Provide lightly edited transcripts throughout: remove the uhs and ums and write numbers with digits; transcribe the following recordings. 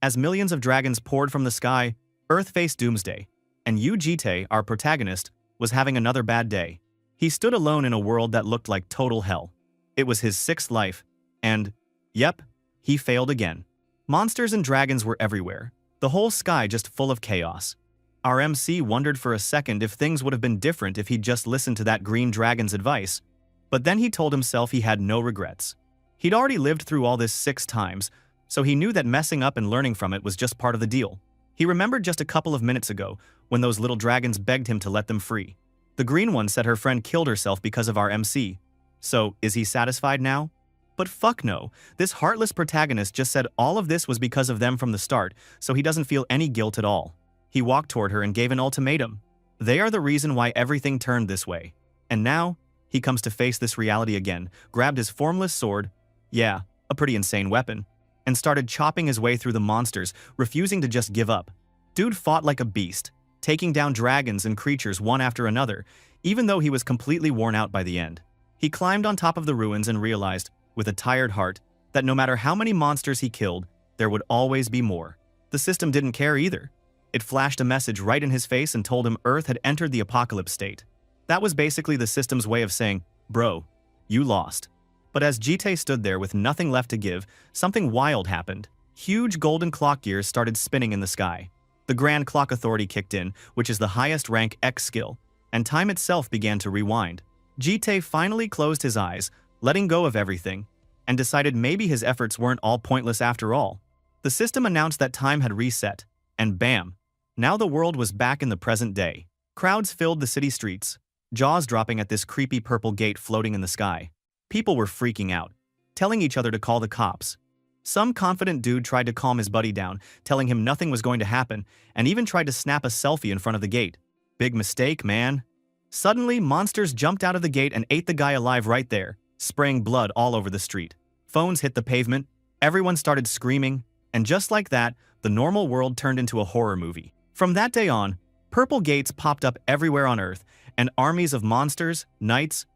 As millions of dragons poured from the sky, Earth faced doomsday, and Yu Jite, our protagonist, was having another bad day. He stood alone in a world that looked like total hell. It was his sixth life, and, yep, he failed again. Monsters and dragons were everywhere, the whole sky just full of chaos. Our MC wondered for a second if things would have been different if he'd just listened to that green dragon's advice, but then he told himself he had no regrets. He'd already lived through all this 6 times, so he knew that messing up and learning from it was just part of the deal. He remembered just a couple of minutes ago when those little dragons begged him to let them free. The green one said her friend killed herself because of our MC. So, is he satisfied now? But fuck no, this heartless protagonist just said all of this was because of them from the start, so he doesn't feel any guilt at all. He walked toward her and gave an ultimatum. They are the reason why everything turned this way. And now, he comes to face this reality again, grabbed his formless sword, yeah, a pretty insane weapon, and started chopping his way through the monsters, refusing to just give up. Dude fought like a beast, taking down dragons and creatures one after another, even though he was completely worn out by the end. He climbed on top of the ruins and realized, with a tired heart, that no matter how many monsters he killed, there would always be more. The system didn't care either. It flashed a message right in his face and told him Earth had entered the apocalypse state. That was basically the system's way of saying, bro, you lost. But as Jite stood there with nothing left to give, something wild happened. Huge golden clock gears started spinning in the sky. The Grand Clock Authority kicked in, which is the highest rank X skill, and time itself began to rewind. Jite finally closed his eyes, letting go of everything, and decided maybe his efforts weren't all pointless after all. The system announced that time had reset, and bam! Now the world was back in the present day. Crowds filled the city streets, jaws dropping at this creepy purple gate floating in the sky. People were freaking out, telling each other to call the cops. Some confident dude tried to calm his buddy down, telling him nothing was going to happen, and even tried to snap a selfie in front of the gate. Big mistake, man. Suddenly, monsters jumped out of the gate and ate the guy alive right there, spraying blood all over the street. Phones hit the pavement, everyone started screaming, and just like that, the normal world turned into a horror movie. From that day on, purple gates popped up everywhere on Earth, and armies of monsters, knights,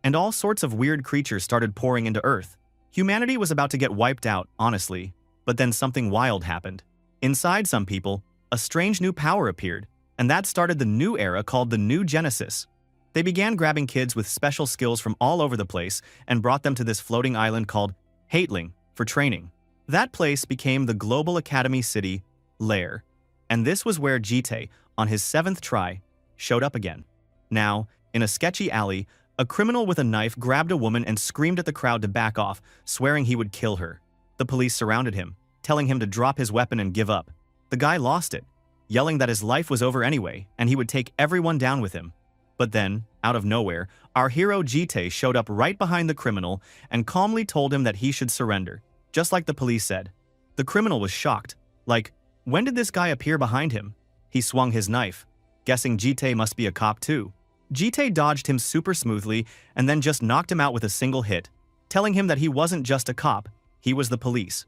and all sorts of weird creatures started pouring into Earth. Humanity was about to get wiped out, honestly, but then something wild happened. Inside some people, a strange new power appeared, and that started the new era called the New Genesis. They began grabbing kids with special skills from all over the place and brought them to this floating island called Hateling for training. That place became the Global Academy City, Lair, and this was where Jite, on his 7th try, showed up again. Now, in a sketchy alley, a criminal with a knife grabbed a woman and screamed at the crowd to back off, swearing he would kill her. The police surrounded him, telling him to drop his weapon and give up. The guy lost it, yelling that his life was over anyway and he would take everyone down with him. But then, out of nowhere, our hero Jite showed up right behind the criminal and calmly told him that he should surrender, just like the police said. The criminal was shocked. Like, when did this guy appear behind him? He swung his knife, guessing Jite must be a cop too. Jite dodged him super smoothly and then just knocked him out with a single hit, telling him that he wasn't just a cop, he was the police.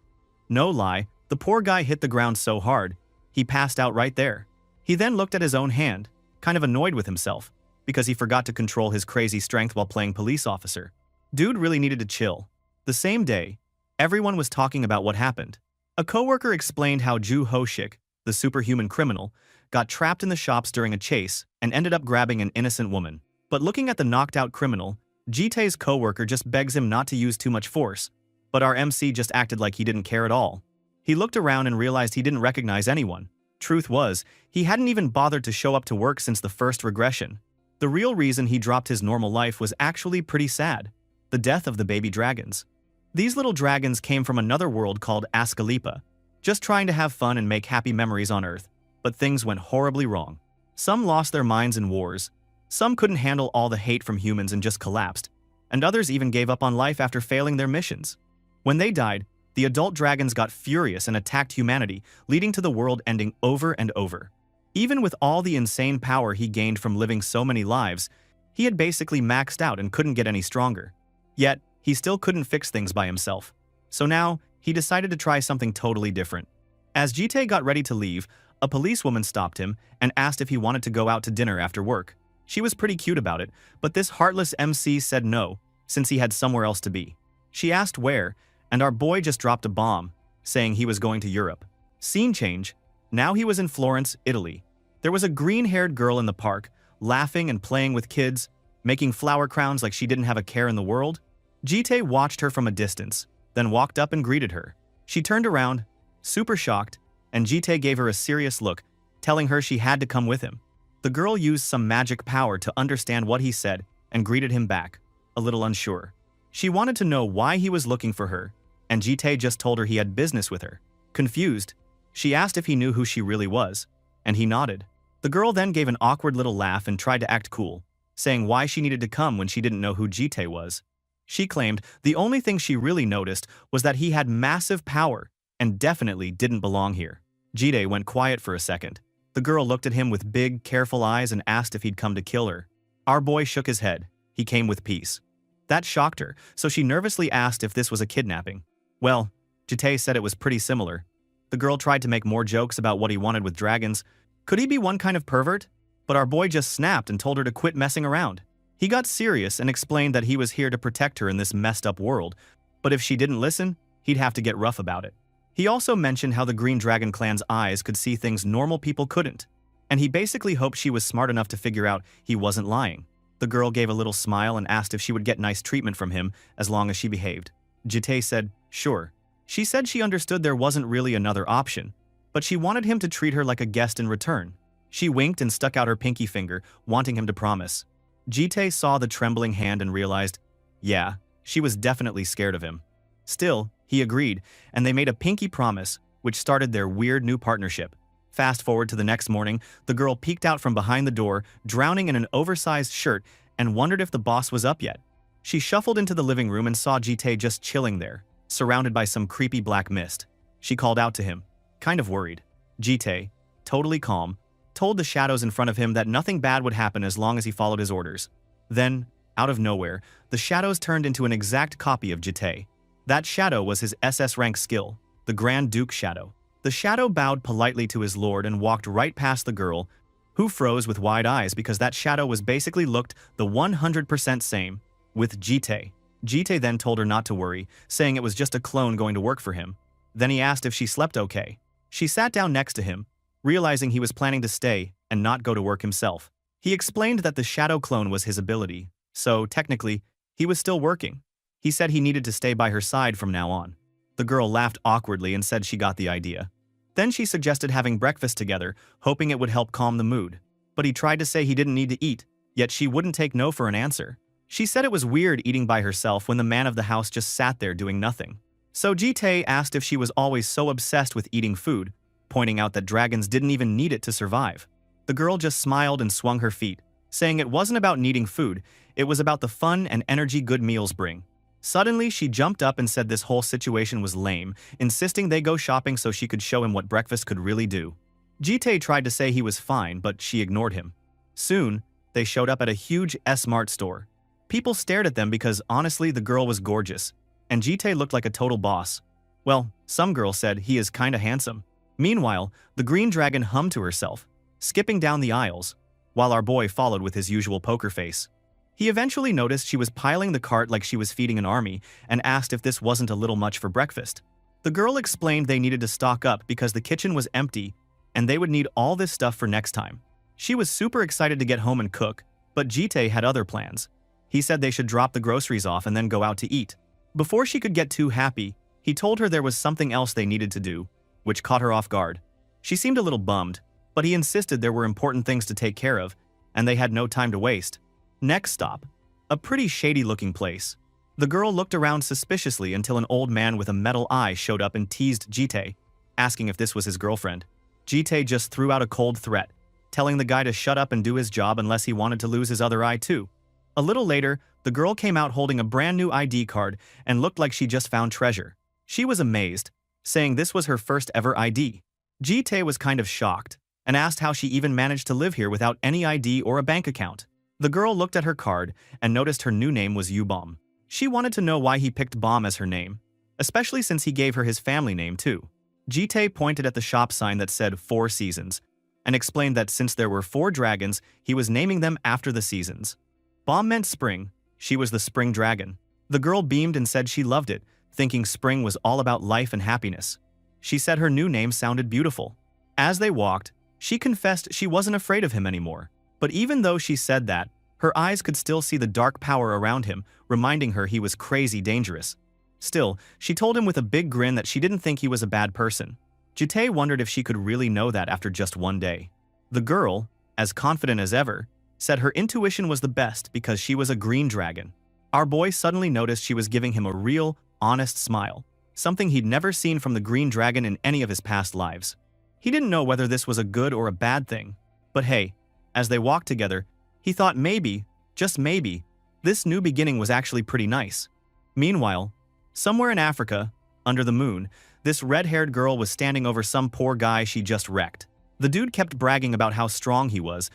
No lie, the poor guy hit the ground so hard, he passed out right there. He then looked at his own hand, kind of annoyed with himself, because he forgot to control his crazy strength while playing police officer. Dude really needed to chill. The same day, everyone was talking about what happened. A coworker explained how Ju Hoshik, the superhuman criminal, got trapped in the shops during a chase and ended up grabbing an innocent woman. But looking at the knocked-out criminal, Jite's coworker just begs him not to use too much force, but our MC just acted like he didn't care at all. He looked around and realized he didn't recognize anyone. Truth was, he hadn't even bothered to show up to work since the first regression. The real reason he dropped his normal life was actually pretty sad: the death of the baby dragons. These little dragons came from another world called Ascalepa, just trying to have fun and make happy memories on Earth. But things went horribly wrong. Some lost their minds in wars, some couldn't handle all the hate from humans and just collapsed, and others even gave up on life after failing their missions. When they died, the adult dragons got furious and attacked humanity, leading to the world ending over and over. Even with all the insane power he gained from living so many lives, he had basically maxed out and couldn't get any stronger. Yet, he still couldn't fix things by himself. So now, he decided to try something totally different. As Jite got ready to leave, a policewoman stopped him and asked if he wanted to go out to dinner after work. She was pretty cute about it, but this heartless MC said no, since he had somewhere else to be. She asked where, and our boy just dropped a bomb, saying he was going to Europe. Scene change. Now he was in Florence, Italy. There was a green-haired girl in the park, laughing and playing with kids, making flower crowns like she didn't have a care in the world. Jite watched her from a distance, then walked up and greeted her. She turned around, super shocked, and Jite gave her a serious look, telling her she had to come with him. The girl used some magic power to understand what he said and greeted him back, a little unsure. She wanted to know why he was looking for her, and Jite just told her he had business with her. Confused, she asked if he knew who she really was, and he nodded. The girl then gave an awkward little laugh and tried to act cool, saying why she needed to come when she didn't know who Jite was. She claimed the only thing she really noticed was that he had massive power and definitely didn't belong here. Jite went quiet for a second. The girl looked at him with big, careful eyes and asked if he'd come to kill her. Our boy shook his head. He came with peace. That shocked her, so she nervously asked if this was a kidnapping. Well, Jite said it was pretty similar. The girl tried to make more jokes about what he wanted with dragons. Could he be one kind of pervert? But our boy just snapped and told her to quit messing around. He got serious and explained that he was here to protect her in this messed up world, but if she didn't listen, he'd have to get rough about it. He also mentioned how the Green Dragon clan's eyes could see things normal people couldn't, and he basically hoped she was smart enough to figure out he wasn't lying. The girl gave a little smile and asked if she would get nice treatment from him as long as she behaved. Jite said, sure. She said she understood there wasn't really another option, but she wanted him to treat her like a guest in return. She winked and stuck out her pinky finger, wanting him to promise. Jite saw the trembling hand and realized, yeah, she was definitely scared of him. Still, he agreed, and they made a pinky promise, which started their weird new partnership. Fast forward to the next morning, the girl peeked out from behind the door, drowning in an oversized shirt, and wondered if the boss was up yet. She shuffled into the living room and saw Jite just chilling there, surrounded by some creepy black mist. She called out to him, kind of worried. Jite, totally calm, told the shadows in front of him that nothing bad would happen as long as he followed his orders. Then, out of nowhere, the shadows turned into an exact copy of Jite. That shadow was his SS rank skill, the Grand Duke Shadow. The shadow bowed politely to his lord and walked right past the girl, who froze with wide eyes because that shadow was basically looked the 100% same with Jite. Jite then told her not to worry, saying it was just a clone going to work for him. Then he asked if she slept okay. She sat down next to him, realizing he was planning to stay and not go to work himself. He explained that the shadow clone was his ability, so technically, he was still working. He said he needed to stay by her side from now on. The girl laughed awkwardly and said she got the idea. Then she suggested having breakfast together, hoping it would help calm the mood. But he tried to say he didn't need to eat, yet she wouldn't take no for an answer. She said it was weird eating by herself when the man of the house just sat there doing nothing. So Jite asked if she was always so obsessed with eating food, pointing out that dragons didn't even need it to survive. The girl just smiled and swung her feet, saying it wasn't about needing food, it was about the fun and energy good meals bring. Suddenly, she jumped up and said this whole situation was lame, insisting they go shopping so she could show him what breakfast could really do. Jite tried to say he was fine, but she ignored him. Soon, they showed up at a huge S-Mart store. People stared at them because honestly the girl was gorgeous, and Jite looked like a total boss. Well, some girls said he is kinda handsome. Meanwhile, the green dragon hummed to herself, skipping down the aisles, while our boy followed with his usual poker face. He eventually noticed she was piling the cart like she was feeding an army and asked if this wasn't a little much for breakfast. The girl explained they needed to stock up because the kitchen was empty and they would need all this stuff for next time. She was super excited to get home and cook, but Jite had other plans. He said they should drop the groceries off and then go out to eat. Before she could get too happy, he told her there was something else they needed to do, which caught her off guard. She seemed a little bummed, but he insisted there were important things to take care of, and they had no time to waste. Next stop, a pretty shady-looking place. The girl looked around suspiciously until an old man with a metal eye showed up and teased Jite, asking if this was his girlfriend. Jite just threw out a cold threat, telling the guy to shut up and do his job unless he wanted to lose his other eye too. A little later, the girl came out holding a brand new ID card and looked like she just found treasure. She was amazed, saying this was her first ever ID. Jite was kind of shocked and asked how she even managed to live here without any ID or a bank account. The girl looked at her card and noticed her new name was U-Bomb. She wanted to know why he picked Bomb as her name, especially since he gave her his family name too. Jite pointed at the shop sign that said 4 Seasons and explained that since there were 4 dragons, he was naming them after the seasons. Bomb meant spring. She was the spring dragon. The girl beamed and said she loved it, thinking spring was all about life and happiness. She said her new name sounded beautiful. As they walked, she confessed she wasn't afraid of him anymore. But even though she said that, her eyes could still see the dark power around him, reminding her he was crazy dangerous. Still, she told him with a big grin that she didn't think he was a bad person. Jite wondered if she could really know that after just one day. The girl, as confident as ever, said her intuition was the best because she was a green dragon. Our boy suddenly noticed she was giving him a real, honest smile, something he'd never seen from the green dragon in any of his past lives. He didn't know whether this was a good or a bad thing, but hey, as they walked together, he thought maybe, just maybe, this new beginning was actually pretty nice. Meanwhile, somewhere in Africa, under the moon, this red-haired girl was standing over some poor guy she just wrecked. The dude kept bragging about how strong he was,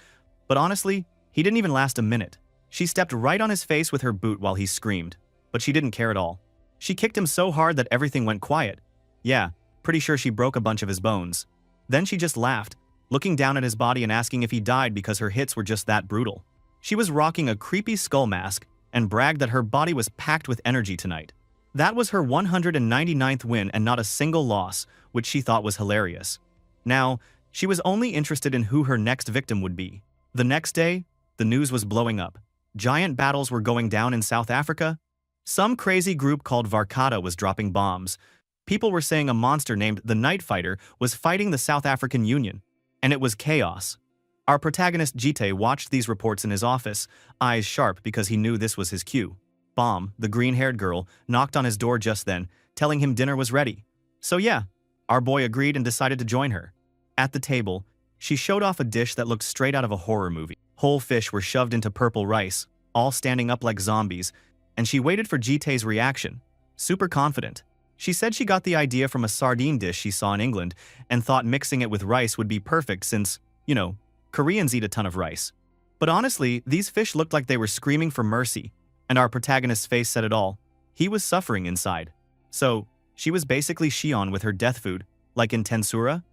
but honestly, he didn't even last a minute. She stepped right on his face with her boot while he screamed, but she didn't care at all. She kicked him so hard that everything went quiet. Yeah, pretty sure she broke a bunch of his bones. Then she just laughed, looking down at his body and asking if he died because her hits were just that brutal. She was rocking a creepy skull mask and bragged that her body was packed with energy tonight. That was her 199th win and not a single loss, which she thought was hilarious. Now, she was only interested in who her next victim would be. The next day, the news was blowing up. Giant battles were going down in South Africa. Some crazy group called Varkata was dropping bombs. People were saying a monster named the Night Fighter was fighting the South African Union. And it was chaos. Our protagonist Jite watched these reports in his office, eyes sharp because he knew this was his cue. Bomb, the green-haired girl, knocked on his door just then, telling him dinner was ready. So yeah, our boy agreed and decided to join her. At the table, she showed off a dish that looked straight out of a horror movie. Whole fish were shoved into purple rice, all standing up like zombies, and she waited for Jite's reaction. Super confident. She said she got the idea from a sardine dish she saw in England and thought mixing it with rice would be perfect since, you know, Koreans eat a ton of rice. But honestly, these fish looked like they were screaming for mercy, and our protagonist's face said it all. He was suffering inside. So, she was basically Shion with her death food, like in Tensura.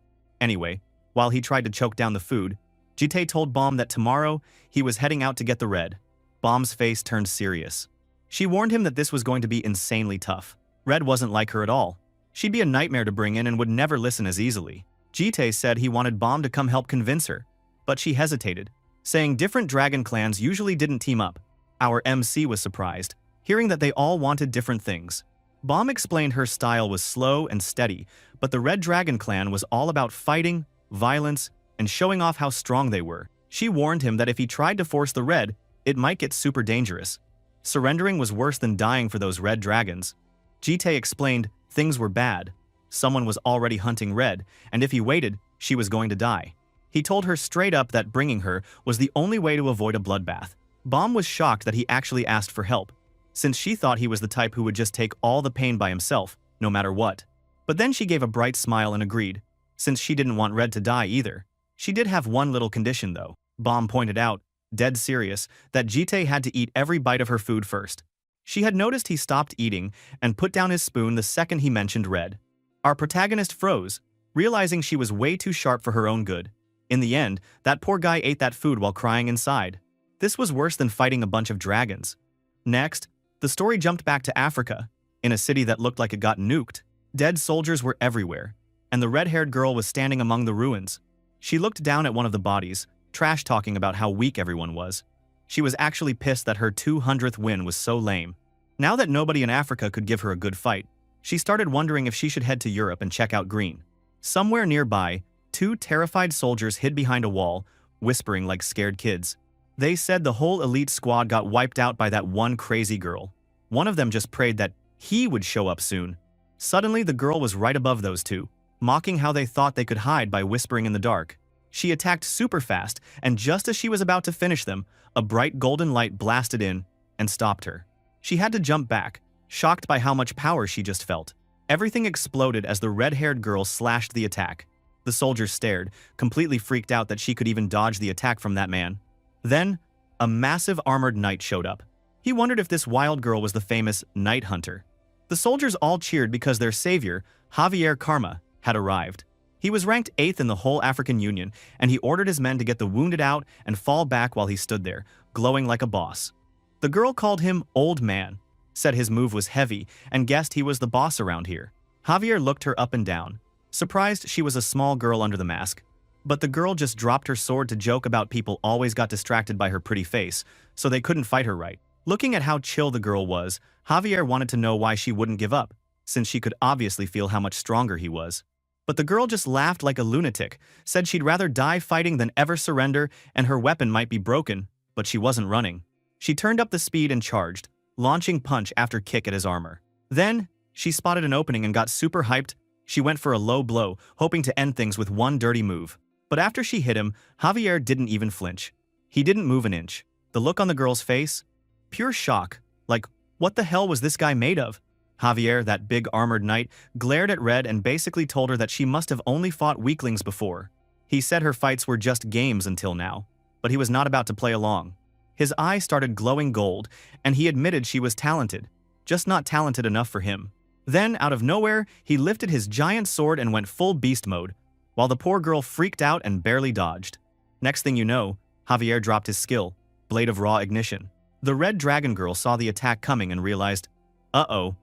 Anyway, while he tried to choke down the food, Jite told Bomb that tomorrow he was heading out to get the red. Bomb's face turned serious. She warned him that this was going to be insanely tough. Red wasn't like her at all. She'd be a nightmare to bring in and would never listen as easily. Jite said he wanted Bomb to come help convince her, but she hesitated, saying different dragon clans usually didn't team up. Our MC was surprised, hearing that they all wanted different things. Bomb explained her style was slow and steady, but the Red Dragon clan was all about fighting, violence, and showing off how strong they were. She warned him that if he tried to force the red, it might get super dangerous. Surrendering was worse than dying for those red dragons. Jite explained things were bad. Someone was already hunting red, and if he waited, she was going to die. He told her straight up that bringing her was the only way to avoid a bloodbath. Bomb was shocked that he actually asked for help, since she thought he was the type who would just take all the pain by himself, no matter what. But then she gave a bright smile and agreed, since she didn't want Red to die either. She did have one little condition though. Bomb pointed out, dead serious, that Jite had to eat every bite of her food first. She had noticed he stopped eating and put down his spoon the second he mentioned Red. Our protagonist froze, realizing she was way too sharp for her own good. In the end, that poor guy ate that food while crying inside. This was worse than fighting a bunch of dragons. Next, the story jumped back to Africa, in a city that looked like it got nuked. Dead soldiers were everywhere, and the red-haired girl was standing among the ruins. She looked down at one of the bodies, trash-talking about how weak everyone was. She was actually pissed that her 200th win was so lame. Now that nobody in Africa could give her a good fight, she started wondering if she should head to Europe and check out Green. Somewhere nearby, two terrified soldiers hid behind a wall, whispering like scared kids. They said the whole elite squad got wiped out by that one crazy girl. One of them just prayed that he would show up soon. Suddenly, the girl was right above those two, mocking how they thought they could hide by whispering in the dark. She attacked super fast, and just as she was about to finish them, a bright golden light blasted in and stopped her. She had to jump back, shocked by how much power she just felt. Everything exploded as the red-haired girl slashed the attack. The soldiers stared, completely freaked out that she could even dodge the attack from that man. Then, a massive armored knight showed up. He wondered if this wild girl was the famous Night Hunter. The soldiers all cheered because their savior, Javier Karma, had arrived. He was ranked 8th in the whole African Union, and he ordered his men to get the wounded out and fall back while he stood there, glowing like a boss. The girl called him Old Man, said his move was heavy, and guessed he was the boss around here. Javier looked her up and down. surprised she was a small girl under the mask. But the girl just dropped her sword to joke about people always got distracted by her pretty face, so they couldn't fight her right. Looking at how chill the girl was, Javier wanted to know why she wouldn't give up, since she could obviously feel how much stronger he was. But the girl just laughed like a lunatic, said she'd rather die fighting than ever surrender, and her weapon might be broken, but she wasn't running. She turned up the speed and charged, launching punch after kick at his armor. Then, she spotted an opening and got super hyped. She went for a low blow, hoping to end things with one dirty move. But after she hit him, Javier didn't even flinch. He didn't move an inch. The look on the girl's face? Pure shock. Like, what the hell was this guy made of? Javier, that big armored knight, glared at Red and basically told her that she must have only fought weaklings before. He said her fights were just games until now, but he was not about to play along. His eyes started glowing gold, and he admitted she was talented, just not talented enough for him. Then, out of nowhere, he lifted his giant sword and went full beast mode, while the poor girl freaked out and barely dodged. Next thing you know, Javier dropped his skill, Blade of Raw Ignition. The red dragon girl saw the attack coming and realized, uh-oh,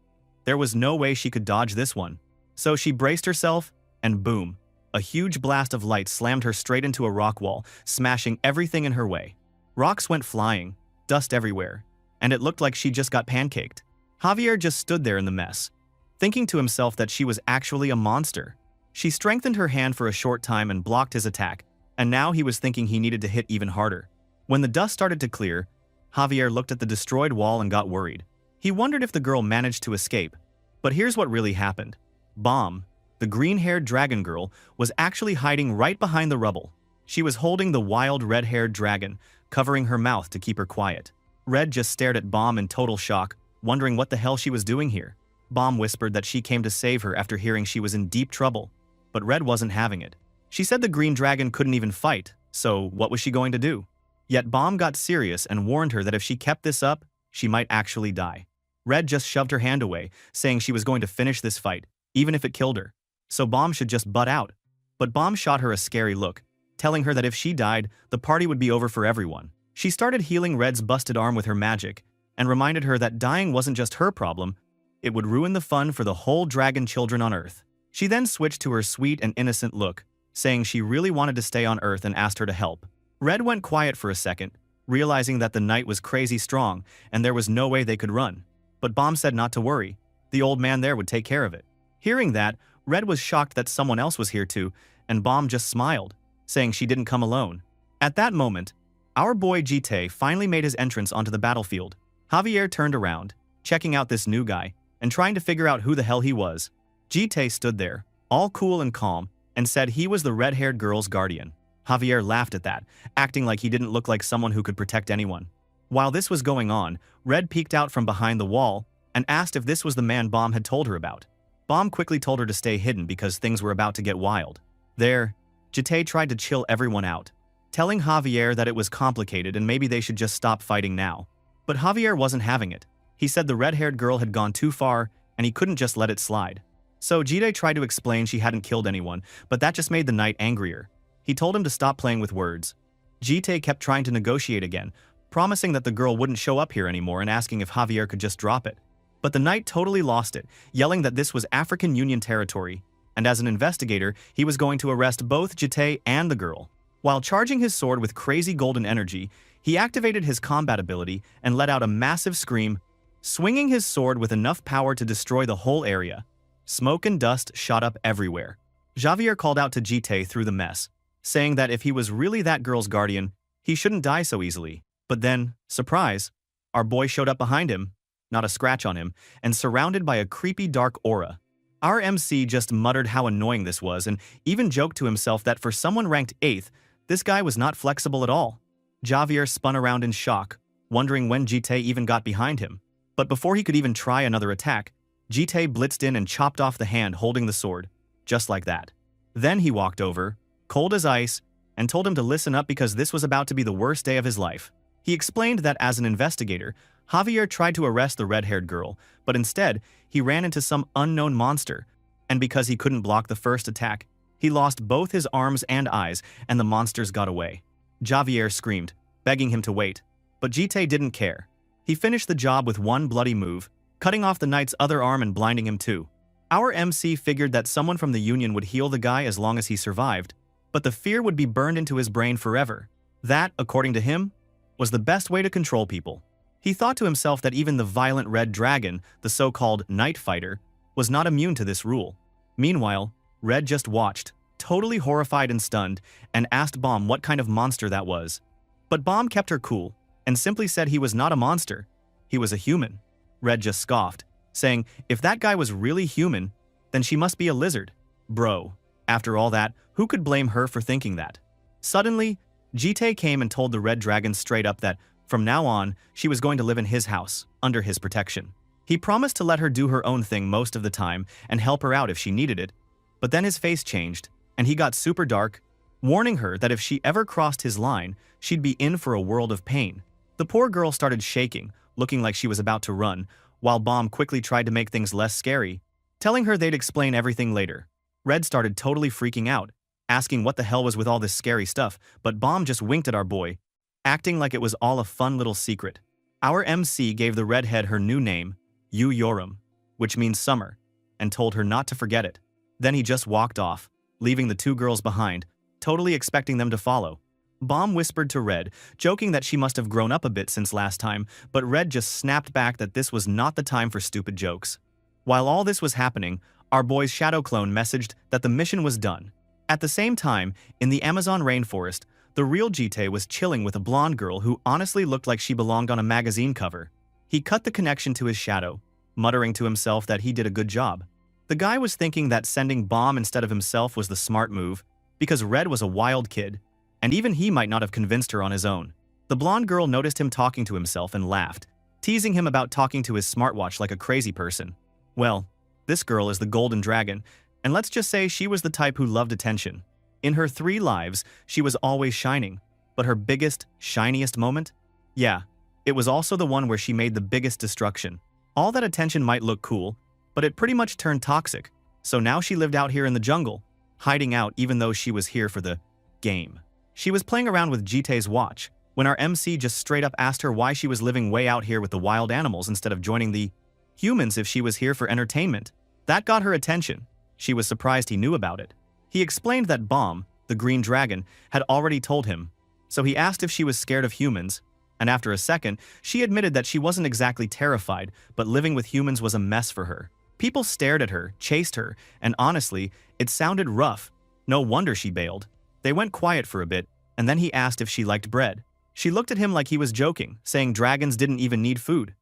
there was no way she could dodge this one. So she braced herself, and boom, a huge blast of light slammed her straight into a rock wall, smashing everything in her way. Rocks went flying, dust everywhere, and it looked like she just got pancaked. Javier just stood there in the mess, thinking to himself that she was actually a monster. She strengthened her hand for a short time and blocked his attack, and now he was thinking he needed to hit even harder. When the dust started to clear, Javier looked at the destroyed wall and got worried. He wondered if the girl managed to escape. But here's what really happened. Bomb, the green-haired dragon girl, was actually hiding right behind the rubble. She was holding the wild red-haired dragon, covering her mouth to keep her quiet. Red just stared at Bomb in total shock, wondering what the hell she was doing here. Bomb whispered that she came to save her after hearing she was in deep trouble. But Red wasn't having it. She said the green dragon couldn't even fight, so what was she going to do? Yet Bomb got serious and warned her that if she kept this up, she might actually die. Red just shoved her hand away, saying she was going to finish this fight, even if it killed her. So Bomb should just butt out. But Bomb shot her a scary look, telling her that if she died, the party would be over for everyone. She started healing Red's busted arm with her magic, and reminded her that dying wasn't just her problem, it would ruin the fun for the whole dragon children on Earth. She then switched to her sweet and innocent look, saying she really wanted to stay on Earth and asked her to help. Red went quiet for a second, realizing that the knight was crazy strong and there was no way they could run. But Bomb said not to worry, the old man there would take care of it. Hearing that, Red was shocked that someone else was here too, and Bomb just smiled, saying she didn't come alone. At that moment, our boy Jite finally made his entrance onto the battlefield. Javier turned around, checking out this new guy, and trying to figure out who the hell he was. Jite stood there, all cool and calm, and said he was the red-haired girl's guardian. Javier laughed at that, acting like he didn't look like someone who could protect anyone. While this was going on, Red peeked out from behind the wall and asked if this was the man Bomb had told her about. Bomb quickly told her to stay hidden because things were about to get wild. There, Jite tried to chill everyone out, telling Javier that it was complicated and maybe they should just stop fighting now. But Javier wasn't having it. He said the red-haired girl had gone too far and he couldn't just let it slide. So Jite tried to explain she hadn't killed anyone, but that just made the knight angrier. He told him to stop playing with words. Jite kept trying to negotiate again, promising that the girl wouldn't show up here anymore and asking if Javier could just drop it. But the knight totally lost it, yelling that this was African Union territory, and as an investigator, he was going to arrest both Jite and the girl. While charging his sword with crazy golden energy, he activated his combat ability and let out a massive scream, swinging his sword with enough power to destroy the whole area. Smoke and dust shot up everywhere. Javier called out to Jite through the mess, saying that if he was really that girl's guardian, he shouldn't die so easily. But then, surprise, our boy showed up behind him, not a scratch on him, and surrounded by a creepy dark aura. Our MC just muttered how annoying this was and even joked to himself that for someone ranked 8th, this guy was not flexible at all. Javier spun around in shock, wondering when Jite even got behind him. But before he could even try another attack, Jite blitzed in and chopped off the hand holding the sword, just like that. Then he walked over, cold as ice, and told him to listen up because this was about to be the worst day of his life. He explained that as an investigator, Javier tried to arrest the red-haired girl, but instead, he ran into some unknown monster, and because he couldn't block the first attack, he lost both his arms and eyes, and the monsters got away. Javier screamed, begging him to wait, but Jite didn't care. He finished the job with one bloody move, cutting off the knight's other arm and blinding him too. Our MC figured that someone from the Union would heal the guy as long as he survived, but the fear would be burned into his brain forever. That, according to him, was the best way to control people. He thought to himself that even the violent red dragon, the so-called night fighter, was not immune to this rule. Meanwhile, Red just watched, totally horrified and stunned, and asked Bomb what kind of monster that was. But Bomb kept her cool and simply said he was not a monster. He was a human. Red just scoffed, saying if that guy was really human, then she must be a lizard. Bro, after all that, who could blame her for thinking that? Suddenly, Jite came and told the red dragon straight up that, from now on, she was going to live in his house, under his protection. He promised to let her do her own thing most of the time and help her out if she needed it, but then his face changed, and he got super dark, warning her that if she ever crossed his line, she'd be in for a world of pain. The poor girl started shaking, looking like she was about to run, while Bomb quickly tried to make things less scary, telling her they'd explain everything later. Red started totally freaking out, asking what the hell was with all this scary stuff, but Bomb just winked at our boy, acting like it was all a fun little secret. Our MC gave the redhead her new name, Yu Yoram, which means summer, and told her not to forget it. Then he just walked off, leaving the two girls behind, totally expecting them to follow. Bomb whispered to Red, joking that she must have grown up a bit since last time, but Red just snapped back that this was not the time for stupid jokes. While all this was happening, our boy's shadow clone messaged that the mission was done. At the same time, in the Amazon rainforest, the real Jite was chilling with a blonde girl who honestly looked like she belonged on a magazine cover. He cut the connection to his shadow, muttering to himself that he did a good job. The guy was thinking that sending Bomb instead of himself was the smart move, because Red was a wild kid, and even he might not have convinced her on his own. The blonde girl noticed him talking to himself and laughed, teasing him about talking to his smartwatch like a crazy person. Well, this girl is the Golden Dragon, and let's just say she was the type who loved attention. In her 3 lives, she was always shining, but her biggest, shiniest moment? Yeah, it was also the one where she made the biggest destruction. All that attention might look cool, but it pretty much turned toxic, so now she lived out here in the jungle, hiding out even though she was here for the game. She was playing around with Jite's watch, when our MC just straight up asked her why she was living way out here with the wild animals instead of joining the humans if she was here for entertainment. That got her attention. She was surprised he knew about it. He explained that Bomb, the green dragon, had already told him, so he asked if she was scared of humans, and after a second, she admitted that she wasn't exactly terrified, but living with humans was a mess for her. People stared at her, chased her, and honestly, it sounded rough. No wonder she bailed. They went quiet for a bit, and then he asked if she liked bread. She looked at him like he was joking, saying dragons didn't even need food.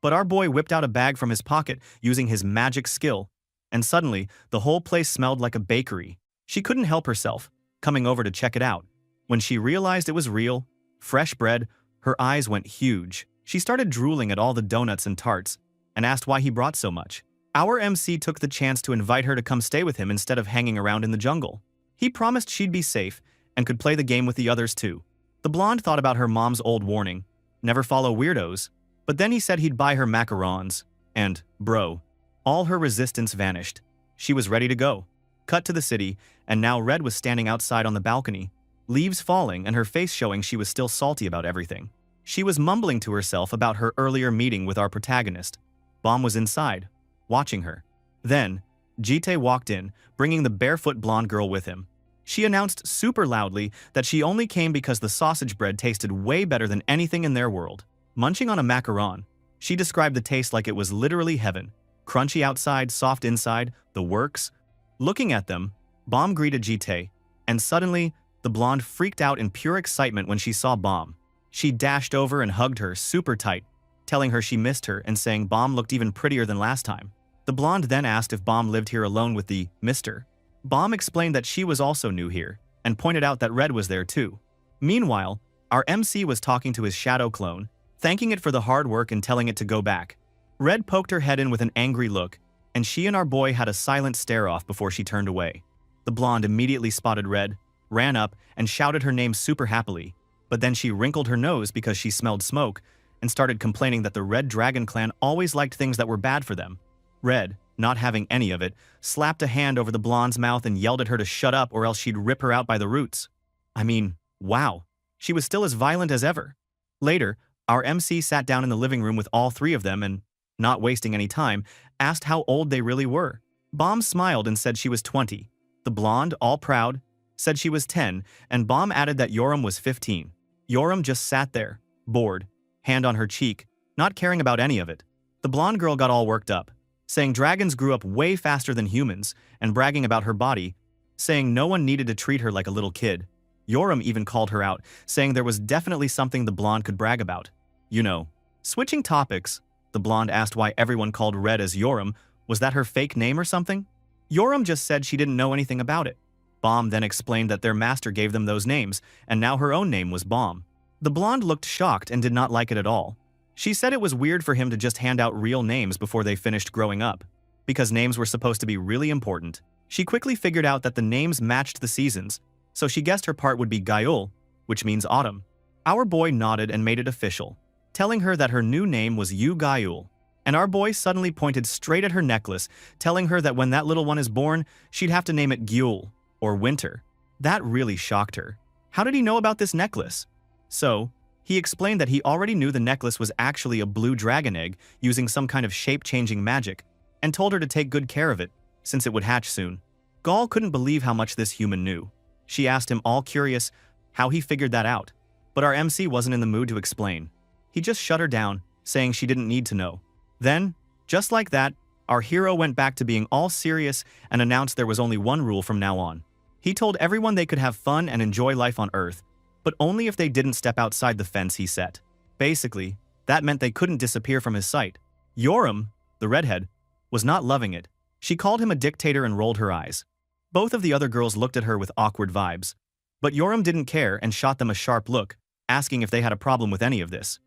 But our boy whipped out a bag from his pocket using his magic skill, and suddenly, the whole place smelled like a bakery. She couldn't help herself, coming over to check it out. When she realized it was real, fresh bread, her eyes went huge. She started drooling at all the donuts and tarts, and asked why he brought so much. Our MC took the chance to invite her to come stay with him instead of hanging around in the jungle. He promised she'd be safe and could play the game with the others too. The blonde thought about her mom's old warning, never follow weirdos, but then he said he'd buy her macarons, and, bro, all her resistance vanished. She was ready to go. Cut to the city, and now Red was standing outside on the balcony, leaves falling and her face showing she was still salty about everything. She was mumbling to herself about her earlier meeting with our protagonist. Bomb was inside, watching her. Then, Jite walked in, bringing the barefoot blonde girl with him. She announced super loudly that she only came because the sausage bread tasted way better than anything in their world. Munching on a macaron, she described the taste like it was literally heaven. Crunchy outside, soft inside, the works. Looking at them, Bomb greeted Jite, and suddenly, the blonde freaked out in pure excitement when she saw Bomb. She dashed over and hugged her super tight, telling her she missed her and saying Bomb looked even prettier than last time. The blonde then asked if Bomb lived here alone with the Mr. Bomb explained that she was also new here, and pointed out that Red was there too. Meanwhile, our MC was talking to his shadow clone, thanking it for the hard work and telling it to go back. Red poked her head in with an angry look, and she and our boy had a silent stare-off before she turned away. The blonde immediately spotted Red, ran up, and shouted her name super happily, but then she wrinkled her nose because she smelled smoke, and started complaining that the Red Dragon clan always liked things that were bad for them. Red, not having any of it, slapped a hand over the blonde's mouth and yelled at her to shut up or else she'd rip her out by the roots. I mean, wow, she was still as violent as ever. Later, our MC sat down in the living room with all 3 of them and, not wasting any time, asked how old they really were. Bomb smiled and said she was 20. The blonde, all proud, said she was 10, and Bomb added that Yoram was 15. Yoram just sat there, bored, hand on her cheek, not caring about any of it. The blonde girl got all worked up, saying dragons grew up way faster than humans, and bragging about her body, saying no one needed to treat her like a little kid. Yoram even called her out, saying there was definitely something the blonde could brag about. You know. Switching topics, the blonde asked why everyone called Red as Yoram. Was that her fake name or something? Yoram just said she didn't know anything about it. Bomb then explained that their master gave them those names, and now her own name was Bomb. The blonde looked shocked and did not like it at all. She said it was weird for him to just hand out real names before they finished growing up, because names were supposed to be really important. She quickly figured out that the names matched the seasons, so she guessed her part would be Gayul, which means autumn. Our boy nodded and made it official, telling her that her new name was Yu Gayul. And our boy suddenly pointed straight at her necklace, telling her that when that little one is born, she'd have to name it Gyul, or Winter. That really shocked her. How did he know about this necklace? So, he explained that he already knew the necklace was actually a blue dragon egg using some kind of shape-changing magic, and told her to take good care of it, since it would hatch soon. Gaul couldn't believe how much this human knew. She asked him, all curious, how he figured that out. But our MC wasn't in the mood to explain. He just shut her down, saying she didn't need to know. Then, just like that, our hero went back to being all serious and announced there was only one rule from now on. He told everyone they could have fun and enjoy life on Earth, but only if they didn't step outside the fence he set. Basically, that meant they couldn't disappear from his sight. Yoram, the redhead, was not loving it. She called him a dictator and rolled her eyes. Both of the other girls looked at her with awkward vibes. But Yoram didn't care and shot them a sharp look, asking if they had a problem with any of this.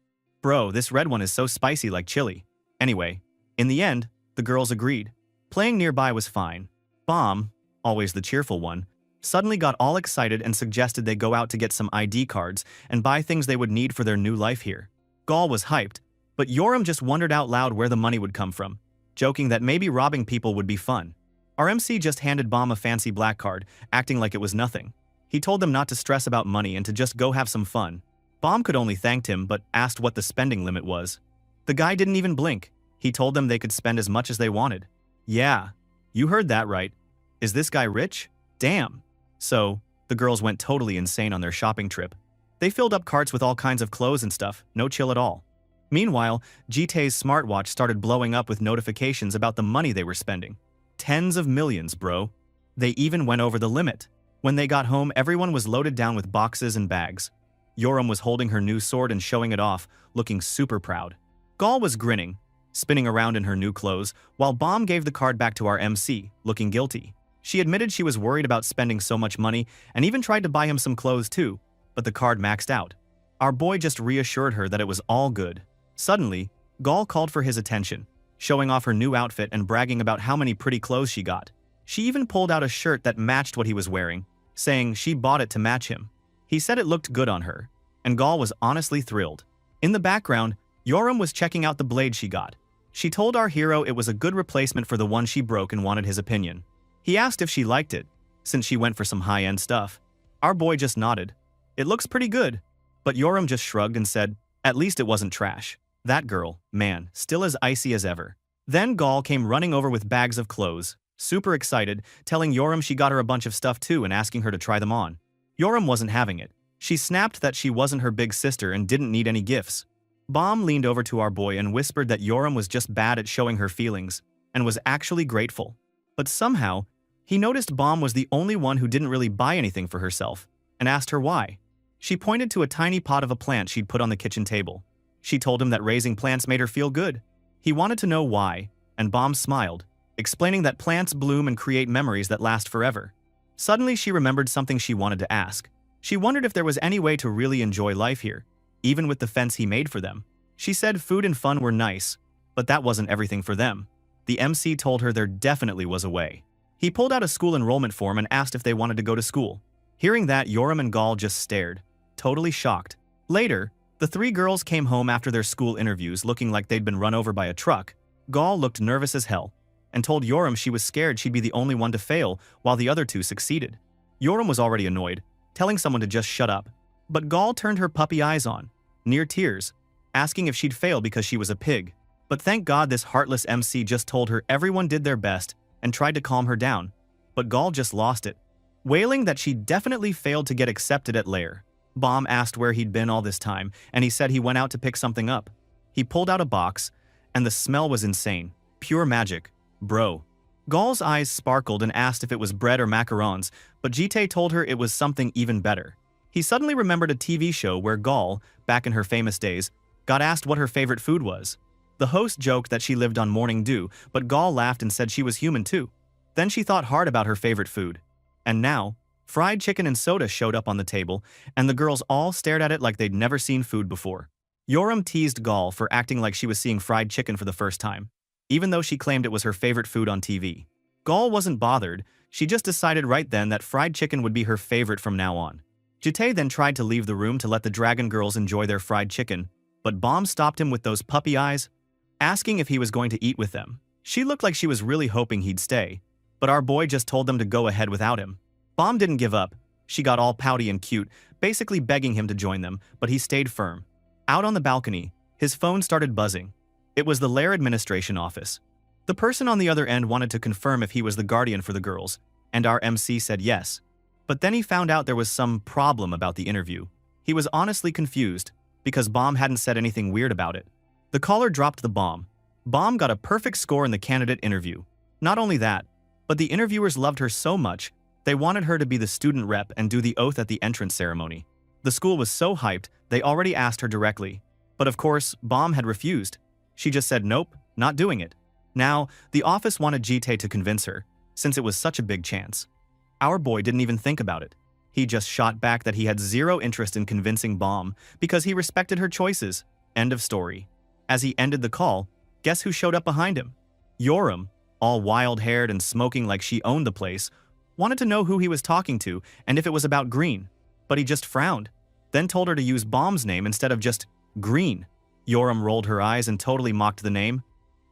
Bro, this red one is so spicy like chili. Anyway, in the end, the girls agreed. Playing nearby was fine. Bomb, always the cheerful one, suddenly got all excited and suggested they go out to get some ID cards and buy things they would need for their new life here. Gaul was hyped, but Yoram just wondered out loud where the money would come from, joking that maybe robbing people would be fun. Our MC just handed Bomb a fancy black card, acting like it was nothing. He told them not to stress about money and to just go have some fun. Bomb could only thank him but asked what the spending limit was. The guy didn't even blink. He told them they could spend as much as they wanted. Yeah, you heard that right. Is this guy rich? Damn. So, the girls went totally insane on their shopping trip. They filled up carts with all kinds of clothes and stuff, no chill at all. Meanwhile, Jitae's smartwatch started blowing up with notifications about the money they were spending. Tens of millions, bro. They even went over the limit. When they got home, everyone was loaded down with boxes and bags. Yoram was holding her new sword and showing it off, looking super proud. Gaul was grinning, spinning around in her new clothes, while Bomb gave the card back to our MC, looking guilty. She admitted she was worried about spending so much money and even tried to buy him some clothes too, but the card maxed out. Our boy just reassured her that it was all good. Suddenly, Gaul called for his attention, showing off her new outfit and bragging about how many pretty clothes she got. She even pulled out a shirt that matched what he was wearing, saying she bought it to match him. He said it looked good on her, and Gaul was honestly thrilled. In the background, Yoram was checking out the blade she got. She told our hero it was a good replacement for the one she broke and wanted his opinion. He asked if she liked it, since she went for some high-end stuff. Our boy just nodded. It looks pretty good. But Yoram just shrugged and said, at least it wasn't trash. That girl, man, still as icy as ever. Then Gaul came running over with bags of clothes, super excited, telling Yoram she got her a bunch of stuff too and asking her to try them on. Yoram wasn't having it. She snapped that she wasn't her big sister and didn't need any gifts. Bomb leaned over to our boy and whispered that Yoram was just bad at showing her feelings and was actually grateful. But somehow, he noticed Bomb was the only one who didn't really buy anything for herself and asked her why. She pointed to a tiny pot of a plant she'd put on the kitchen table. She told him that raising plants made her feel good. He wanted to know why, and Bomb smiled, explaining that plants bloom and create memories that last forever. Suddenly, she remembered something she wanted to ask. She wondered if there was any way to really enjoy life here, even with the fence he made for them. She said food and fun were nice, but that wasn't everything for them. The MC told her there definitely was a way. He pulled out a school enrollment form and asked if they wanted to go to school. Hearing that, Yoram and Gaul just stared, totally shocked. Later, the three girls came home after their school interviews looking like they'd been run over by a truck. Gaul looked nervous as hell and told Yoram she was scared she'd be the only one to fail while the other two succeeded. Yoram was already annoyed, telling someone to just shut up. But Gaul turned her puppy eyes on, near tears, asking if she'd fail because she was a pig. But thank God this heartless MC just told her everyone did their best and tried to calm her down, but Gall just lost it, wailing that she definitely failed to get accepted at Lair. Bomb asked where he'd been all this time, and he said he went out to pick something up. He pulled out a box, and the smell was insane. Pure magic. Bro. Gall's eyes sparkled and asked if it was bread or macarons, but Jite told her it was something even better. He suddenly remembered a TV show where Gall, back in her famous days, got asked what her favorite food was. The host joked that she lived on morning dew, but Gall laughed and said she was human too. Then she thought hard about her favorite food. And now, fried chicken and soda showed up on the table, and the girls all stared at it like they'd never seen food before. Yoram teased Gall for acting like she was seeing fried chicken for the first time, even though she claimed it was her favorite food on TV. Gall wasn't bothered, she just decided right then that fried chicken would be her favorite from now on. Jite then tried to leave the room to let the dragon girls enjoy their fried chicken, but Bomb stopped him with those puppy eyes, asking if he was going to eat with them. She looked like she was really hoping he'd stay, but our boy just told them to go ahead without him. Bomb didn't give up. She got all pouty and cute, basically begging him to join them, but he stayed firm. Out on the balcony, his phone started buzzing. It was the Lair administration office. The person on the other end wanted to confirm if he was the guardian for the girls, and our MC said yes. But then he found out there was some problem about the interview. He was honestly confused, because Bomb hadn't said anything weird about it. The caller dropped the bomb. Bomb got a perfect score in the candidate interview. Not only that, but the interviewers loved her so much, they wanted her to be the student rep and do the oath at the entrance ceremony. The school was so hyped, they already asked her directly. But of course, Bomb had refused. She just said nope, not doing it. Now, the office wanted Jite to convince her, since it was such a big chance. Our boy didn't even think about it. He just shot back that he had zero interest in convincing Bomb because he respected her choices. End of story. As he ended the call, guess who showed up behind him? Yoram, all wild-haired and smoking like she owned the place, wanted to know who he was talking to and if it was about Green, but he just frowned, then told her to use Bomb's name instead of just Green. Yoram rolled her eyes and totally mocked the name,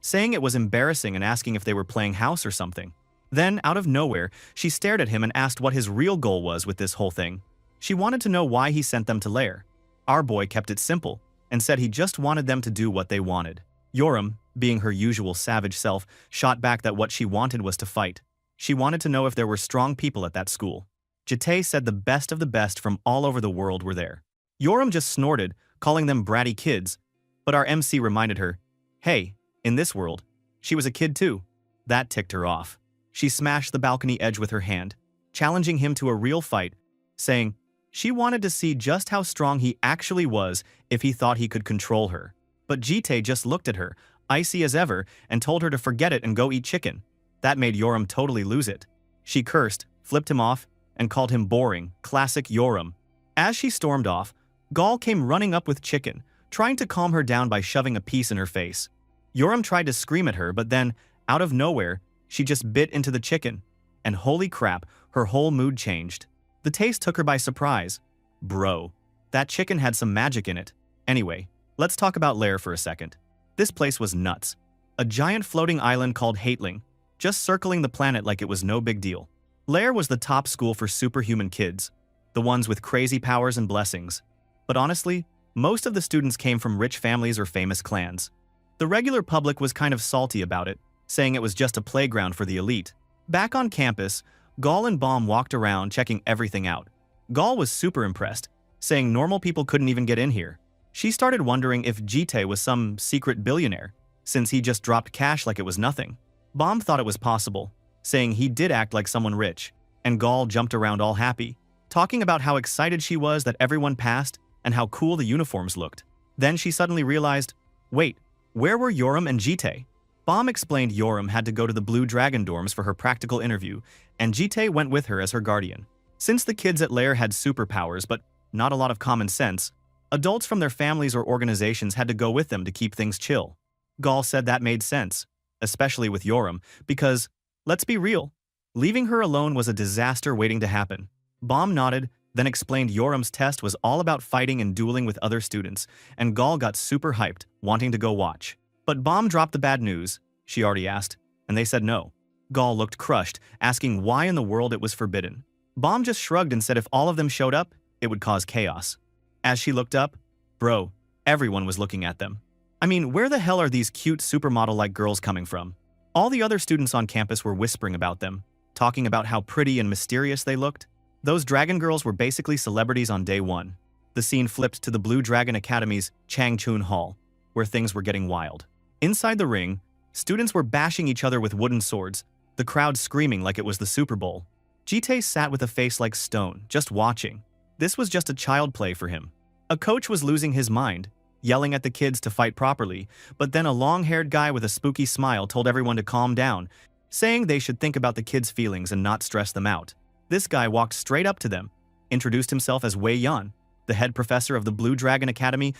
saying it was embarrassing and asking if they were playing house or something. Then, out of nowhere, she stared at him and asked what his real goal was with this whole thing. She wanted to know why he sent them to Lair. Our boy kept it simple and said he just wanted them to do what they wanted. Yoram, being her usual savage self, shot back that what she wanted was to fight. She wanted to know if there were strong people at that school. Jite said the best of the best from all over the world were there. Yoram just snorted, calling them bratty kids, but our MC reminded her, hey, in this world, she was a kid too. That ticked her off. She smashed the balcony edge with her hand, challenging him to a real fight, saying she wanted to see just how strong he actually was if he thought he could control her. But Jite just looked at her, icy as ever, and told her to forget it and go eat chicken. That made Yoram totally lose it. She cursed, flipped him off, and called him boring, classic Yoram. As she stormed off, Gall came running up with chicken, trying to calm her down by shoving a piece in her face. Yoram tried to scream at her, but then, out of nowhere, she just bit into the chicken. And holy crap, her whole mood changed. The taste took her by surprise. Bro, that chicken had some magic in it. Anyway, let's talk about Lair for a second. This place was nuts. A giant floating island called Hateling, just circling the planet like it was no big deal. Lair was the top school for superhuman kids, the ones with crazy powers and blessings. But honestly, most of the students came from rich families or famous clans. The regular public was kind of salty about it, saying it was just a playground for the elite. Back on campus, Gall and Bomb walked around checking everything out. Gall was super impressed, saying normal people couldn't even get in here. She started wondering if Jite was some secret billionaire, since he just dropped cash like it was nothing. Bomb thought it was possible, saying he did act like someone rich, and Gall jumped around all happy, talking about how excited she was that everyone passed and how cool the uniforms looked. Then she suddenly realized, wait, where were Yoram and Jite? Bomb explained Yoram had to go to the Blue Dragon dorms for her practical interview, and Jite went with her as her guardian. Since the kids at Lair had superpowers but not a lot of common sense, adults from their families or organizations had to go with them to keep things chill. Gall said that made sense, especially with Yoram, because, let's be real, leaving her alone was a disaster waiting to happen. Bomb nodded, then explained Yoram's test was all about fighting and dueling with other students, and Gall got super hyped, wanting to go watch. But Bomb dropped the bad news, she already asked, and they said no. Gall looked crushed, asking why in the world it was forbidden. Bomb just shrugged and said if all of them showed up, it would cause chaos. As she looked up, bro, everyone was looking at them. I mean, where the hell are these cute supermodel-like girls coming from? All the other students on campus were whispering about them, talking about how pretty and mysterious they looked. Those dragon girls were basically celebrities on day one. The scene flipped to the Blue Dragon Academy's Changchun Hall, where things were getting wild. Inside the ring, students were bashing each other with wooden swords, the crowd screaming like it was the Super Bowl. Jitae sat with a face like stone, just watching. This was just a child play for him. A coach was losing his mind, yelling at the kids to fight properly, but then a long-haired guy with a spooky smile told everyone to calm down, saying they should think about the kids' feelings and not stress them out. This guy walked straight up to them, introduced himself as Wei Yan, the head professor of the Blue Dragon Academy,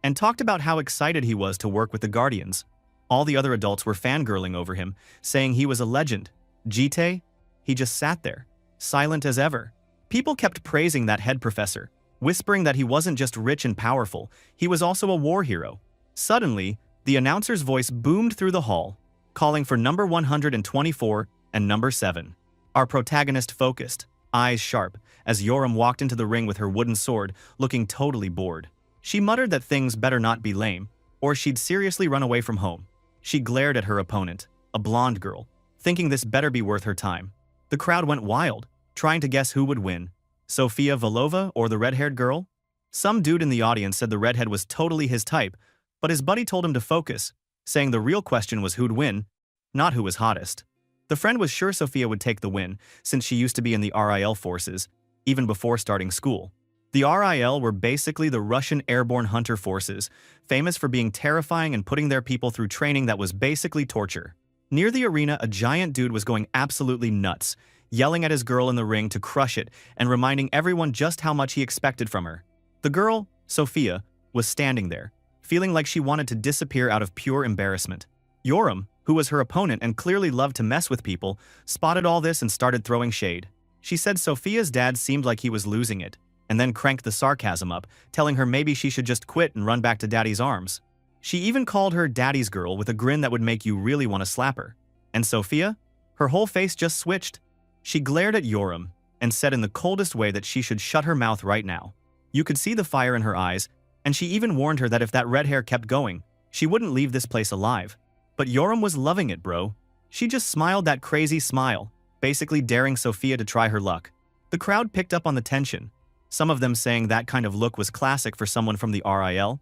and talked about how excited he was to work with the Guardians. All the other adults were fangirling over him, saying he was a legend. Jitae? He just sat there, silent as ever. People kept praising that head professor, whispering that he wasn't just rich and powerful, he was also a war hero. Suddenly, the announcer's voice boomed through the hall, calling for number 124 and number 7. Our protagonist focused, eyes sharp, as Yoram walked into the ring with her wooden sword, looking totally bored. She muttered that things better not be lame, or she'd seriously run away from home. She glared at her opponent, a blonde girl, thinking this better be worth her time. The crowd went wild, trying to guess who would win. Sofia Volova or the red-haired girl? Some dude in the audience said the redhead was totally his type, but his buddy told him to focus, saying the real question was who'd win, not who was hottest. The friend was sure Sofia would take the win, since she used to be in the RIL forces, even before starting school. The RIL were basically the Russian airborne hunter forces, famous for being terrifying and putting their people through training that was basically torture. Near the arena, a giant dude was going absolutely nuts, yelling at his girl in the ring to crush it and reminding everyone just how much he expected from her. The girl, Sofia, was standing there, feeling like she wanted to disappear out of pure embarrassment. Yoram, who was her opponent and clearly loved to mess with people, spotted all this and started throwing shade. She said Sofia's dad seemed like he was losing it, and then cranked the sarcasm up, telling her maybe she should just quit and run back to daddy's arms. She even called her daddy's girl with a grin that would make you really want to slap her. And Sofia? Her whole face just switched. She glared at Yoram and said in the coldest way that she should shut her mouth right now. You could see the fire in her eyes, and she even warned her that if that red hair kept going, she wouldn't leave this place alive. But Yoram was loving it, bro. She just smiled that crazy smile, basically daring Sofia to try her luck. The crowd picked up on the tension, some of them saying that kind of look was classic for someone from the RIL,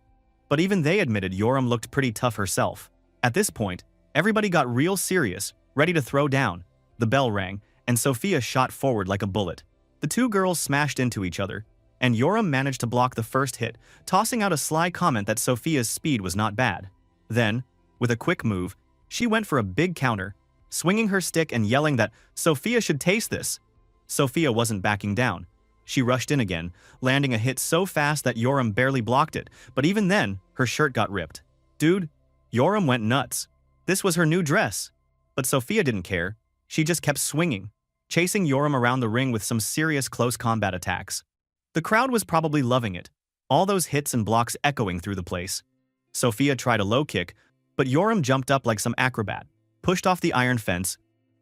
but even they admitted Yoram looked pretty tough herself. At this point, everybody got real serious, ready to throw down. The bell rang, and Sofia shot forward like a bullet. The two girls smashed into each other, and Yoram managed to block the first hit, tossing out a sly comment that Sofia's speed was not bad. Then, with a quick move, she went for a big counter, swinging her stick and yelling that Sofia should taste this. Sofia wasn't backing down. She rushed in again, landing a hit so fast that Yoram barely blocked it, but even then, her shirt got ripped. Dude, Yoram went nuts. This was her new dress. But Sofia didn't care. She just kept swinging, chasing Yoram around the ring with some serious close combat attacks. The crowd was probably loving it, all those hits and blocks echoing through the place. Sofia tried a low kick, but Yoram jumped up like some acrobat, pushed off the iron fence,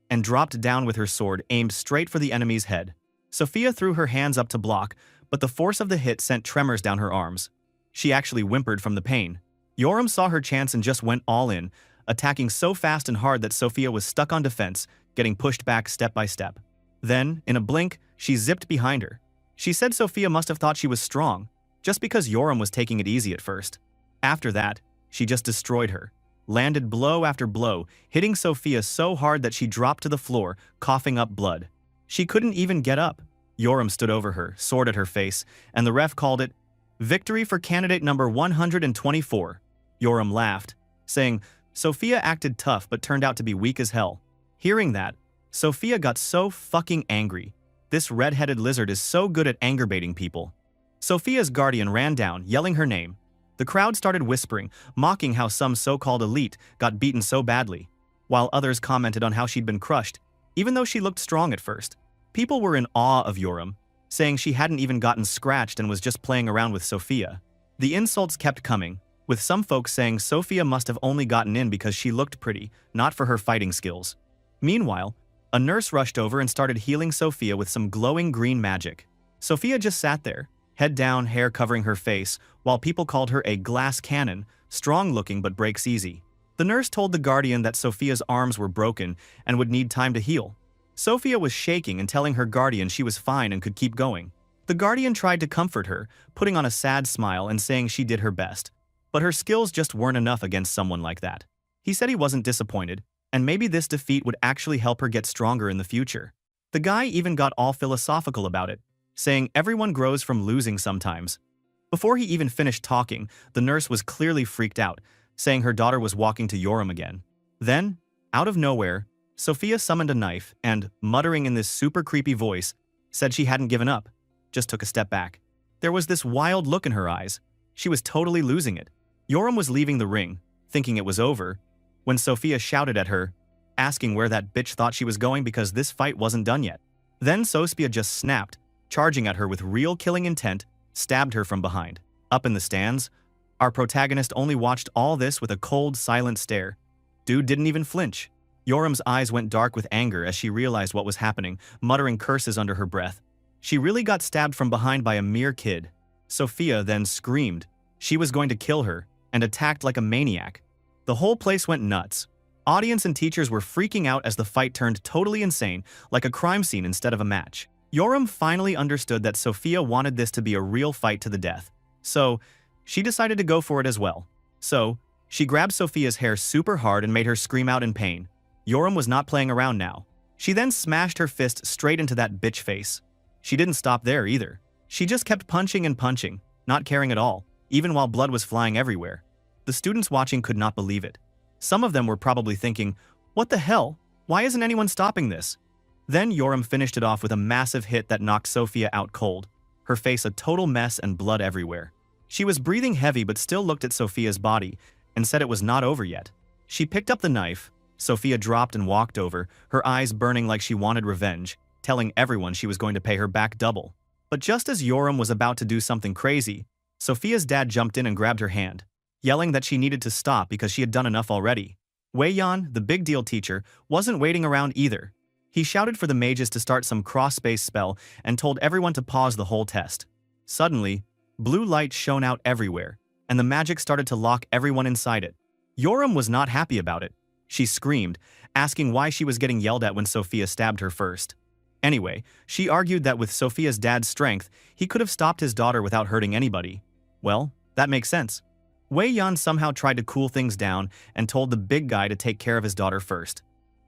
and dropped down with her sword aimed straight for the enemy's head. Sofia threw her hands up to block, but the force of the hit sent tremors down her arms. She actually whimpered from the pain. Yoram saw her chance and just went all in, attacking so fast and hard that Sofia was stuck on defense, getting pushed back step by step. Then, in a blink, she zipped behind her. She said Sofia must have thought she was strong, just because Yoram was taking it easy at first. After that, she just destroyed her, landed blow after blow, hitting Sofia so hard that she dropped to the floor, coughing up blood. She couldn't even get up. Yoram stood over her, sword at her face, and the ref called it victory for candidate number 124. Yoram laughed, saying, Sofia acted tough but turned out to be weak as hell. Hearing that, Sofia got so fucking angry. This red-headed lizard is so good at anger baiting people. Sofia's guardian ran down, yelling her name. The crowd started whispering, mocking how some so-called elite got beaten so badly, while others commented on how she'd been crushed, even though she looked strong at first. People were in awe of Yoram, saying she hadn't even gotten scratched and was just playing around with Sofia. The insults kept coming, with some folks saying Sofia must have only gotten in because she looked pretty, not for her fighting skills. Meanwhile, a nurse rushed over and started healing Sofia with some glowing green magic. Sofia just sat there, head down, hair covering her face, while people called her a glass cannon, strong-looking but breaks easy. The nurse told the guardian that Sophia's arms were broken and would need time to heal. Sophia was shaking and telling her guardian she was fine and could keep going. The guardian tried to comfort her, putting on a sad smile and saying she did her best. But her skills just weren't enough against someone like that. He said he wasn't disappointed, and maybe this defeat would actually help her get stronger in the future. The guy even got all philosophical about it, saying everyone grows from losing sometimes. Before he even finished talking, the nurse was clearly freaked out, saying her daughter was walking to Yoram again. Then, out of nowhere, Sophia summoned a knife and, muttering in this super creepy voice, said she hadn't given up, just took a step back. There was this wild look in her eyes. She was totally losing it. Yoram was leaving the ring, thinking it was over, when Sophia shouted at her, asking where that bitch thought she was going because this fight wasn't done yet. Then Sophia just snapped, charging at her with real killing intent, stabbed her from behind. Up in the stands, our protagonist only watched all this with a cold, silent stare. Dude didn't even flinch. Yoram's eyes went dark with anger as she realized what was happening, muttering curses under her breath. She really got stabbed from behind by a mere kid. Sophia then screamed. She was going to kill her, and attacked like a maniac. The whole place went nuts. Audience and teachers were freaking out as the fight turned totally insane, like a crime scene instead of a match. Yoram finally understood that Sophia wanted this to be a real fight to the death. So, she decided to go for it as well. So, she grabbed Sophia's hair super hard and made her scream out in pain. Yoram was not playing around now. She then smashed her fist straight into that bitch face. She didn't stop there either. She just kept punching and punching, not caring at all, even while blood was flying everywhere. The students watching could not believe it. Some of them were probably thinking, what the hell? Why isn't anyone stopping this? Then Yoram finished it off with a massive hit that knocked Sophia out cold, her face a total mess and blood everywhere. She was breathing heavy but still looked at Sophia's body and said it was not over yet. She picked up the knife. Sophia dropped and walked over, her eyes burning like she wanted revenge, telling everyone she was going to pay her back double. But just as Yoram was about to do something crazy, Sophia's dad jumped in and grabbed her hand, yelling that she needed to stop because she had done enough already. Wei Yan, the big deal teacher, wasn't waiting around either. He shouted for the mages to start some cross-space spell and told everyone to pause the whole test. Suddenly, blue light shone out everywhere, and the magic started to lock everyone inside it. Yoram was not happy about it. She screamed, asking why she was getting yelled at when Sophia stabbed her first. Anyway, she argued that with Sophia's dad's strength, he could have stopped his daughter without hurting anybody. Well, that makes sense. Wei Yan somehow tried to cool things down and told the big guy to take care of his daughter first.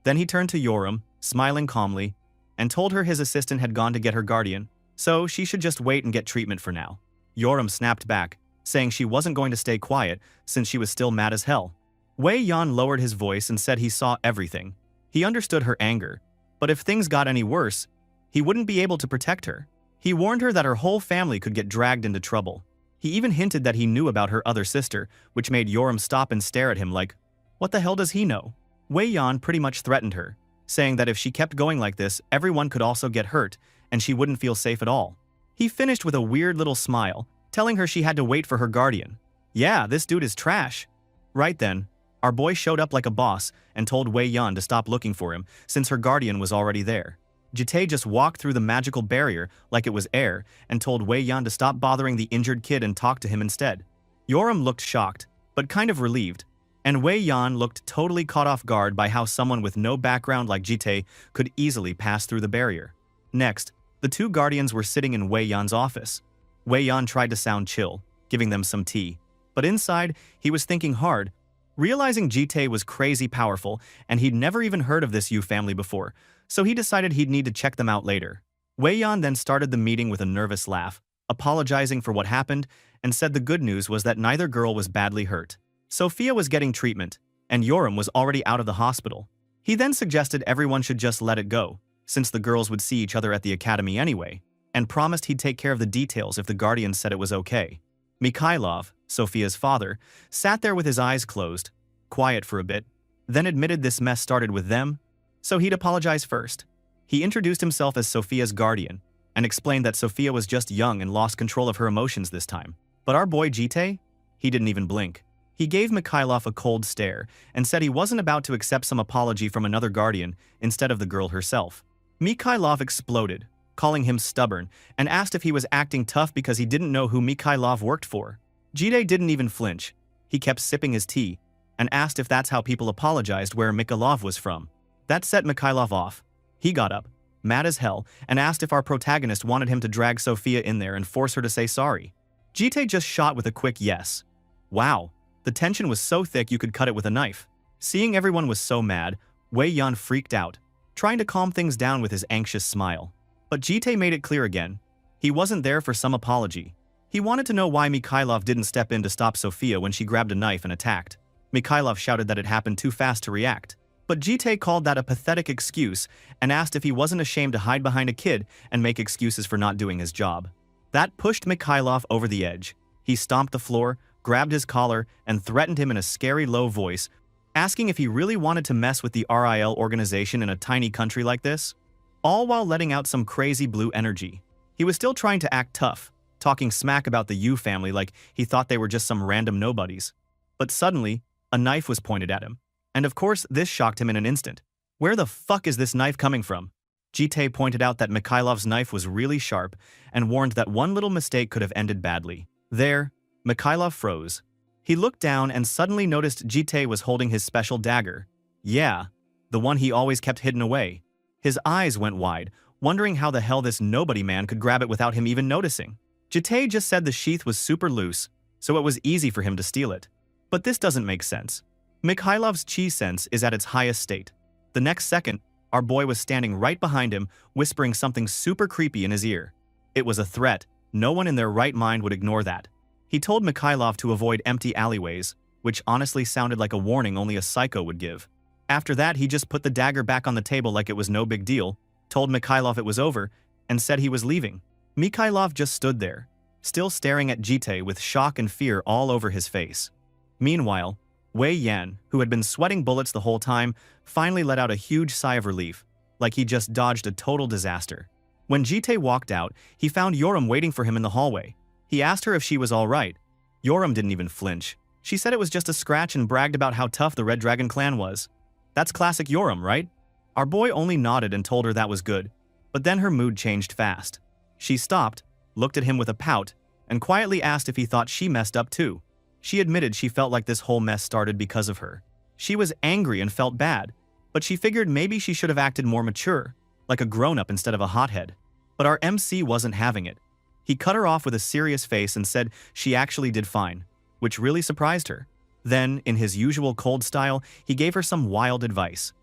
Then he turned to Yoram, smiling calmly, and told her his assistant had gone to get her guardian, so she should just wait and get treatment for now. Yoram snapped back, saying she wasn't going to stay quiet since she was still mad as hell. Wei Yan lowered his voice and said he saw everything. He understood her anger, but if things got any worse, he wouldn't be able to protect her. He warned her that her whole family could get dragged into trouble. He even hinted that he knew about her other sister, which made Yoram stop and stare at him like, what the hell does he know? Wei Yan pretty much threatened her, saying that if she kept going like this, everyone could also get hurt, and she wouldn't feel safe at all. He finished with a weird little smile, telling her she had to wait for her guardian. Yeah, this dude is trash. Right then, our boy showed up like a boss and told Wei Yan to stop looking for him since her guardian was already there. Jite just walked through the magical barrier like it was air and told Wei Yan to stop bothering the injured kid and talk to him instead. Yoram looked shocked, but kind of relieved, and Wei Yan looked totally caught off guard by how someone with no background like Jite could easily pass through the barrier. Next, the two guardians were sitting in Wei Yan's office. Wei Yan tried to sound chill, giving them some tea, but inside, he was thinking hard, realizing Jite was crazy powerful and he'd never even heard of this Yu family before, so he decided he'd need to check them out later. Wei Yan then started the meeting with a nervous laugh, apologizing for what happened, and said the good news was that neither girl was badly hurt. Sophia was getting treatment, and Yoram was already out of the hospital. He then suggested everyone should just let it go, since the girls would see each other at the academy anyway, and promised he'd take care of the details if the guardians said it was okay. Mikhailov, Sophia's father, sat there with his eyes closed, quiet for a bit, then admitted this mess started with them, so he'd apologize first. He introduced himself as Sophia's guardian and explained that Sophia was just young and lost control of her emotions this time. But our boy Jite? He didn't even blink. He gave Mikhailov a cold stare and said he wasn't about to accept some apology from another guardian instead of the girl herself. Mikhailov exploded, calling him stubborn, and asked if he was acting tough because he didn't know who Mikhailov worked for. Jite didn't even flinch. He kept sipping his tea and asked if that's how people apologized where Mikhailov was from. That set Mikhailov off. He got up, mad as hell, and asked if our protagonist wanted him to drag Sophia in there and force her to say sorry. Jite just shot with a quick yes. Wow, the tension was so thick you could cut it with a knife. Seeing everyone was so mad, Wei Yan freaked out, trying to calm things down with his anxious smile. But Jite made it clear again. He wasn't there for some apology. He wanted to know why Mikhailov didn't step in to stop Sophia when she grabbed a knife and attacked. Mikhailov shouted that it happened too fast to react. But Jite called that a pathetic excuse and asked if he wasn't ashamed to hide behind a kid and make excuses for not doing his job. That pushed Mikhailov over the edge. He stomped the floor, grabbed his collar, and threatened him in a scary low voice, asking if he really wanted to mess with the RIL organization in a tiny country like this, all while letting out some crazy blue energy. He was still trying to act tough, talking smack about the Yu family like he thought they were just some random nobodies. But suddenly, a knife was pointed at him. And of course, this shocked him in an instant. Where the fuck is this knife coming from? Jite pointed out that Mikhailov's knife was really sharp and warned that one little mistake could have ended badly. There, Mikhailov froze. He looked down and suddenly noticed Jite was holding his special dagger. Yeah, the one he always kept hidden away. His eyes went wide, wondering how the hell this nobody man could grab it without him even noticing. Jite just said the sheath was super loose, so it was easy for him to steal it. But this doesn't make sense. Mikhailov's chi sense is at its highest state. The next second, our boy was standing right behind him, whispering something super creepy in his ear. It was a threat. No one in their right mind would ignore that. He told Mikhailov to avoid empty alleyways, which honestly sounded like a warning only a psycho would give. After that, he just put the dagger back on the table like it was no big deal, told Mikhailov it was over, and said he was leaving. Mikhailov just stood there, still staring at Jite with shock and fear all over his face. Meanwhile, Wei Yan, who had been sweating bullets the whole time, finally let out a huge sigh of relief, like he just dodged a total disaster. When Jite walked out, he found Yoram waiting for him in the hallway. He asked her if she was all right. Yoram didn't even flinch. She said it was just a scratch and bragged about how tough the Red Dragon clan was. That's classic Yoram, right? Our boy only nodded and told her that was good, but then her mood changed fast. She stopped, looked at him with a pout, and quietly asked if he thought she messed up too. She admitted she felt like this whole mess started because of her. She was angry and felt bad, but she figured maybe she should have acted more mature, like a grown-up instead of a hothead. But our MC wasn't having it. He cut her off with a serious face and said she actually did fine, which really surprised her. Then, in his usual cold style, he gave her some wild advice.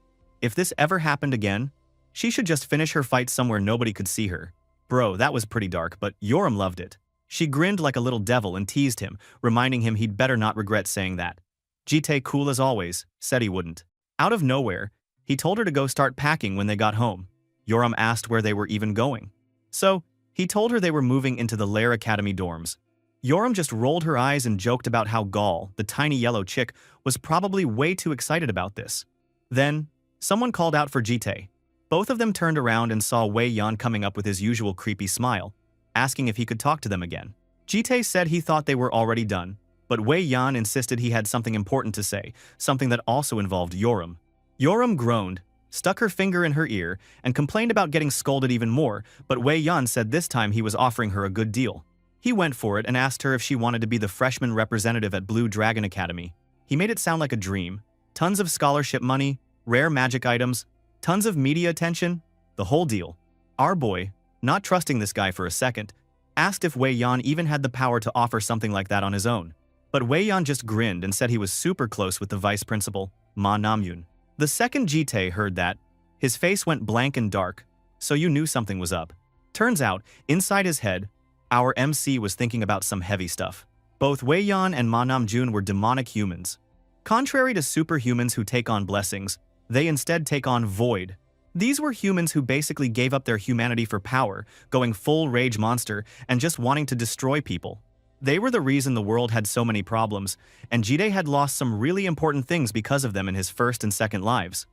If this ever happened again, she should just finish her fight somewhere nobody could see her. Bro, that was pretty dark, but Yoram loved it. She grinned like a little devil and teased him, reminding him he'd better not regret saying that. Jite, cool as always, said he wouldn't. Out of nowhere, he told her to go start packing when they got home. Yoram asked where they were even going. So, he told her they were moving into the Lair Academy dorms. Yoram just rolled her eyes and joked about how Gal, the tiny yellow chick, was probably way too excited about this. Then, someone called out for Jite. Both of them turned around and saw Wei Yan coming up with his usual creepy smile, asking if he could talk to them again. Jite said he thought they were already done, but Wei Yan insisted he had something important to say, something that also involved Yoram. Yoram groaned, stuck her finger in her ear, and complained about getting scolded even more, but Wei Yan said this time he was offering her a good deal. He went for it and asked her if she wanted to be the freshman representative at Blue Dragon Academy. He made it sound like a dream. Tons of scholarship money, rare magic items, tons of media attention, the whole deal. Our boy, not trusting this guy for a second, asked if Wei Yan even had the power to offer something like that on his own. But Wei Yan just grinned and said he was super close with the vice principal, Ma Namyun. The second Jite heard that, his face went blank and dark, so you knew something was up. Turns out, inside his head, our MC was thinking about some heavy stuff. Both Wei Yan and Ma Namjun were demonic humans. Contrary to superhumans who take on blessings, they instead take on void. These were humans who basically gave up their humanity for power, going full rage monster and just wanting to destroy people. They were the reason the world had so many problems, and Jide had lost some really important things because of them in his first and second lives.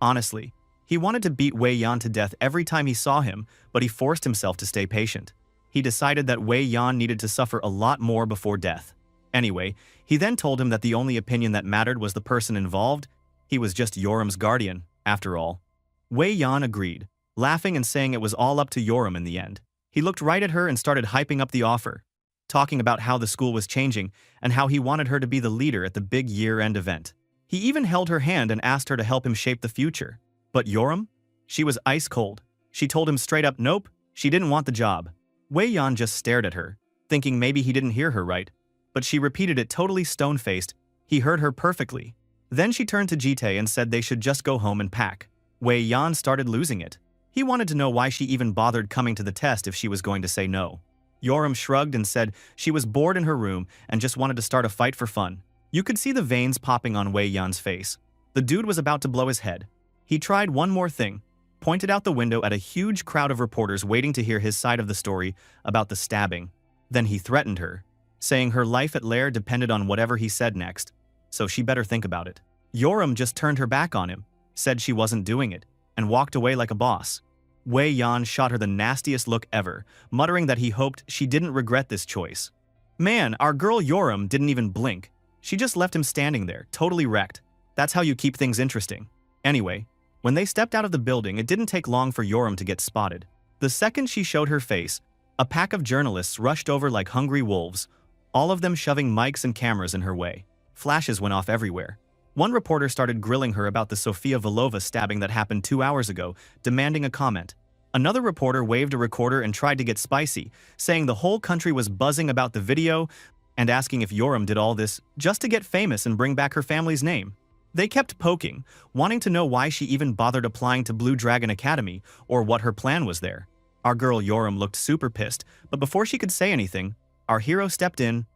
Honestly, he wanted to beat Wei Yan to death every time he saw him, but he forced himself to stay patient. He decided that Wei Yan needed to suffer a lot more before death. Anyway, he then told him that the only opinion that mattered was the person involved. He was just Yoram's guardian, after all. Wei Yan agreed, laughing and saying it was all up to Yoram in the end. He looked right at her and started hyping up the offer, talking about how the school was changing and how he wanted her to be the leader at the big year-end event. He even held her hand and asked her to help him shape the future. But Yoram? She was ice cold. She told him straight up nope, she didn't want the job. Wei Yan just stared at her, thinking maybe he didn't hear her right. But she repeated it totally stone-faced. He heard her perfectly. Then she turned to Jitae and said they should just go home and pack. Wei Yan started losing it. He wanted to know why she even bothered coming to the test if she was going to say no. Yoram shrugged and said she was bored in her room and just wanted to start a fight for fun. You could see the veins popping on Wei Yan's face. The dude was about to blow his head. He tried one more thing, pointed out the window at a huge crowd of reporters waiting to hear his side of the story about the stabbing. Then he threatened her, saying her life at Lair depended on whatever he said next, so she better think about it. Yoram just turned her back on him, said she wasn't doing it, and walked away like a boss. Wei Yan shot her the nastiest look ever, muttering that he hoped she didn't regret this choice. Man, our girl Yoram didn't even blink. She just left him standing there, totally wrecked. That's how you keep things interesting. Anyway, when they stepped out of the building, it didn't take long for Yoram to get spotted. The second she showed her face, a pack of journalists rushed over like hungry wolves, all of them shoving mics and cameras in her way. Flashes went off everywhere. One reporter started grilling her about the Sofia Volova stabbing that happened 2 hours ago, demanding a comment. Another reporter waved a recorder and tried to get spicy, saying the whole country was buzzing about the video and asking if Yoram did all this just to get famous and bring back her family's name. They kept poking, wanting to know why she even bothered applying to Blue Dragon Academy or what her plan was there. Our girl Yoram looked super pissed, but before she could say anything, our hero stepped in,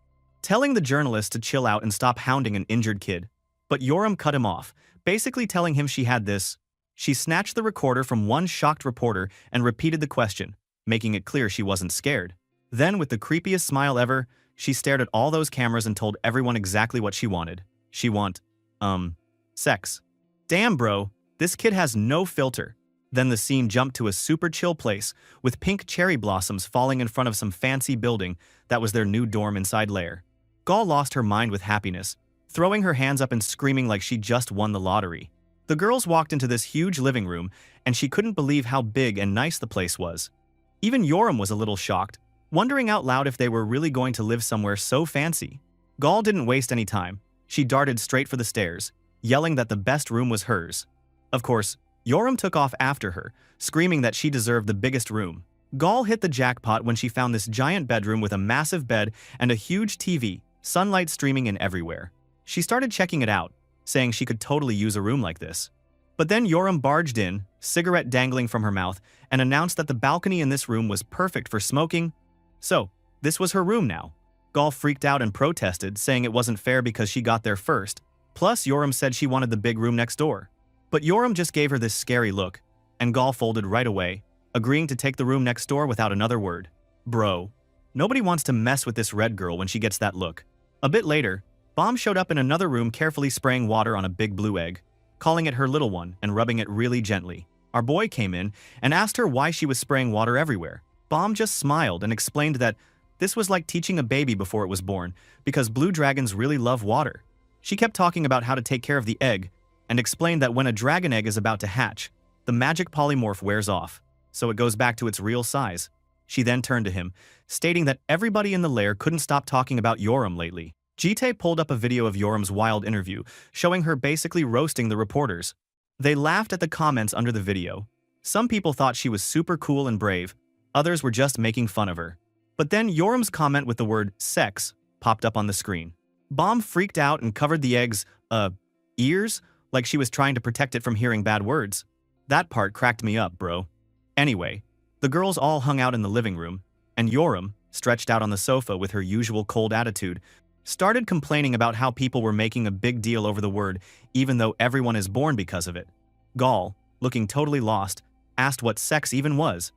telling the journalist to chill out and stop hounding an injured kid. But Yoram cut him off, basically telling him she had this. She snatched the recorder from one shocked reporter and repeated the question, making it clear she wasn't scared. Then, with the creepiest smile ever, she stared at all those cameras and told everyone exactly what she wanted. She want, sex. Damn bro, this kid has no filter. Then the scene jumped to a super chill place, with pink cherry blossoms falling in front of some fancy building that was their new dorm inside Lair. Gaul lost her mind with happiness, throwing her hands up and screaming like she just won the lottery. The girls walked into this huge living room, and she couldn't believe how big and nice the place was. Even Yoram was a little shocked, wondering out loud if they were really going to live somewhere so fancy. Gaul didn't waste any time. She darted straight for the stairs, yelling that the best room was hers. Of course, Yoram took off after her, screaming that she deserved the biggest room. Gaul hit the jackpot when she found this giant bedroom with a massive bed and a huge TV, sunlight streaming in everywhere. She started checking it out, saying she could totally use a room like this. But then Yoram barged in, cigarette dangling from her mouth, and announced that the balcony in this room was perfect for smoking. So, this was her room now. Gaul freaked out and protested, saying it wasn't fair because she got there first. Plus, Yoram said she wanted the big room next door. But Yoram just gave her this scary look, and Gaul folded right away, agreeing to take the room next door without another word. Bro, nobody wants to mess with this red girl when she gets that look. A bit later, Bomb showed up in another room carefully spraying water on a big blue egg, calling it her little one and rubbing it really gently. Our boy came in and asked her why she was spraying water everywhere. Bomb just smiled and explained that this was like teaching a baby before it was born, because blue dragons really love water. She kept talking about how to take care of the egg, and explained that when a dragon egg is about to hatch, the magic polymorph wears off, so it goes back to its real size. She then turned to him, stating that everybody in the lair couldn't stop talking about Yoram lately. Jitae pulled up a video of Yoram's wild interview, showing her basically roasting the reporters. They laughed at the comments under the video. Some people thought she was super cool and brave, others were just making fun of her. But then Yoram's comment with the word sex popped up on the screen. Bomb freaked out and covered the egg's, ears, like she was trying to protect it from hearing bad words. That part cracked me up, bro. Anyway, the girls all hung out in the living room, and Yoram, stretched out on the sofa with her usual cold attitude, started complaining about how people were making a big deal over the word, even though everyone is born because of it. Gaul, looking totally lost, asked what sex even was.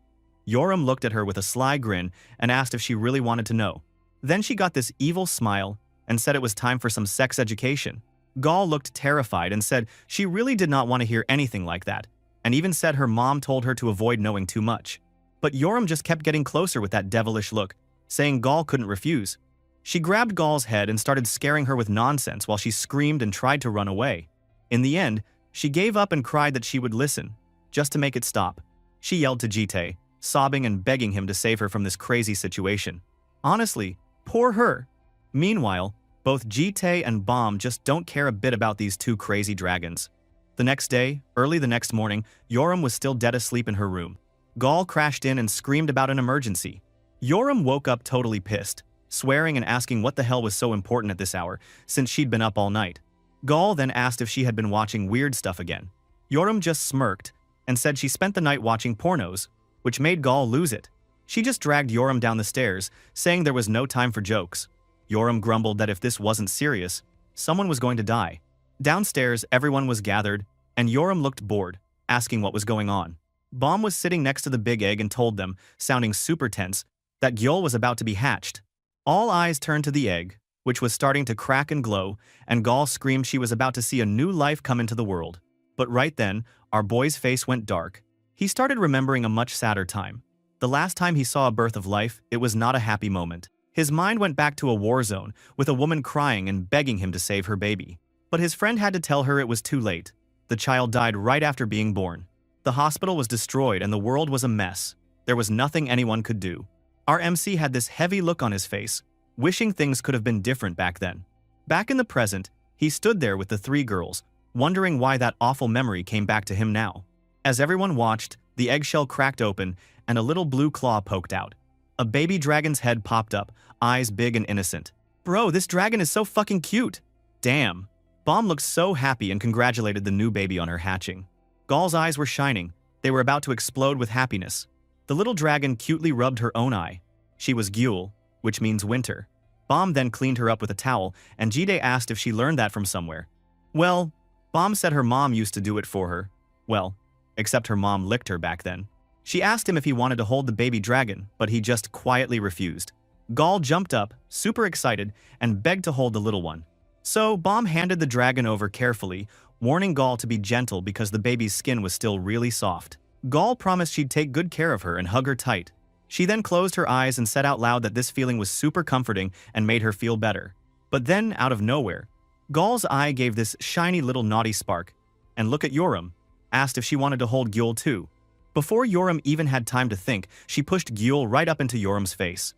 Yoram looked at her with a sly grin and asked if she really wanted to know. Then she got this evil smile and said it was time for some sex education. Gaul looked terrified and said she really did not want to hear anything like that, and even said her mom told her to avoid knowing too much. But Yoram just kept getting closer with that devilish look, saying Gaul couldn't refuse. She grabbed Gaul's head and started scaring her with nonsense while she screamed and tried to run away. In the end, she gave up and cried that she would listen, just to make it stop. She yelled to Jitae, sobbing and begging him to save her from this crazy situation. Honestly, poor her. Meanwhile, Both Jitae and Bomb just don't care a bit about these two crazy dragons. The next day, early the next morning, Yoram was still dead asleep in her room. Gaul crashed in and screamed about an emergency. Yoram woke up totally pissed, swearing and asking what the hell was so important at this hour, since she'd been up all night. Gaul then asked if she had been watching weird stuff again. Yoram just smirked and said she spent the night watching pornos, which made Gaul lose it. She just dragged Yoram down the stairs, saying there was no time for jokes. Yoram grumbled that if this wasn't serious, someone was going to die. Downstairs, everyone was gathered, and Yoram looked bored, asking what was going on. Bomb was sitting next to the big egg and told them, sounding super tense, that Gyul was about to be hatched. All eyes turned to the egg, which was starting to crack and glow, and Gaul screamed she was about to see a new life come into the world. But right then, our boy's face went dark. He started remembering a much sadder time. The last time he saw a birth of life, it was not a happy moment. His mind went back to a war zone, with a woman crying and begging him to save her baby. But his friend had to tell her it was too late. The child died right after being born. The hospital was destroyed and the world was a mess. There was nothing anyone could do. Our MC had this heavy look on his face, wishing things could have been different back then. Back in the present, he stood there with the three girls, wondering why that awful memory came back to him now. As everyone watched, the eggshell cracked open and a little blue claw poked out. A baby dragon's head popped up, eyes big and innocent. Bro, this dragon is so fucking cute. Damn. Bomb looked so happy and congratulated the new baby on her hatching. Gaul's eyes were shining. They were about to explode with happiness. The little dragon cutely rubbed her own eye. She was Gyul, which means winter. Bomb then cleaned her up with a towel, and Jide asked if she learned that from somewhere. Well, Bomb said her mom used to do it for her. Well, except her mom licked her back then. She asked him if he wanted to hold the baby dragon, but he just quietly refused. Gaul jumped up, super excited, and begged to hold the little one. So, Bomb handed the dragon over carefully, warning Gaul to be gentle because the baby's skin was still really soft. Gaul promised she'd take good care of her and hug her tight. She then closed her eyes and said out loud that this feeling was super comforting and made her feel better. But then, out of nowhere, Gaul's eye gave this shiny little naughty spark, and look at Yoram, asked if she wanted to hold Gyul too. Before Yoram even had time to think, she pushed Gyul right up into Yoram's face.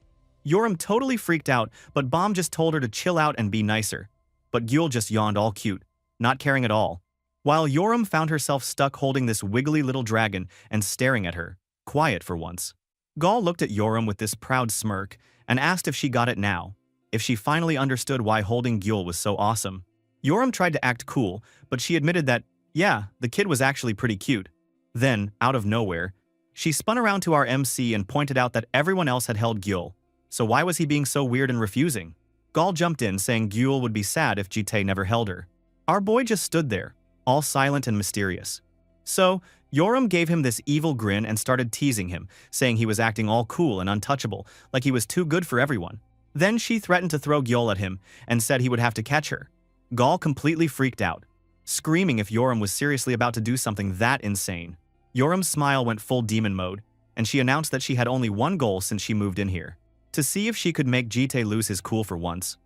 Yoram totally freaked out, but Bomb just told her to chill out and be nicer. But Gyul just yawned all cute, not caring at all. While Yoram found herself stuck holding this wiggly little dragon and staring at her, quiet for once. Gaul looked at Yoram with this proud smirk and asked if she got it now, if she finally understood why holding Gyul was so awesome. Yoram tried to act cool, but she admitted that, yeah, the kid was actually pretty cute. Then, out of nowhere, she spun around to our MC and pointed out that everyone else had held Gyul, so why was he being so weird and refusing? Gaul jumped in, saying Gyul would be sad if Jitae never held her. Our boy just stood there, all silent and mysterious. So, Yoram gave him this evil grin and started teasing him, saying he was acting all cool and untouchable, like he was too good for everyone. Then she threatened to throw Gyul at him and said he would have to catch her. Gaul completely freaked out, screaming if Yoram was seriously about to do something that insane. Yoram's smile went full demon mode, and she announced that she had only one goal since she moved in here: to see if she could make Jitae lose his cool for once.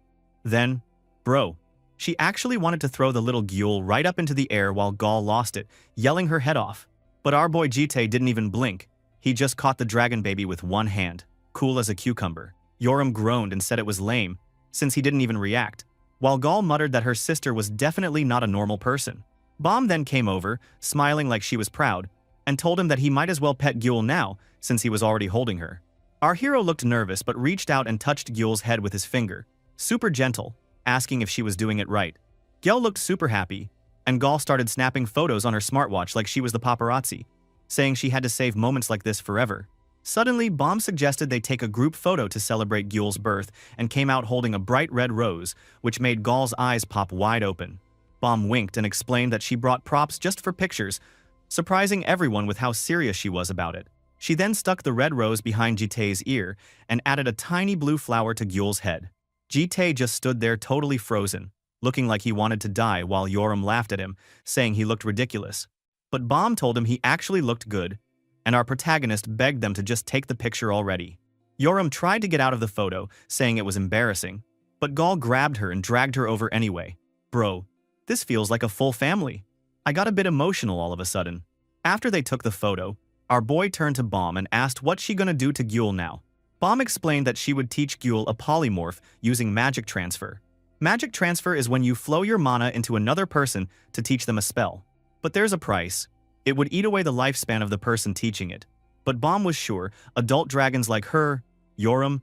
Then, bro, she actually wanted to throw the little Gyul right up into the air while Gaul lost it, yelling her head off. But our boy Jitae didn't even blink. He just caught the dragon baby with one hand, cool as a cucumber. Yoram groaned and said it was lame, since he didn't even react, while Gaul muttered that her sister was definitely not a normal person. Bomb then came over, smiling like she was proud, and told him that he might as well pet Gyul now, since he was already holding her. Our hero looked nervous but reached out and touched Gyul's head with his finger, super gentle, asking if she was doing it right. Gyul looked super happy, and Gaul started snapping photos on her smartwatch like she was the paparazzi, saying she had to save moments like this forever. Suddenly, Bomb suggested they take a group photo to celebrate Gyul's birth and came out holding a bright red rose, which made Gaul's eyes pop wide open. Bomb winked and explained that she brought props just for pictures, surprising everyone with how serious she was about it. She then stuck the red rose behind Jitae's ear and added a tiny blue flower to Gyul's head. Jitae just stood there totally frozen, looking like he wanted to die while Yoram laughed at him, saying he looked ridiculous. But Bomb told him he actually looked good, and our protagonist begged them to just take the picture already. Yoram tried to get out of the photo, saying it was embarrassing, but Gaul grabbed her and dragged her over anyway. Bro, this feels like a full family. I got a bit emotional all of a sudden. After they took the photo, our boy turned to Bomb and asked what's she gonna do to Gyul now. Bomb explained that she would teach Gyul a polymorph using magic transfer. Magic transfer is when you flow your mana into another person to teach them a spell. But there's a price. It would eat away the lifespan of the person teaching it. But Bomb was sure adult dragons like her, Yoram,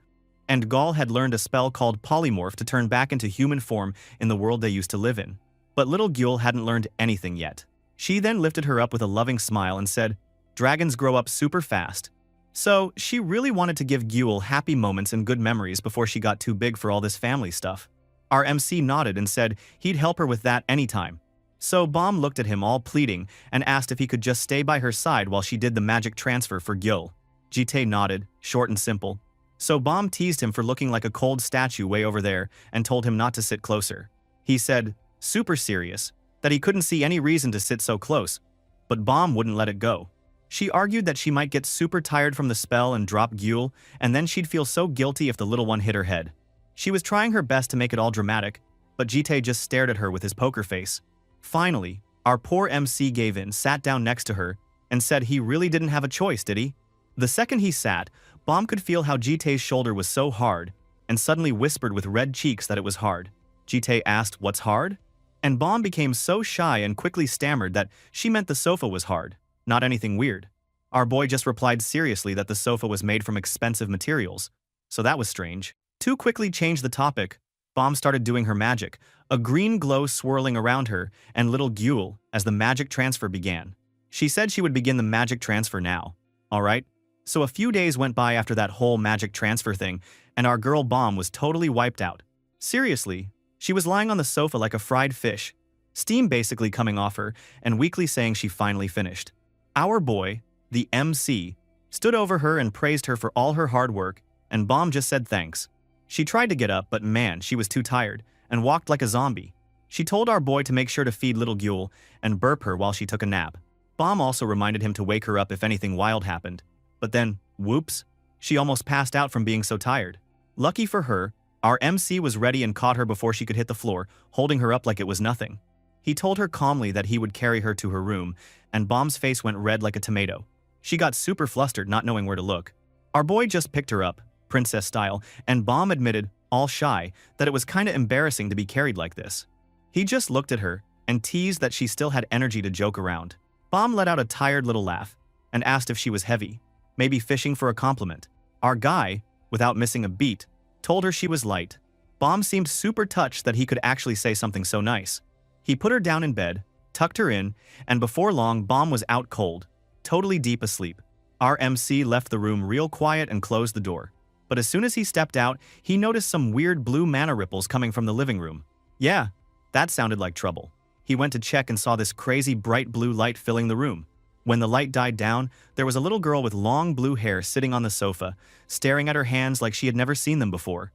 and Gaul had learned a spell called polymorph to turn back into human form in the world they used to live in. But little Gyul hadn't learned anything yet. She then lifted her up with a loving smile and said, "Dragons grow up super fast." So, she really wanted to give Gyul happy moments and good memories before she got too big for all this family stuff. Our MC nodded and said he'd help her with that anytime. So Bomb looked at him all pleading and asked if he could just stay by her side while she did the magic transfer for Gyul. Jite nodded, short and simple. So Bomb teased him for looking like a cold statue way over there and told him not to sit closer. He said, super serious, that he couldn't see any reason to sit so close. But Bomb wouldn't let it go. She argued that she might get super tired from the spell and drop Gyul, and then she'd feel so guilty if the little one hit her head. She was trying her best to make it all dramatic, but Jite just stared at her with his poker face. Finally, our poor MC gave in, sat down next to her, and said he really didn't have a choice, did he? The second he sat, Bomb could feel how Jite's shoulder was so hard, and suddenly whispered with red cheeks that it was hard. Jite asked, "What's hard?" And Bomb became so shy and quickly stammered that she meant the sofa was hard, not anything weird. Our boy just replied seriously that the sofa was made from expensive materials, so that was strange. To quickly change the topic, Bomb started doing her magic, a green glow swirling around her and little Gyul as the magic transfer began. She said she would begin the magic transfer now. Alright? So a few days went by after that whole magic transfer thing, and our girl Bomb was totally wiped out. Seriously, she was lying on the sofa like a fried fish, steam basically coming off her, and weakly saying she finally finished. Our boy, the MC, stood over her and praised her for all her hard work, and Bomb just said thanks. She tried to get up, but man, she was too tired, and walked like a zombie. She told our boy to make sure to feed little Gyul and burp her while she took a nap. Bomb also reminded him to wake her up if anything wild happened. But then, whoops, she almost passed out from being so tired. Lucky for her, our MC was ready and caught her before she could hit the floor, holding her up like it was nothing. He told her calmly that he would carry her to her room, and Bomb's face went red like a tomato. She got super flustered, not knowing where to look. Our boy just picked her up, princess style, and Bomb admitted, all shy, that it was kinda embarrassing to be carried like this. He just looked at her and teased that she still had energy to joke around. Bomb let out a tired little laugh and asked if she was heavy, maybe fishing for a compliment. Our guy, without missing a beat, told her she was light. Bomb seemed super touched that he could actually say something so nice. He put her down in bed, tucked her in, and before long Bomb was out cold, totally deep asleep. Our MC left the room real quiet and closed the door. But as soon as he stepped out, he noticed some weird blue mana ripples coming from the living room. Yeah, that sounded like trouble. He went to check and saw this crazy bright blue light filling the room. When the light died down, there was a little girl with long blue hair sitting on the sofa, staring at her hands like she had never seen them before.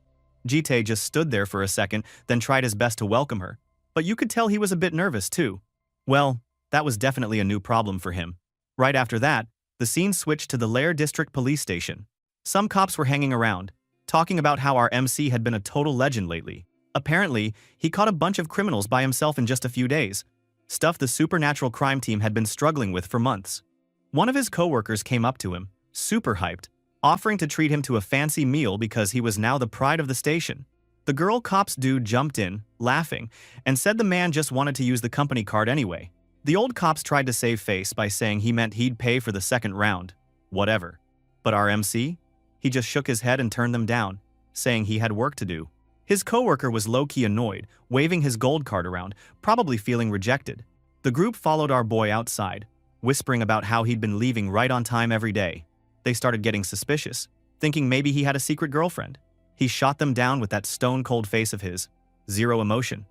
Jite just stood there for a second, then tried his best to welcome her. But you could tell he was a bit nervous too. Well, that was definitely a new problem for him. Right after that, the scene switched to the Lair District Police Station. Some cops were hanging around, talking about how our MC had been a total legend lately. Apparently, he caught a bunch of criminals by himself in just a few days, stuff the supernatural crime team had been struggling with for months. One of his co-workers came up to him, super hyped, offering to treat him to a fancy meal because he was now the pride of the station. The girl cops dude jumped in, laughing, and said the man just wanted to use the company card anyway. The old cops tried to save face by saying he meant he'd pay for the second round. Whatever. But our MC? He just shook his head and turned them down, saying he had work to do. His coworker was low-key annoyed, waving his gold card around, probably feeling rejected. The group followed our boy outside, whispering about how he'd been leaving right on time every day. They started getting suspicious, thinking maybe he had a secret girlfriend. He shot them down with that stone-cold face of his. Zero emotion.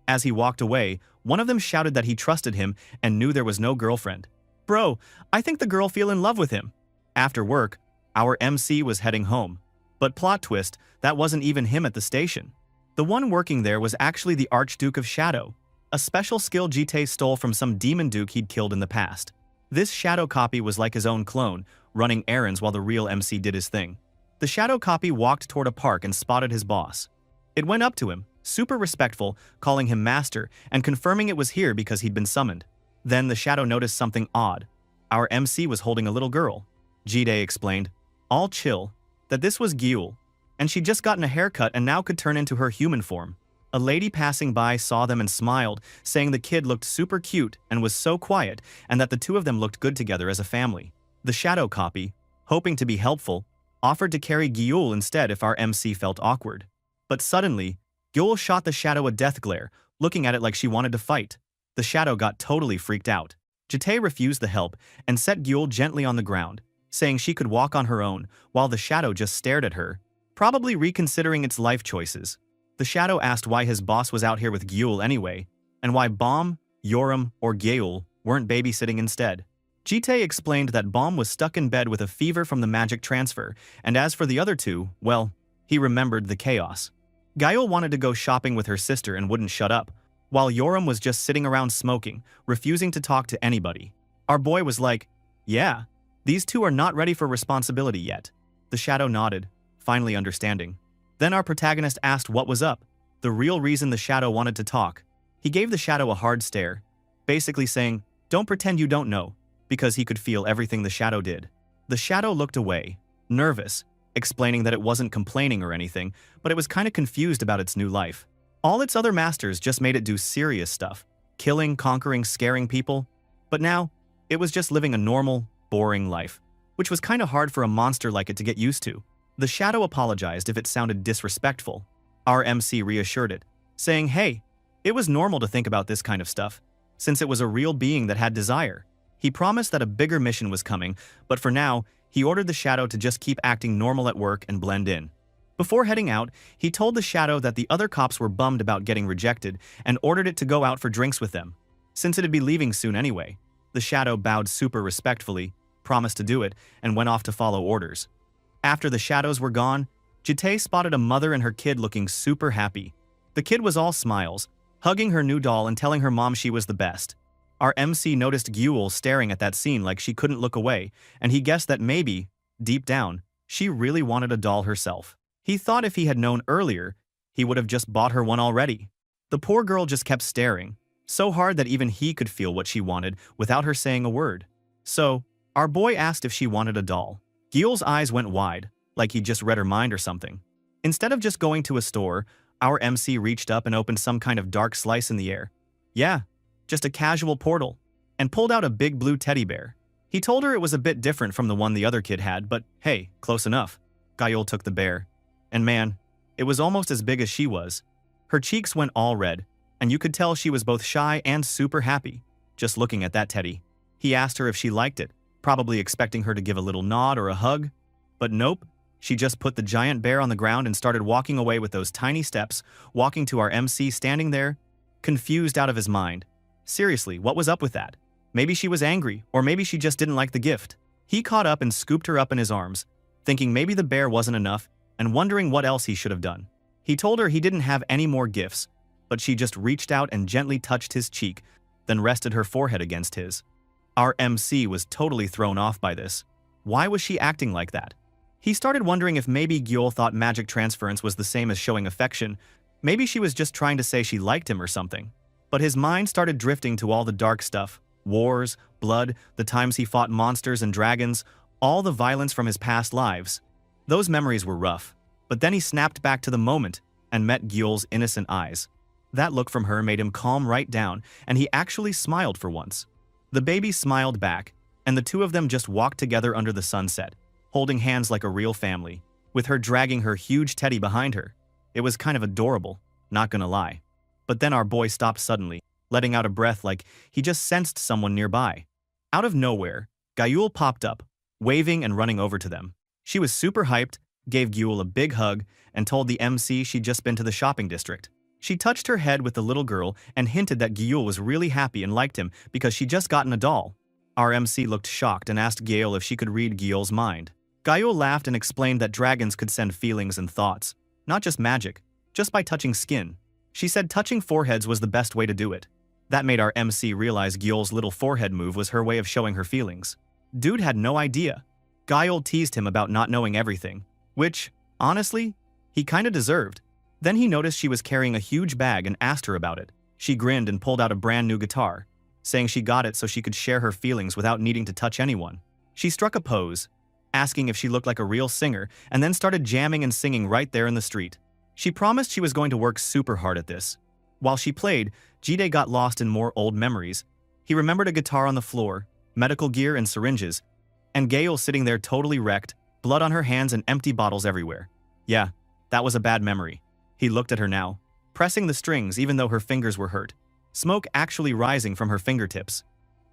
As he walked away, one of them shouted that he trusted him and knew there was no girlfriend. Bro, I think the girl fell in love with him. After work, our MC was heading home. But plot twist, that wasn't even him at the station. The one working there was actually the Archduke of Shadow, a special skill Jite stole from some demon duke he'd killed in the past. This shadow copy was like his own clone, running errands while the real MC did his thing. The shadow copy walked toward a park and spotted his boss. It went up to him, super respectful, calling him master and confirming it was here because he'd been summoned. Then the shadow noticed something odd. Our MC was holding a little girl. Jite explained, all chill, that this was Gyul, and she'd just gotten a haircut and now could turn into her human form. A lady passing by saw them and smiled, saying the kid looked super cute and was so quiet, and that the two of them looked good together as a family. The shadow copy, hoping to be helpful, offered to carry Gyul instead if our MC felt awkward. But suddenly, Gyul shot the shadow a death glare, looking at it like she wanted to fight. The shadow got totally freaked out. Jite refused the help and set Gyul gently on the ground, saying she could walk on her own, while the shadow just stared at her, probably reconsidering its life choices. The shadow asked why his boss was out here with Gyul anyway, and why Bom, Yoram, or Gyul weren't babysitting instead. Jite explained that Bom was stuck in bed with a fever from the magic transfer, and as for the other two, well, he remembered the chaos. Gyul wanted to go shopping with her sister and wouldn't shut up, while Yoram was just sitting around smoking, refusing to talk to anybody. Our boy was like, yeah, these two are not ready for responsibility yet. The shadow nodded, finally understanding. Then our protagonist asked what was up, the real reason the shadow wanted to talk. He gave the shadow a hard stare, basically saying, don't pretend you don't know, because he could feel everything the shadow did. The shadow looked away, nervous, explaining that it wasn't complaining or anything, but it was kind of confused about its new life. All its other masters just made it do serious stuff, killing, conquering, scaring people. But now, it was just living a normal, boring life, which was kind of hard for a monster like it to get used to. The shadow apologized if it sounded disrespectful. Our MC reassured it, saying, hey, it was normal to think about this kind of stuff, since it was a real being that had desire. He promised that a bigger mission was coming, but for now, he ordered the shadow to just keep acting normal at work and blend in. Before heading out, he told the shadow that the other cops were bummed about getting rejected and ordered it to go out for drinks with them, since it'd be leaving soon anyway. The shadow bowed super respectfully, promised to do it, and went off to follow orders. After the shadows were gone, Jite spotted a mother and her kid looking super happy. The kid was all smiles, hugging her new doll and telling her mom she was the best. Our MC noticed Gyul staring at that scene like she couldn't look away, and he guessed that maybe, deep down, she really wanted a doll herself. He thought if he had known earlier, he would have just bought her one already. The poor girl just kept staring, so hard that even he could feel what she wanted without her saying a word. So, our boy asked if she wanted a doll. Gyul's eyes went wide, like he just read her mind or something. Instead of just going to a store, our MC reached up and opened some kind of dark slice in the air. Yeah, just a casual portal, and pulled out a big blue teddy bear. He told her it was a bit different from the one the other kid had, but hey, close enough. Gyul took the bear. And man, it was almost as big as she was. Her cheeks went all red, and you could tell she was both shy and super happy, just looking at that teddy. He asked her if she liked it, probably expecting her to give a little nod or a hug. But nope, she just put the giant bear on the ground and started walking away with those tiny steps, walking to our MC standing there, confused out of his mind. Seriously, what was up with that? Maybe she was angry, or maybe she just didn't like the gift. He caught up and scooped her up in his arms, thinking maybe the bear wasn't enough, and wondering what else he should have done. He told her he didn't have any more gifts, but she just reached out and gently touched his cheek, then rested her forehead against his. Our MC was totally thrown off by this. Why was she acting like that? He started wondering if maybe Gyul thought magic transference was the same as showing affection. Maybe she was just trying to say she liked him or something. But his mind started drifting to all the dark stuff, wars, blood, the times he fought monsters and dragons, all the violence from his past lives. Those memories were rough, but then he snapped back to the moment and met Gyul's innocent eyes. That look from her made him calm right down, and he actually smiled for once. The baby smiled back, and the two of them just walked together under the sunset, holding hands like a real family, with her dragging her huge teddy behind her. It was kind of adorable, not gonna lie. But then our boy stopped suddenly, letting out a breath like he just sensed someone nearby. Out of nowhere, Gyul popped up, waving and running over to them. She was super hyped, gave Gyul a big hug, and told the MC she'd just been to the shopping district. She touched her head with the little girl and hinted that Gyul was really happy and liked him because she'd just gotten a doll. Our MC looked shocked and asked Gyul if she could read Gyul's mind. Gyul laughed and explained that dragons could send feelings and thoughts, not just magic, just by touching skin. She said touching foreheads was the best way to do it. That made our MC realize Gyul's little forehead move was her way of showing her feelings. Dude had no idea. Gyul teased him about not knowing everything, which, honestly, he kinda deserved. Then he noticed she was carrying a huge bag and asked her about it. She grinned and pulled out a brand new guitar, saying she got it so she could share her feelings without needing to touch anyone. She struck a pose, asking if she looked like a real singer, and then started jamming and singing right there in the street. She promised she was going to work super hard at this. While she played, Jide got lost in more old memories. He remembered a guitar on the floor, medical gear and syringes, and Gail sitting there totally wrecked, blood on her hands and empty bottles everywhere. Yeah, that was a bad memory. He looked at her now, pressing the strings even though her fingers were hurt. Smoke actually rising from her fingertips.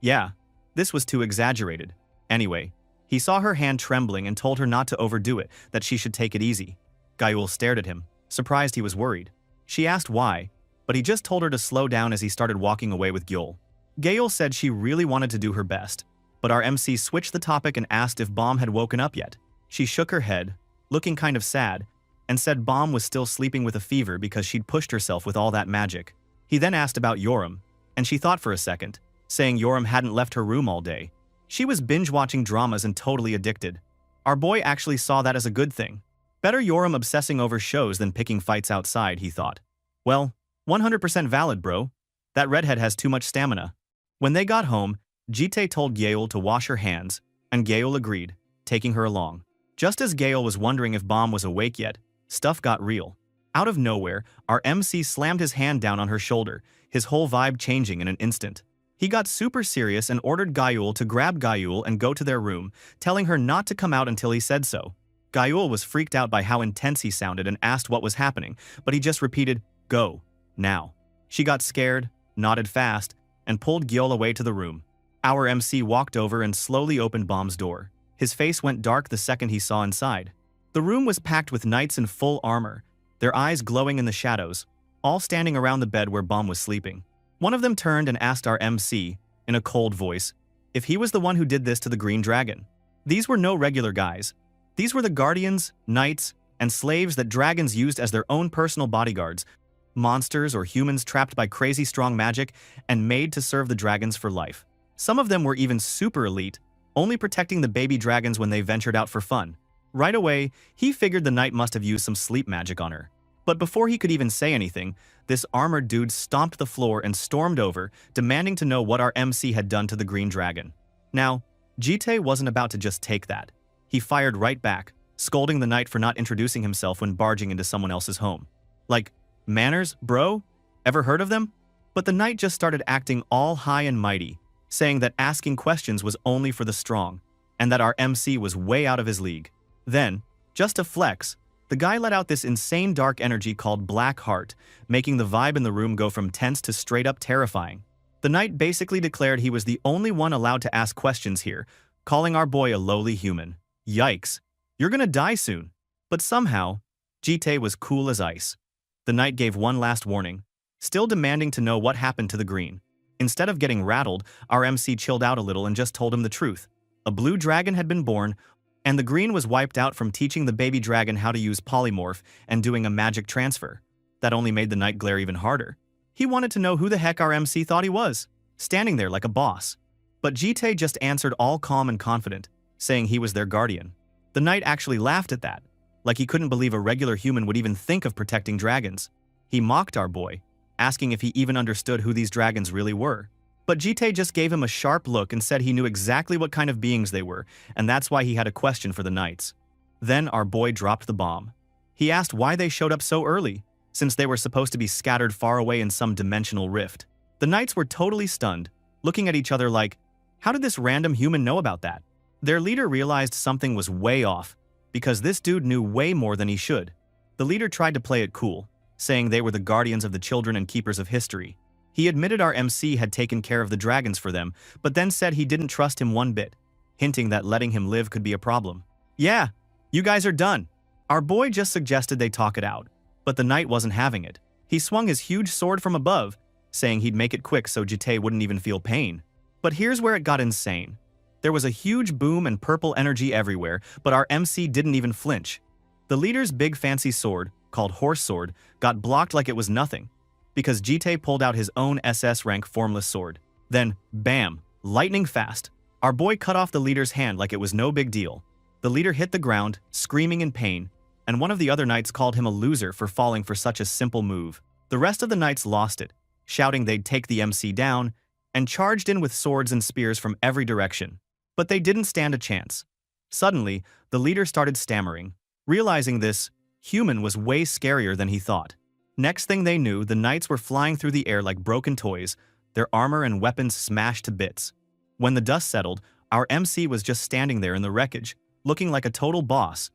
Yeah, this was too exaggerated. Anyway, he saw her hand trembling and told her not to overdo it, that she should take it easy. Gail stared at him, surprised he was worried. She asked why, but he just told her to slow down as he started walking away with Gail. Gail said she really wanted to do her best, but our MC switched the topic and asked if Bomb had woken up yet. She shook her head, looking kind of sad, and said Bomb was still sleeping with a fever because she'd pushed herself with all that magic. He then asked about Yoram, and she thought for a second, saying Yoram hadn't left her room all day. She was binge-watching dramas and totally addicted. Our boy actually saw that as a good thing. Better Yoram obsessing over shows than picking fights outside, he thought. Well, 100% valid, bro. That redhead has too much stamina. When they got home, Jite told Gail to wash her hands, and Gail agreed, taking her along. Just as Gail was wondering if Bomb was awake yet, stuff got real. Out of nowhere, our MC slammed his hand down on her shoulder, his whole vibe changing in an instant. He got super serious and ordered Gail to grab Gail and go to their room, telling her not to come out until he said so. Gail was freaked out by how intense he sounded and asked what was happening, but he just repeated, "Go, now." She got scared, nodded fast, and pulled Gail away to the room. Our MC walked over and slowly opened Bomb's door. His face went dark the second he saw inside. The room was packed with knights in full armor, their eyes glowing in the shadows, all standing around the bed where Bomb was sleeping. One of them turned and asked our MC, in a cold voice, if he was the one who did this to the Green Dragon. These were no regular guys. These were the guardians, knights, and slaves that dragons used as their own personal bodyguards, monsters or humans trapped by crazy strong magic and made to serve the dragons for life. Some of them were even super elite, only protecting the baby dragons when they ventured out for fun. Right away, he figured the knight must have used some sleep magic on her. But before he could even say anything, this armored dude stomped the floor and stormed over, demanding to know what our MC had done to the Green Dragon. Now, Jite wasn't about to just take that. He fired right back, scolding the knight for not introducing himself when barging into someone else's home. Like, manners, bro? Ever heard of them? But the knight just started acting all high and mighty, saying that asking questions was only for the strong, and that our MC was way out of his league. Then, just to flex, the guy let out this insane dark energy called Black Heart, making the vibe in the room go from tense to straight up terrifying. The knight basically declared he was the only one allowed to ask questions here, calling our boy a lowly human. Yikes, you're gonna die soon. But somehow, Jite was cool as ice. The knight gave one last warning, still demanding to know what happened to the green. Instead of getting rattled, our MC chilled out a little and just told him the truth. A blue dragon had been born, and the green was wiped out from teaching the baby dragon how to use polymorph and doing a magic transfer. That only made the knight glare even harder. He wanted to know who the heck our MC thought he was, standing there like a boss. But Jite just answered all calm and confident, saying he was their guardian. The knight actually laughed at that, like he couldn't believe a regular human would even think of protecting dragons. He mocked our boy, asking if he even understood who these dragons really were. But Jite just gave him a sharp look and said he knew exactly what kind of beings they were, and that's why he had a question for the knights. Then our boy dropped the bomb. He asked why they showed up so early, since they were supposed to be scattered far away in some dimensional rift. The knights were totally stunned, looking at each other like, how did this random human know about that? Their leader realized something was way off, because this dude knew way more than he should. The leader tried to play it cool, saying they were the guardians of the children and keepers of history. He admitted our MC had taken care of the dragons for them, but then said he didn't trust him one bit, hinting that letting him live could be a problem. Yeah, you guys are done. Our boy just suggested they talk it out, but the knight wasn't having it. He swung his huge sword from above, saying he'd make it quick so Jite wouldn't even feel pain. But here's where it got insane. There was a huge boom and purple energy everywhere, but our MC didn't even flinch. The leader's big fancy sword, called Horse Sword, got blocked like it was nothing, because Jite pulled out his own SS rank formless sword. Then, bam, lightning fast, our boy cut off the leader's hand like it was no big deal. The leader hit the ground, screaming in pain, and one of the other knights called him a loser for falling for such a simple move. The rest of the knights lost it, shouting they'd take the MC down, and charged in with swords and spears from every direction. But they didn't stand a chance. Suddenly, the leader started stammering. Realizing this, human was way scarier than he thought. Next thing they knew, the knights were flying through the air like broken toys, their armor and weapons smashed to bits. When the dust settled, our MC was just standing there in the wreckage, looking like a total boss,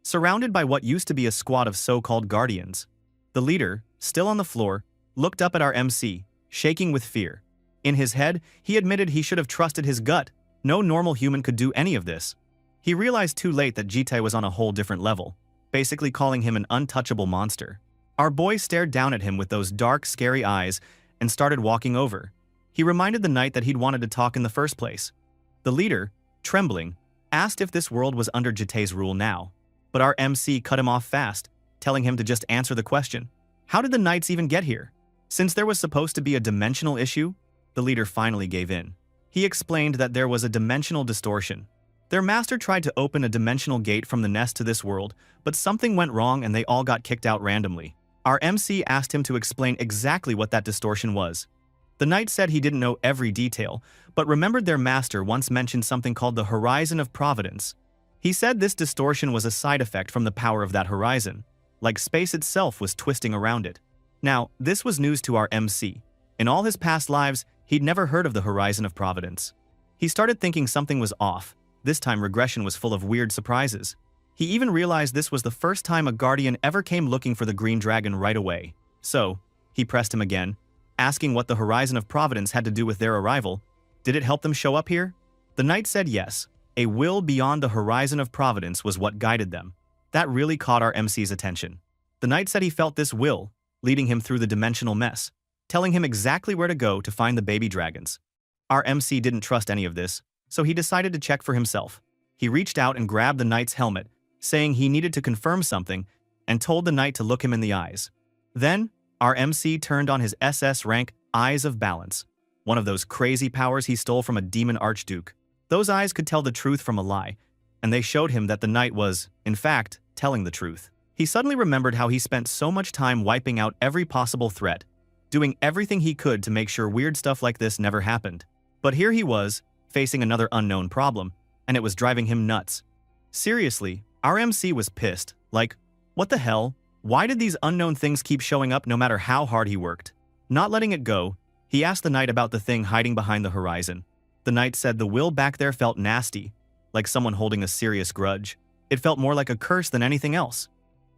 surrounded by what used to be a squad of so-called guardians. The leader, still on the floor, looked up at our MC, shaking with fear. In his head, he admitted he should have trusted his gut. No normal human could do any of this. He realized too late that Jite was on a whole different level, basically calling him an untouchable monster. Our boy stared down at him with those dark, scary eyes and started walking over. He reminded the knight that he'd wanted to talk in the first place. The leader, trembling, asked if this world was under Jite's rule now. But our MC cut him off fast, telling him to just answer the question. How did the knights even get here? Since there was supposed to be a dimensional issue, the leader finally gave in. He explained that there was a dimensional distortion. Their master tried to open a dimensional gate from the nest to this world, but something went wrong and they all got kicked out randomly. Our MC asked him to explain exactly what that distortion was. The knight said he didn't know every detail, but remembered their master once mentioned something called the Horizon of Providence. He said this distortion was a side effect from the power of that horizon, like space itself was twisting around it. Now, this was news to our MC. In all his past lives, he'd never heard of the Horizon of Providence. He started thinking something was off. This time regression was full of weird surprises. He even realized this was the first time a guardian ever came looking for the green dragon right away. So, he pressed him again, asking what the Horizon of Providence had to do with their arrival. Did it help them show up here? The knight said yes. A will beyond the Horizon of Providence was what guided them. That really caught our MC's attention. The knight said he felt this will, leading him through the dimensional mess, telling him exactly where to go to find the baby dragons. Our MC didn't trust any of this, so he decided to check for himself. He reached out and grabbed the knight's helmet, saying he needed to confirm something, and told the knight to look him in the eyes. Then, our MC turned on his SS rank Eyes of Balance, one of those crazy powers he stole from a demon archduke. Those eyes could tell the truth from a lie, and they showed him that the knight was, in fact, telling the truth. He suddenly remembered how he spent so much time wiping out every possible threat, doing everything he could to make sure weird stuff like this never happened. But here he was, facing another unknown problem, and it was driving him nuts. Seriously, our MC was pissed, like, what the hell? Why did these unknown things keep showing up no matter how hard he worked? Not letting it go, he asked the knight about the thing hiding behind the horizon. The knight said the will back there felt nasty, like someone holding a serious grudge. It felt more like a curse than anything else.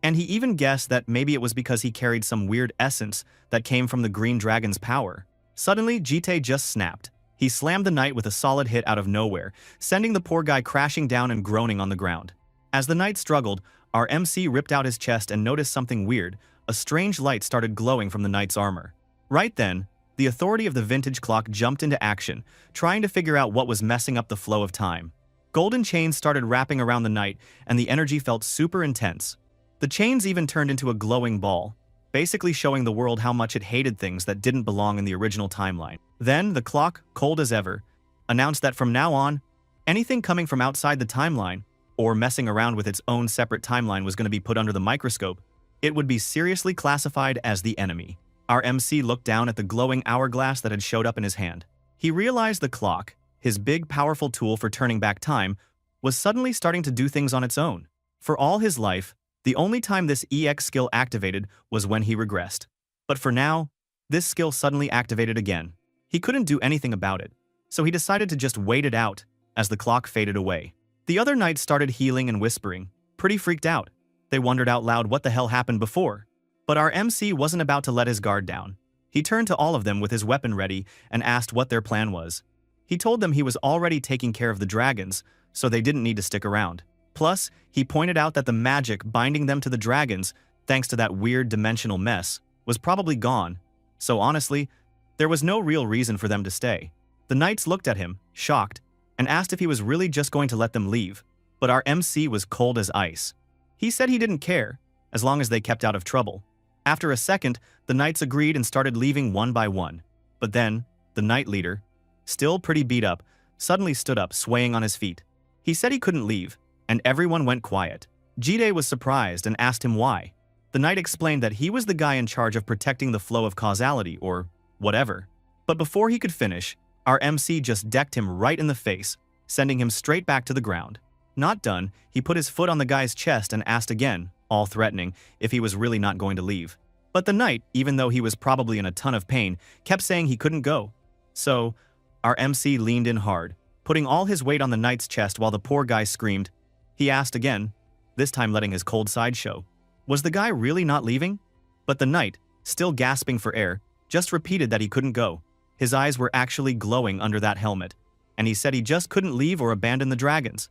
And he even guessed that maybe it was because he carried some weird essence that came from the green dragon's power. Suddenly, Jite just snapped. He slammed the knight with a solid hit out of nowhere, sending the poor guy crashing down and groaning on the ground. As the knight struggled, our MC ripped out his chest and noticed something weird. A strange light started glowing from the knight's armor. Right then, the authority of the vintage clock jumped into action, trying to figure out what was messing up the flow of time. Golden chains started wrapping around the knight, and the energy felt super intense. The chains even turned into a glowing ball, basically showing the world how much it hated things that didn't belong in the original timeline. Then, the clock, cold as ever, announced that from now on, anything coming from outside the timeline, or messing around with its own separate timeline was going to be put under the microscope. It would be seriously classified as the enemy. Our MC looked down at the glowing hourglass that had showed up in his hand. He realized the clock, his big powerful tool for turning back time, was suddenly starting to do things on its own. For all his life, the only time this EX skill activated was when he regressed. But for now, this skill suddenly activated again. He couldn't do anything about it, so he decided to just wait it out as the clock faded away. The other knights started healing and whispering, pretty freaked out. They wondered out loud what the hell happened before. But our MC wasn't about to let his guard down. He turned to all of them with his weapon ready and asked what their plan was. He told them he was already taking care of the dragons, so they didn't need to stick around. Plus, he pointed out that the magic binding them to the dragons, thanks to that weird dimensional mess, was probably gone. So honestly, there was no real reason for them to stay. The knights looked at him, shocked, and asked if he was really just going to let them leave. But our MC was cold as ice. He said he didn't care, as long as they kept out of trouble. After a second, the knights agreed and started leaving one by one. But then, the knight leader, still pretty beat up, suddenly stood up, swaying on his feet. He said he couldn't leave, and everyone went quiet. Jide was surprised and asked him why. The knight explained that he was the guy in charge of protecting the flow of causality, or whatever. But before he could finish, our MC just decked him right in the face, sending him straight back to the ground. Not done, he put his foot on the guy's chest and asked again, all threatening if he was really not going to leave. But the knight, even though he was probably in a ton of pain, kept saying he couldn't go. So, our MC leaned in hard, putting all his weight on the knight's chest while the poor guy screamed. He asked again, this time letting his cold side show. Was the guy really not leaving? But the knight, still gasping for air, just repeated that he couldn't go. His eyes were actually glowing under that helmet, and he said he just couldn't leave or abandon the dragons.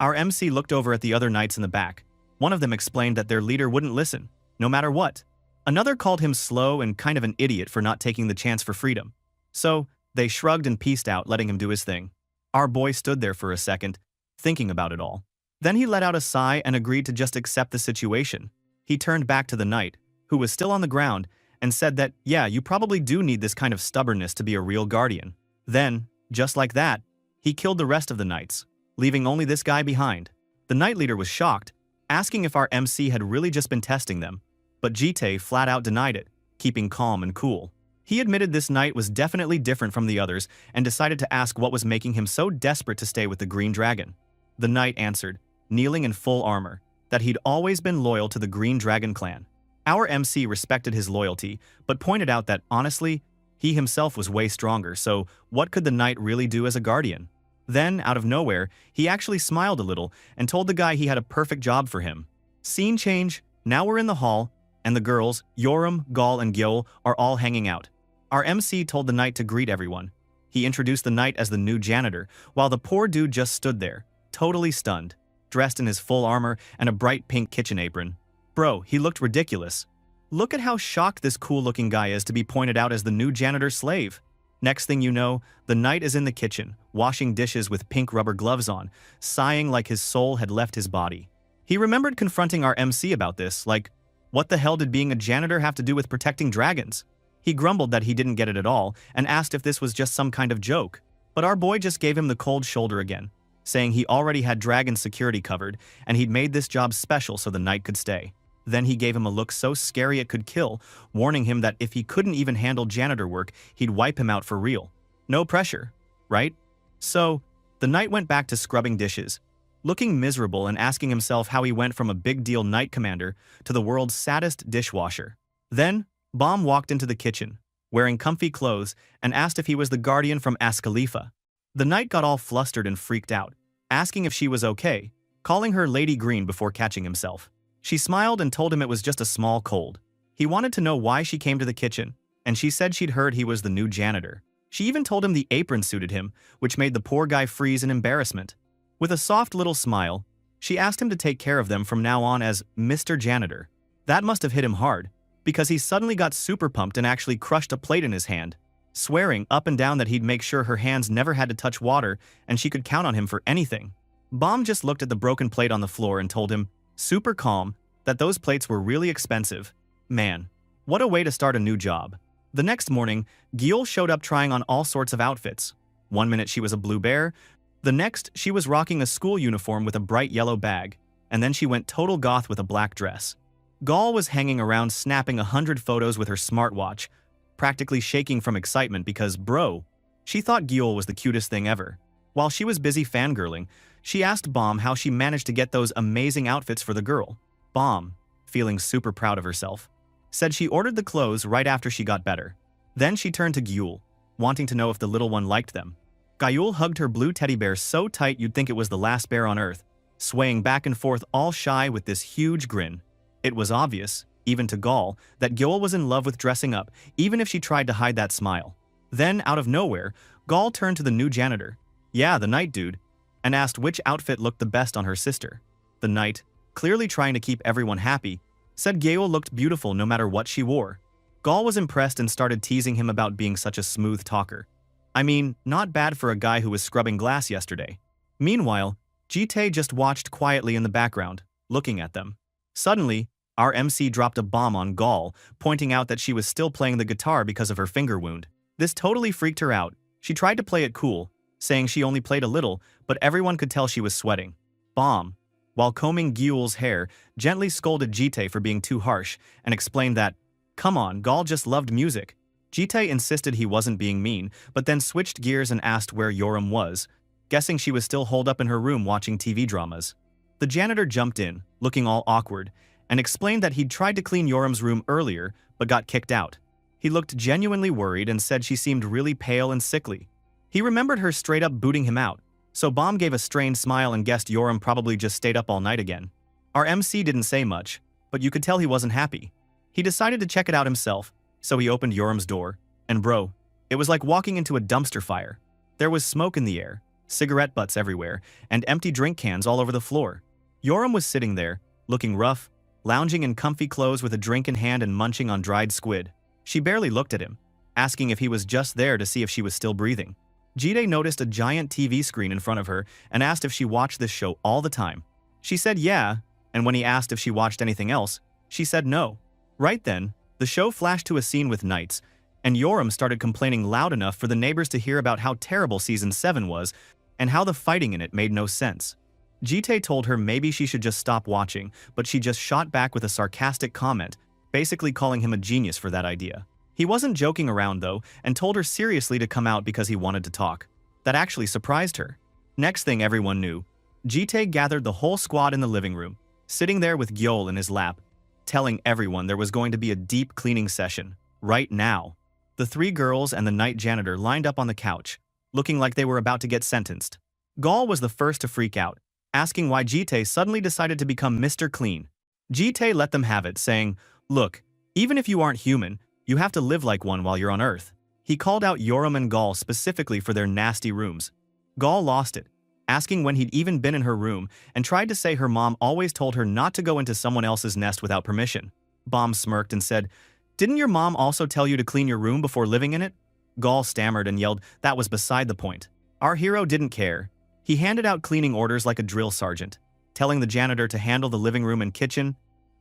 Our MC looked over at the other knights in the back. One of them explained that their leader wouldn't listen, no matter what. Another called him slow and kind of an idiot for not taking the chance for freedom. So, they shrugged and peaced out, letting him do his thing. Our boy stood there for a second, thinking about it all. Then he let out a sigh and agreed to just accept the situation. He turned back to the knight, who was still on the ground, and said that, yeah, you probably do need this kind of stubbornness to be a real guardian. Then, just like that, he killed the rest of the knights, leaving only this guy behind. The knight leader was shocked, asking if our MC had really just been testing them, but Jite flat out denied it, keeping calm and cool. He admitted this knight was definitely different from the others and decided to ask what was making him so desperate to stay with the Green Dragon. The knight answered, kneeling in full armor, that he'd always been loyal to the Green Dragon clan. Our MC respected his loyalty, but pointed out that, honestly, he himself was way stronger, so what could the knight really do as a guardian? Then, out of nowhere, he actually smiled a little and told the guy he had a perfect job for him. Scene change, now we're in the hall, and the girls, Yoram, Gal, and Gyeol, are all hanging out. Our MC told the knight to greet everyone. He introduced the knight as the new janitor, while the poor dude just stood there, totally stunned, dressed in his full armor and a bright pink kitchen apron. Bro, he looked ridiculous. Look at how shocked this cool-looking guy is to be pointed out as the new janitor slave. Next thing you know, the knight is in the kitchen, washing dishes with pink rubber gloves on, sighing like his soul had left his body. He remembered confronting our MC about this, like, what the hell did being a janitor have to do with protecting dragons? He grumbled that he didn't get it at all and asked if this was just some kind of joke. But our boy just gave him the cold shoulder again, saying he already had dragon security covered and he'd made this job special so the knight could stay. Then he gave him a look so scary it could kill, warning him that if he couldn't even handle janitor work, he'd wipe him out for real. No pressure, right? So, the knight went back to scrubbing dishes, looking miserable and asking himself how he went from a big deal knight commander to the world's saddest dishwasher. Then, Bomb walked into the kitchen, wearing comfy clothes, and asked if he was the guardian from Khalifa. The knight got all flustered and freaked out, asking if she was okay, calling her Lady Green before catching himself. She smiled and told him it was just a small cold. He wanted to know why she came to the kitchen, and she said she'd heard he was the new janitor. She even told him the apron suited him, which made the poor guy freeze in embarrassment. With a soft little smile, she asked him to take care of them from now on as Mr. Janitor. That must have hit him hard, because he suddenly got super pumped and actually crushed a plate in his hand, swearing up and down that he'd make sure her hands never had to touch water and she could count on him for anything. Bomb just looked at the broken plate on the floor and told him, super calm, that those plates were really expensive. Man, what a way to start a new job. The next morning, Gyeol showed up trying on all sorts of outfits. One minute she was a blue bear, the next she was rocking a school uniform with a bright yellow bag, and then she went total goth with a black dress. Gal was hanging around snapping 100 photos with her smartwatch, practically shaking from excitement because, bro, she thought Gyeol was the cutest thing ever. While she was busy fangirling, she asked Bomb how she managed to get those amazing outfits for the girl. Bomb, feeling super proud of herself, said she ordered the clothes right after she got better. Then she turned to Gyeol, wanting to know if the little one liked them. Gyeol hugged her blue teddy bear so tight you'd think it was the last bear on earth, swaying back and forth all shy with this huge grin. It was obvious, even to Gal, that Gyeol was in love with dressing up, even if she tried to hide that smile. Then, out of nowhere, Gal turned to the new janitor, yeah, the knight dude, and asked which outfit looked the best on her sister. The knight, clearly trying to keep everyone happy, said Gyeol looked beautiful no matter what she wore. Gal was impressed and started teasing him about being such a smooth talker. I mean, not bad for a guy who was scrubbing glass yesterday. Meanwhile, Jite just watched quietly in the background, looking at them. Suddenly, our MC dropped a bomb on Gal, pointing out that she was still playing the guitar because of her finger wound. This totally freaked her out. She tried to play it cool, saying she only played a little, but everyone could tell she was sweating. Bomb, while combing Gyeol's hair, gently scolded Jite for being too harsh and explained that, come on, Gal just loved music. Jite insisted he wasn't being mean, but then switched gears and asked where Yoram was, guessing she was still holed up in her room watching TV dramas. The janitor jumped in, looking all awkward, and explained that he'd tried to clean Yoram's room earlier but got kicked out. He looked genuinely worried and said she seemed really pale and sickly. He remembered her straight up booting him out, so Bomb gave a strained smile and guessed Yoram probably just stayed up all night again. Our MC didn't say much, but you could tell he wasn't happy. He decided to check it out himself, so he opened Yoram's door, and bro, it was like walking into a dumpster fire. There was smoke in the air, cigarette butts everywhere, and empty drink cans all over the floor. Yoram was sitting there, looking rough, lounging in comfy clothes with a drink in hand and munching on dried squid. She barely looked at him, asking if he was just there to see if she was still breathing. Jide noticed a giant TV screen in front of her and asked if she watched this show all the time. She said yeah, and when he asked if she watched anything else, she said no. Right then, the show flashed to a scene with knights, and Yoram started complaining loud enough for the neighbors to hear about how terrible Season 7 was and how the fighting in it made no sense. Jite told her maybe she should just stop watching, but she just shot back with a sarcastic comment, basically calling him a genius for that idea. He wasn't joking around though, and told her seriously to come out because he wanted to talk. That actually surprised her. Next thing everyone knew, Jite gathered the whole squad in the living room, sitting there with Gyol in his lap, telling everyone there was going to be a deep cleaning session, right now. The three girls and the night janitor lined up on the couch, looking like they were about to get sentenced. Gyol was the first to freak out, asking why Jite suddenly decided to become Mr. Clean. Jite let them have it, saying, "Look, even if you aren't human, you have to live like one while you're on Earth." He called out Yoram and Gyol specifically for their nasty rooms. Gyol lost it, asking when he'd even been in her room, and tried to say her mom always told her not to go into someone else's nest without permission. Bomb smirked and said, "Didn't your mom also tell you to clean your room before living in it?" Gyol stammered and yelled that was beside the point. Our hero didn't care. He handed out cleaning orders like a drill sergeant, telling the janitor to handle the living room and kitchen,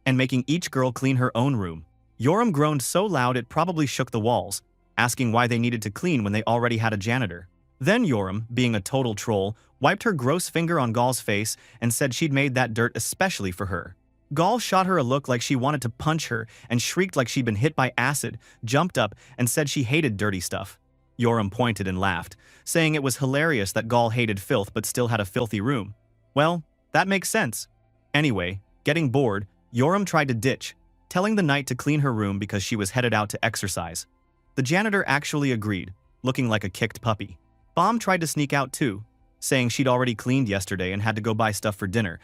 and making each girl clean her own room. Yoram groaned so loud it probably shook the walls, asking why they needed to clean when they already had a janitor. Then Yoram, being a total troll, wiped her gross finger on Gall's face and said she'd made that dirt especially for her. Gall shot her a look like she wanted to punch her and shrieked like she'd been hit by acid, jumped up, and said she hated dirty stuff. Yoram pointed and laughed, saying it was hilarious that Gall hated filth but still had a filthy room. Well, that makes sense. Anyway, getting bored, Yoram tried to ditch, telling the knight to clean her room because she was headed out to exercise. The janitor actually agreed, looking like a kicked puppy. Bomb tried to sneak out too, saying she'd already cleaned yesterday and had to go buy stuff for dinner,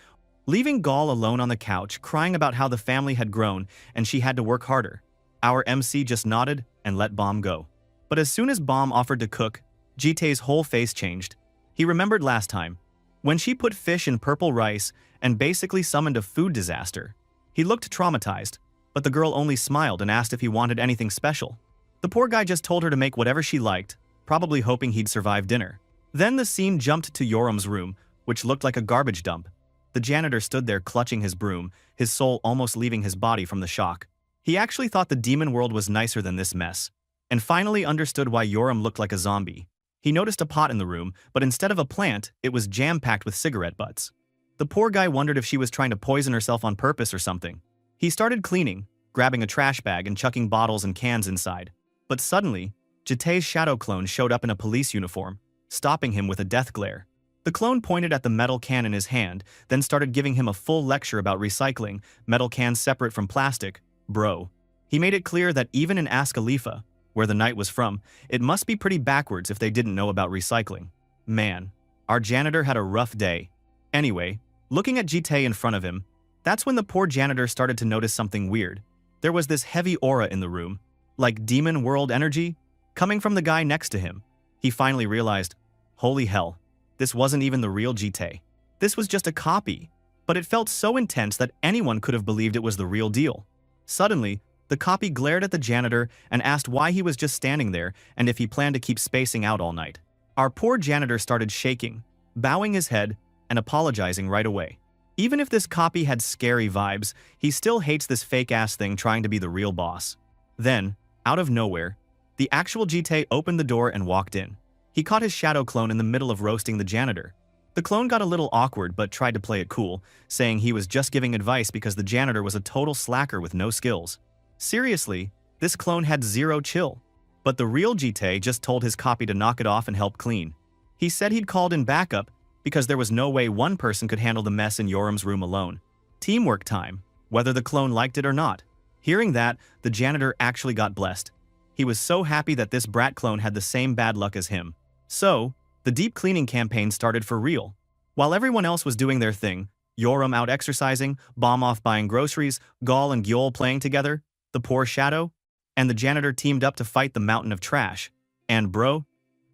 leaving Gall alone on the couch crying about how the family had grown and she had to work harder. Our MC just nodded and let Bomb go. But as soon as Bomb offered to cook, Jite's whole face changed. He remembered last time, when she put fish in purple rice and basically summoned a food disaster. He looked traumatized, but the girl only smiled and asked if he wanted anything special. The poor guy just told her to make whatever she liked, probably hoping he'd survive dinner. Then the scene jumped to Yoram's room, which looked like a garbage dump. The janitor stood there clutching his broom, his soul almost leaving his body from the shock. He actually thought the demon world was nicer than this mess, and finally understood why Yoram looked like a zombie. He noticed a pot in the room, but instead of a plant, it was jam-packed with cigarette butts. The poor guy wondered if she was trying to poison herself on purpose or something. He started cleaning, grabbing a trash bag and chucking bottles and cans inside. But suddenly, Jite's shadow clone showed up in a police uniform, stopping him with a death glare. The clone pointed at the metal can in his hand, then started giving him a full lecture about recycling, metal cans separate from plastic. Bro. He made it clear that even in Ascalifa, where the knight was from, it must be pretty backwards if they didn't know about recycling. Man, our janitor had a rough day. Anyway, looking at Jite in front of him, that's when the poor janitor started to notice something weird. There was this heavy aura in the room, like demon world energy, coming from the guy next to him. He finally realized, holy hell, this wasn't even the real Jite. This was just a copy, but it felt so intense that anyone could have believed it was the real deal. Suddenly, the copy glared at the janitor and asked why he was just standing there and if he planned to keep spacing out all night. Our poor janitor started shaking, bowing his head, and apologizing right away. Even if this copy had scary vibes, he still hates this fake-ass thing trying to be the real boss. Then, out of nowhere, the actual Jite opened the door and walked in. He caught his shadow clone in the middle of roasting the janitor. The clone got a little awkward but tried to play it cool, saying he was just giving advice because the janitor was a total slacker with no skills. Seriously, this clone had zero chill. But the real Jite just told his copy to knock it off and help clean. He said he'd called in backup because there was no way one person could handle the mess in Yoram's room alone. Teamwork time. whether the clone liked it or not. Hearing that, the janitor actually got blessed. He was so happy that this brat clone had the same bad luck as him. So, the deep cleaning campaign started for real. While everyone else was doing their thing, Yoram out exercising, Bomb off buying groceries, Gaul and Gyol playing together, the poor Shadow, and the janitor teamed up to fight the mountain of trash. And bro,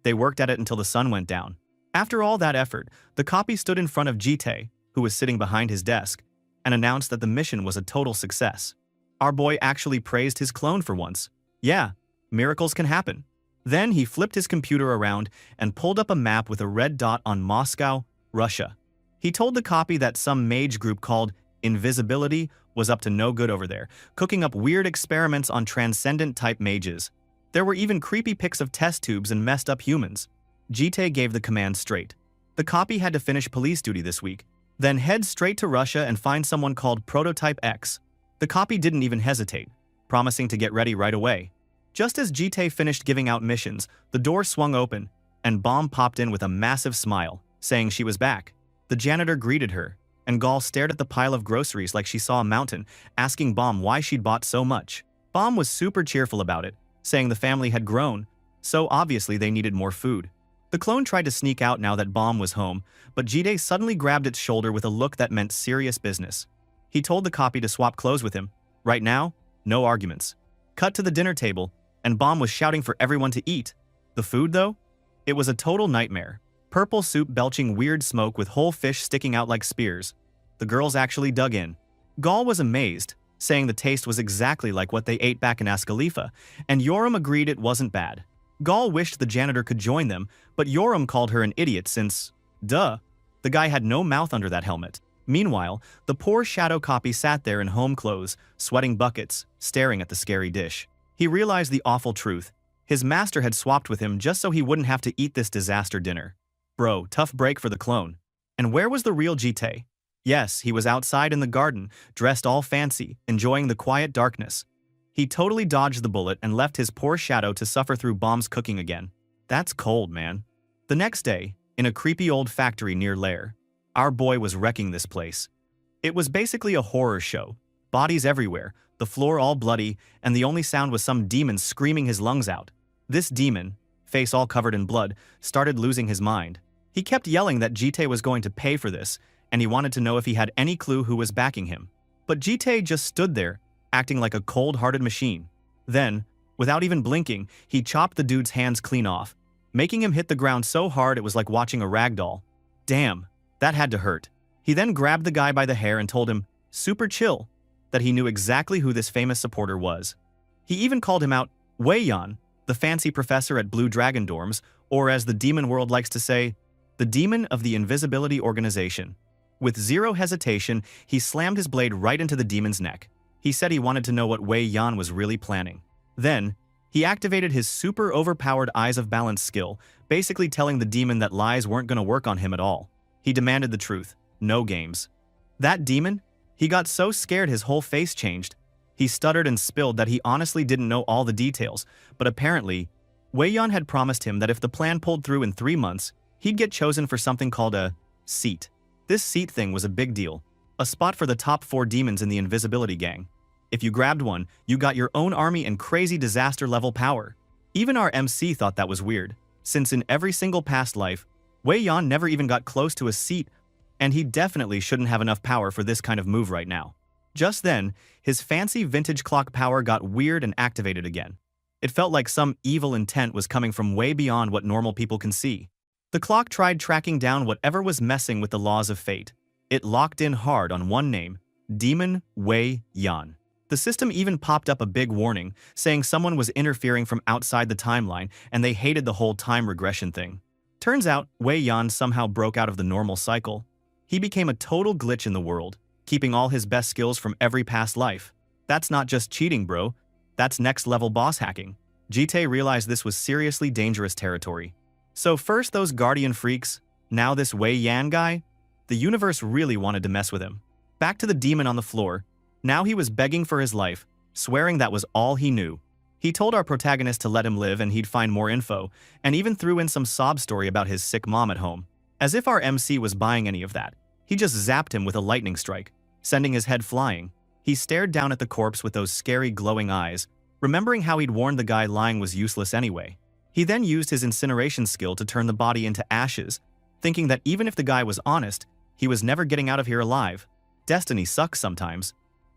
they worked at it until the sun went down. After all that effort, the copy stood in front of Jite, who was sitting behind his desk, and announced that the mission was a total success. Our boy actually praised his clone for once. Yeah, miracles can happen. Then he flipped his computer around and pulled up a map with a red dot on Moscow, Russia. He told the copy that some mage group called Invisibility was up to no good over there, cooking up weird experiments on transcendent-type mages. There were even creepy pics of test tubes and messed-up humans. Jite gave the command straight. The copy had to finish police duty this week, then head straight to Russia and find someone called Prototype X. The copy didn't even hesitate, promising to get ready right away. Just as Jite finished giving out missions, the door swung open, and Bomb popped in with a massive smile, saying she was back. The janitor greeted her, and Gaul stared at the pile of groceries like she saw a mountain, asking Bomb why she'd bought so much. Bomb was super cheerful about it, saying the family had grown, so obviously they needed more food. The clone tried to sneak out now that Bomb was home, but Jite suddenly grabbed its shoulder with a look that meant serious business. He told the copy to swap clothes with him. Right now, no arguments. Cut to the dinner table, and Bomb was shouting for everyone to eat. The food, though? It was a total nightmare. Purple soup belching weird smoke with whole fish sticking out like spears. The girls actually dug in. Gaul was amazed, saying the taste was exactly like what they ate back in Ascalifa, and Yoram agreed it wasn't bad. Gaul wished the janitor could join them, but Yoram called her an idiot since, duh, the guy had no mouth under that helmet. Meanwhile, the poor Shadow copy sat there in home clothes, sweating buckets, staring at the scary dish. He realized the awful truth. His master had swapped with him just so he wouldn't have to eat this disaster dinner. Bro, tough break for the clone. And where was the real Jite? Yes, he was outside in the garden, dressed all fancy, enjoying the quiet darkness. He totally dodged the bullet and left his poor Shadow to suffer through Bomb's cooking again. That's cold, man. The next day, in a creepy old factory near Lair, our boy was wrecking this place. It was basically a horror show. Bodies everywhere, the floor all bloody, and the only sound was some demon screaming his lungs out. This demon, face all covered in blood, started losing his mind. He kept yelling that Jite was going to pay for this, and he wanted to know if he had any clue who was backing him. But Jite just stood there, acting like a cold-hearted machine. Then, without even blinking, he chopped the dude's hands clean off, making him hit the ground so hard it was like watching a rag doll. Damn, that had to hurt. He then grabbed the guy by the hair and told him, super chill, that he knew exactly who this famous supporter was. He even called him out, Wei Yan, the fancy professor at Blue Dragon Dorms, or as the demon world likes to say, the demon of the Invisibility Organization. With zero hesitation, he slammed his blade right into the demon's neck. He said he wanted to know what Wei Yan was really planning. Then, he activated his super overpowered Eyes of Balance skill, basically telling the demon that lies weren't going to work on him at all. He demanded the truth. No games. That demon? He got so scared his whole face changed. He stuttered and spilled that he honestly didn't know all the details, but apparently, Wei Yan had promised him that if the plan pulled through in 3 months, he'd get chosen for something called a seat. This seat thing was a big deal. A spot for the top 4 demons in the Invisibility Gang. If you grabbed one, you got your own army and crazy disaster-level power. Even our MC thought that was weird, since in every single past life, Wei Yan never even got close to a seat, and he definitely shouldn't have enough power for this kind of move right now. Just then, his fancy vintage clock power got weird and activated again. It felt like some evil intent was coming from way beyond what normal people can see. The clock tried tracking down whatever was messing with the laws of fate. It locked in hard on one name, Demon Wei Yan. The system even popped up a big warning, saying someone was interfering from outside the timeline and they hated the whole time regression thing. Turns out, Wei Yan somehow broke out of the normal cycle. He became a total glitch in the world, keeping all his best skills from every past life. That's not just cheating, bro. That's next-level boss hacking. Jite realized this was seriously dangerous territory. So first those Guardian freaks, now this Wei Yan guy? The universe really wanted to mess with him. Back to the demon on the floor. Now he was begging for his life, swearing that was all he knew. He told our protagonist to let him live and he'd find more info, and even threw in some sob story about his sick mom at home. As if our MC was buying any of that. He just zapped him with a lightning strike, sending his head flying. He stared down at the corpse with those scary glowing eyes, remembering how he'd warned the guy lying was useless anyway. He then used his incineration skill to turn the body into ashes, thinking that even if the guy was honest, he was never getting out of here alive. Destiny sucks sometimes.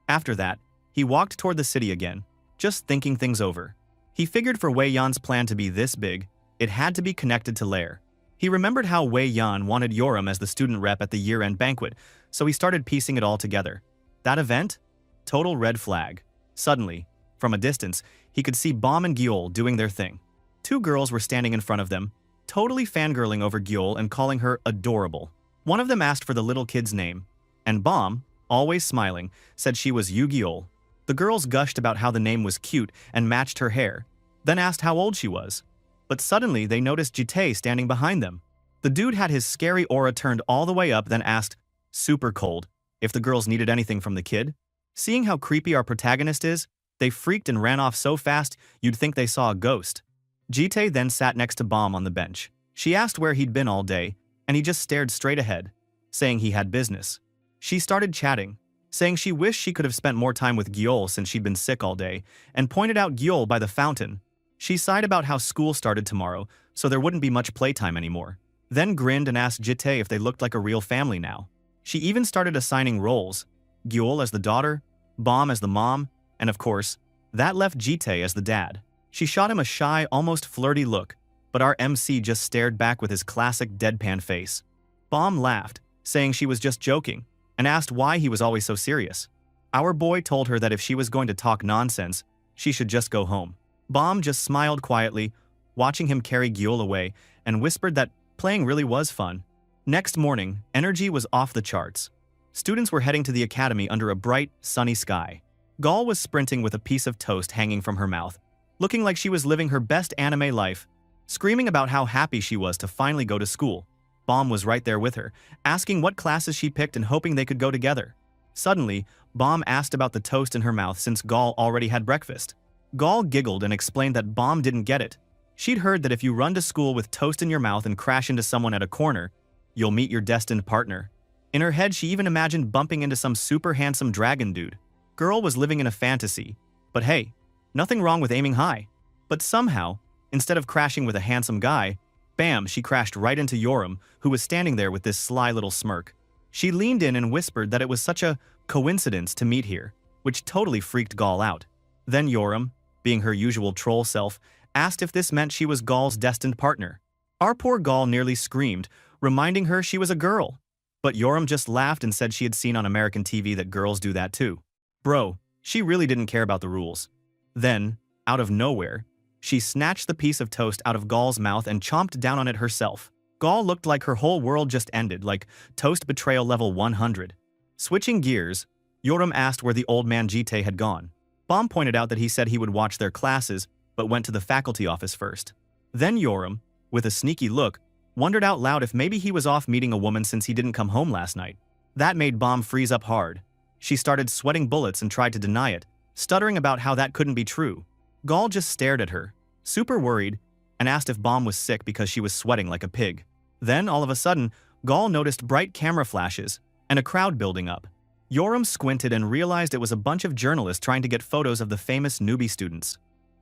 After that, he walked toward the city again, just thinking things over. He figured for Wei Yan's plan to be this big, it had to be connected to Lair. He remembered how Wei Yan wanted Yoram as the student rep at the year-end banquet, so he started piecing it all together. That event? Total red flag. Suddenly, from a distance, he could see Bom and Gyul doing their thing. Two girls were standing in front of them, totally fangirling over Gyul and calling her adorable. One of them asked for the little kid's name, and Bom, always smiling, said she was Yu Gyul. The girls gushed about how the name was cute and matched her hair, then asked how old she was. But suddenly they noticed Jitae standing behind them. The dude had his scary aura turned all the way up, then asked, super cold, if the girls needed anything from the kid. Seeing how creepy our protagonist is, they freaked and ran off so fast you'd think they saw a ghost. Jitae then sat next to Bom on the bench. She asked where he'd been all day, and he just stared straight ahead, saying he had business. She started chatting, saying she wished she could have spent more time with Gyul since she'd been sick all day, and pointed out Gyul by the fountain. She sighed about how school started tomorrow, so there wouldn't be much playtime anymore. Then grinned and asked Jitae if they looked like a real family now. She even started assigning roles, Gyul as the daughter, Bom as the mom, and of course, that left Jitae as the dad. She shot him a shy, almost flirty look, but our MC just stared back with his classic deadpan face. Bom laughed, saying she was just joking, and asked why he was always so serious. Our boy told her that if she was going to talk nonsense, she should just go home. Bom just smiled quietly, watching him carry Gyul away, and whispered that playing really was fun. Next morning, energy was off the charts. Students were heading to the academy under a bright, sunny sky. Gal was sprinting with a piece of toast hanging from her mouth, looking like she was living her best anime life, screaming about how happy she was to finally go to school. Bom was right there with her, asking what classes she picked and hoping they could go together. Suddenly, Bom asked about the toast in her mouth since Gal already had breakfast. Gal giggled and explained that Bom didn't get it. She'd heard that if you run to school with toast in your mouth and crash into someone at a corner, you'll meet your destined partner. In her head, she even imagined bumping into some super handsome dragon dude. Girl was living in a fantasy. But hey, nothing wrong with aiming high. But somehow, instead of crashing with a handsome guy, bam, she crashed right into Yoram, who was standing there with this sly little smirk. She leaned in and whispered that it was such a coincidence to meet here, which totally freaked Gal out. Then Yoram, being her usual troll self, asked if this meant she was Gal's destined partner. Our poor Gal nearly screamed, reminding her she was a girl. But Yoram just laughed and said she had seen on American TV that girls do that too. Bro, she really didn't care about the rules. Then, out of nowhere, she snatched the piece of toast out of Gal's mouth and chomped down on it herself. Gal looked like her whole world just ended, like toast betrayal level 100. Switching gears, Yoram asked where the old man Jitae had gone. Bom pointed out that he said he would watch their classes, but went to the faculty office first. Then Yoram, with a sneaky look, wondered out loud if maybe he was off meeting a woman since he didn't come home last night. That made Bom freeze up hard. She started sweating bullets and tried to deny it, stuttering about how that couldn't be true. Gal just stared at her, super worried, and asked if Bom was sick because she was sweating like a pig. Then, all of a sudden, Gal noticed bright camera flashes and a crowd building up. Yoram squinted and realized it was a bunch of journalists trying to get photos of the famous newbie students.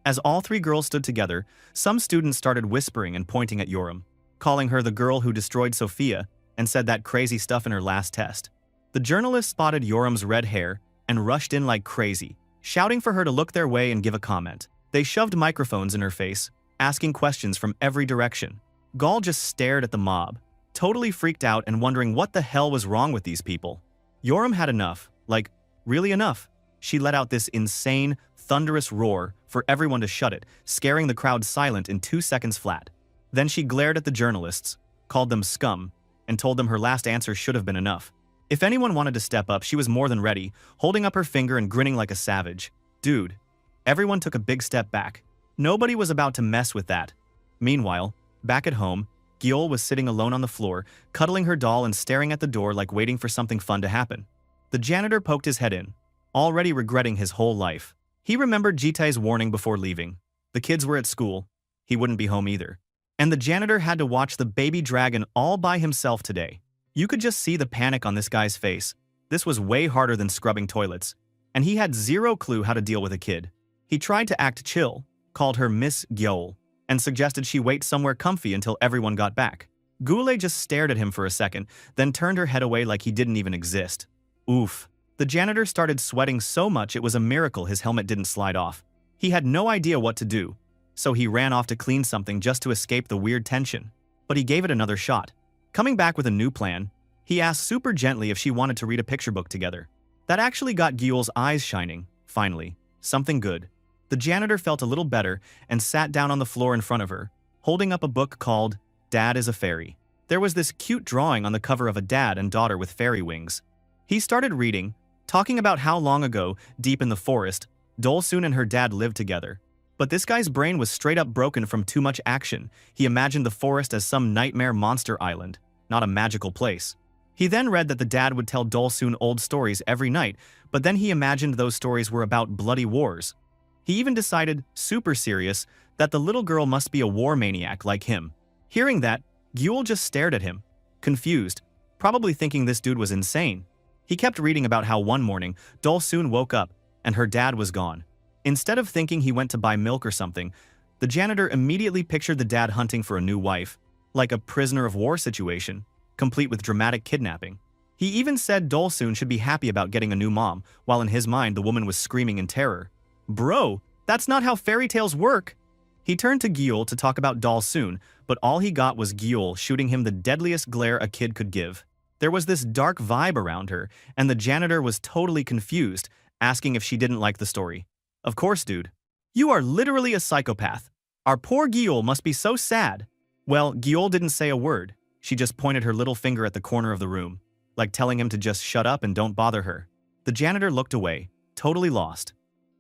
As all three girls stood together, some students started whispering and pointing at Yoram, calling her the girl who destroyed Sophia and said that crazy stuff in her last test. The journalists spotted Yoram's red hair and rushed in like crazy, shouting for her to look their way and give a comment. They shoved microphones in her face, asking questions from every direction. Gal just stared at the mob, totally freaked out and wondering what the hell was wrong with these people. Yoram had enough, like, really enough. She let out this insane, thunderous roar for everyone to shut it, scaring the crowd silent in 2 seconds flat. Then she glared at the journalists, called them scum, and told them her last answer should have been enough. If anyone wanted to step up, she was more than ready, holding up her finger and grinning like a savage. Dude. Everyone took a big step back. Nobody was about to mess with that. Meanwhile, back at home, Gyul was sitting alone on the floor, cuddling her doll and staring at the door like waiting for something fun to happen. The janitor poked his head in, already regretting his whole life. He remembered Jitae's warning before leaving. The kids were at school. He wouldn't be home either. And the janitor had to watch the baby dragon all by himself today. You could just see the panic on this guy's face. This was way harder than scrubbing toilets. and he had zero clue how to deal with a kid. He tried to act chill, called her Miss Gyeol, and suggested she wait somewhere comfy until everyone got back. Gule just stared at him for a second, then turned her head away like he didn't even exist. Oof. The janitor started sweating so much it was a miracle his helmet didn't slide off. He had no idea what to do, so he ran off to clean something just to escape the weird tension. But he gave it another shot. Coming back with a new plan, he asked super gently if she wanted to read a picture book together. That actually got Gyeol's eyes shining, finally. Something good. The janitor felt a little better and sat down on the floor in front of her, holding up a book called Dad is a Fairy. There was this cute drawing on the cover of a dad and daughter with fairy wings. He started reading, talking about how long ago, deep in the forest, Dolsun and her dad lived together. But this guy's brain was straight up broken from too much action. He imagined the forest as some nightmare monster island, not a magical place. He then read that the dad would tell Dolsun old stories every night, but then he imagined those stories were about bloody wars. He even decided, super serious, that the little girl must be a war maniac like him. Hearing that, Gyeol just stared at him, confused, probably thinking this dude was insane. He kept reading about how one morning, Dolsun woke up and her dad was gone. Instead of thinking he went to buy milk or something, the janitor immediately pictured the dad hunting for a new wife, like a prisoner of war situation, complete with dramatic kidnapping. He even said Dolsun should be happy about getting a new mom, while in his mind the woman was screaming in terror. Bro, that's not how fairy tales work! He turned to Gyeol to talk about Dolsun, but all he got was Gyeol shooting him the deadliest glare a kid could give. There was this dark vibe around her, and the janitor was totally confused, asking if she didn't like the story. Of course, dude. You are literally a psychopath. Our poor Gyeol must be so sad. Well, Gyeol didn't say a word. She just pointed her little finger at the corner of the room, like telling him to just shut up and don't bother her. The janitor looked away, totally lost.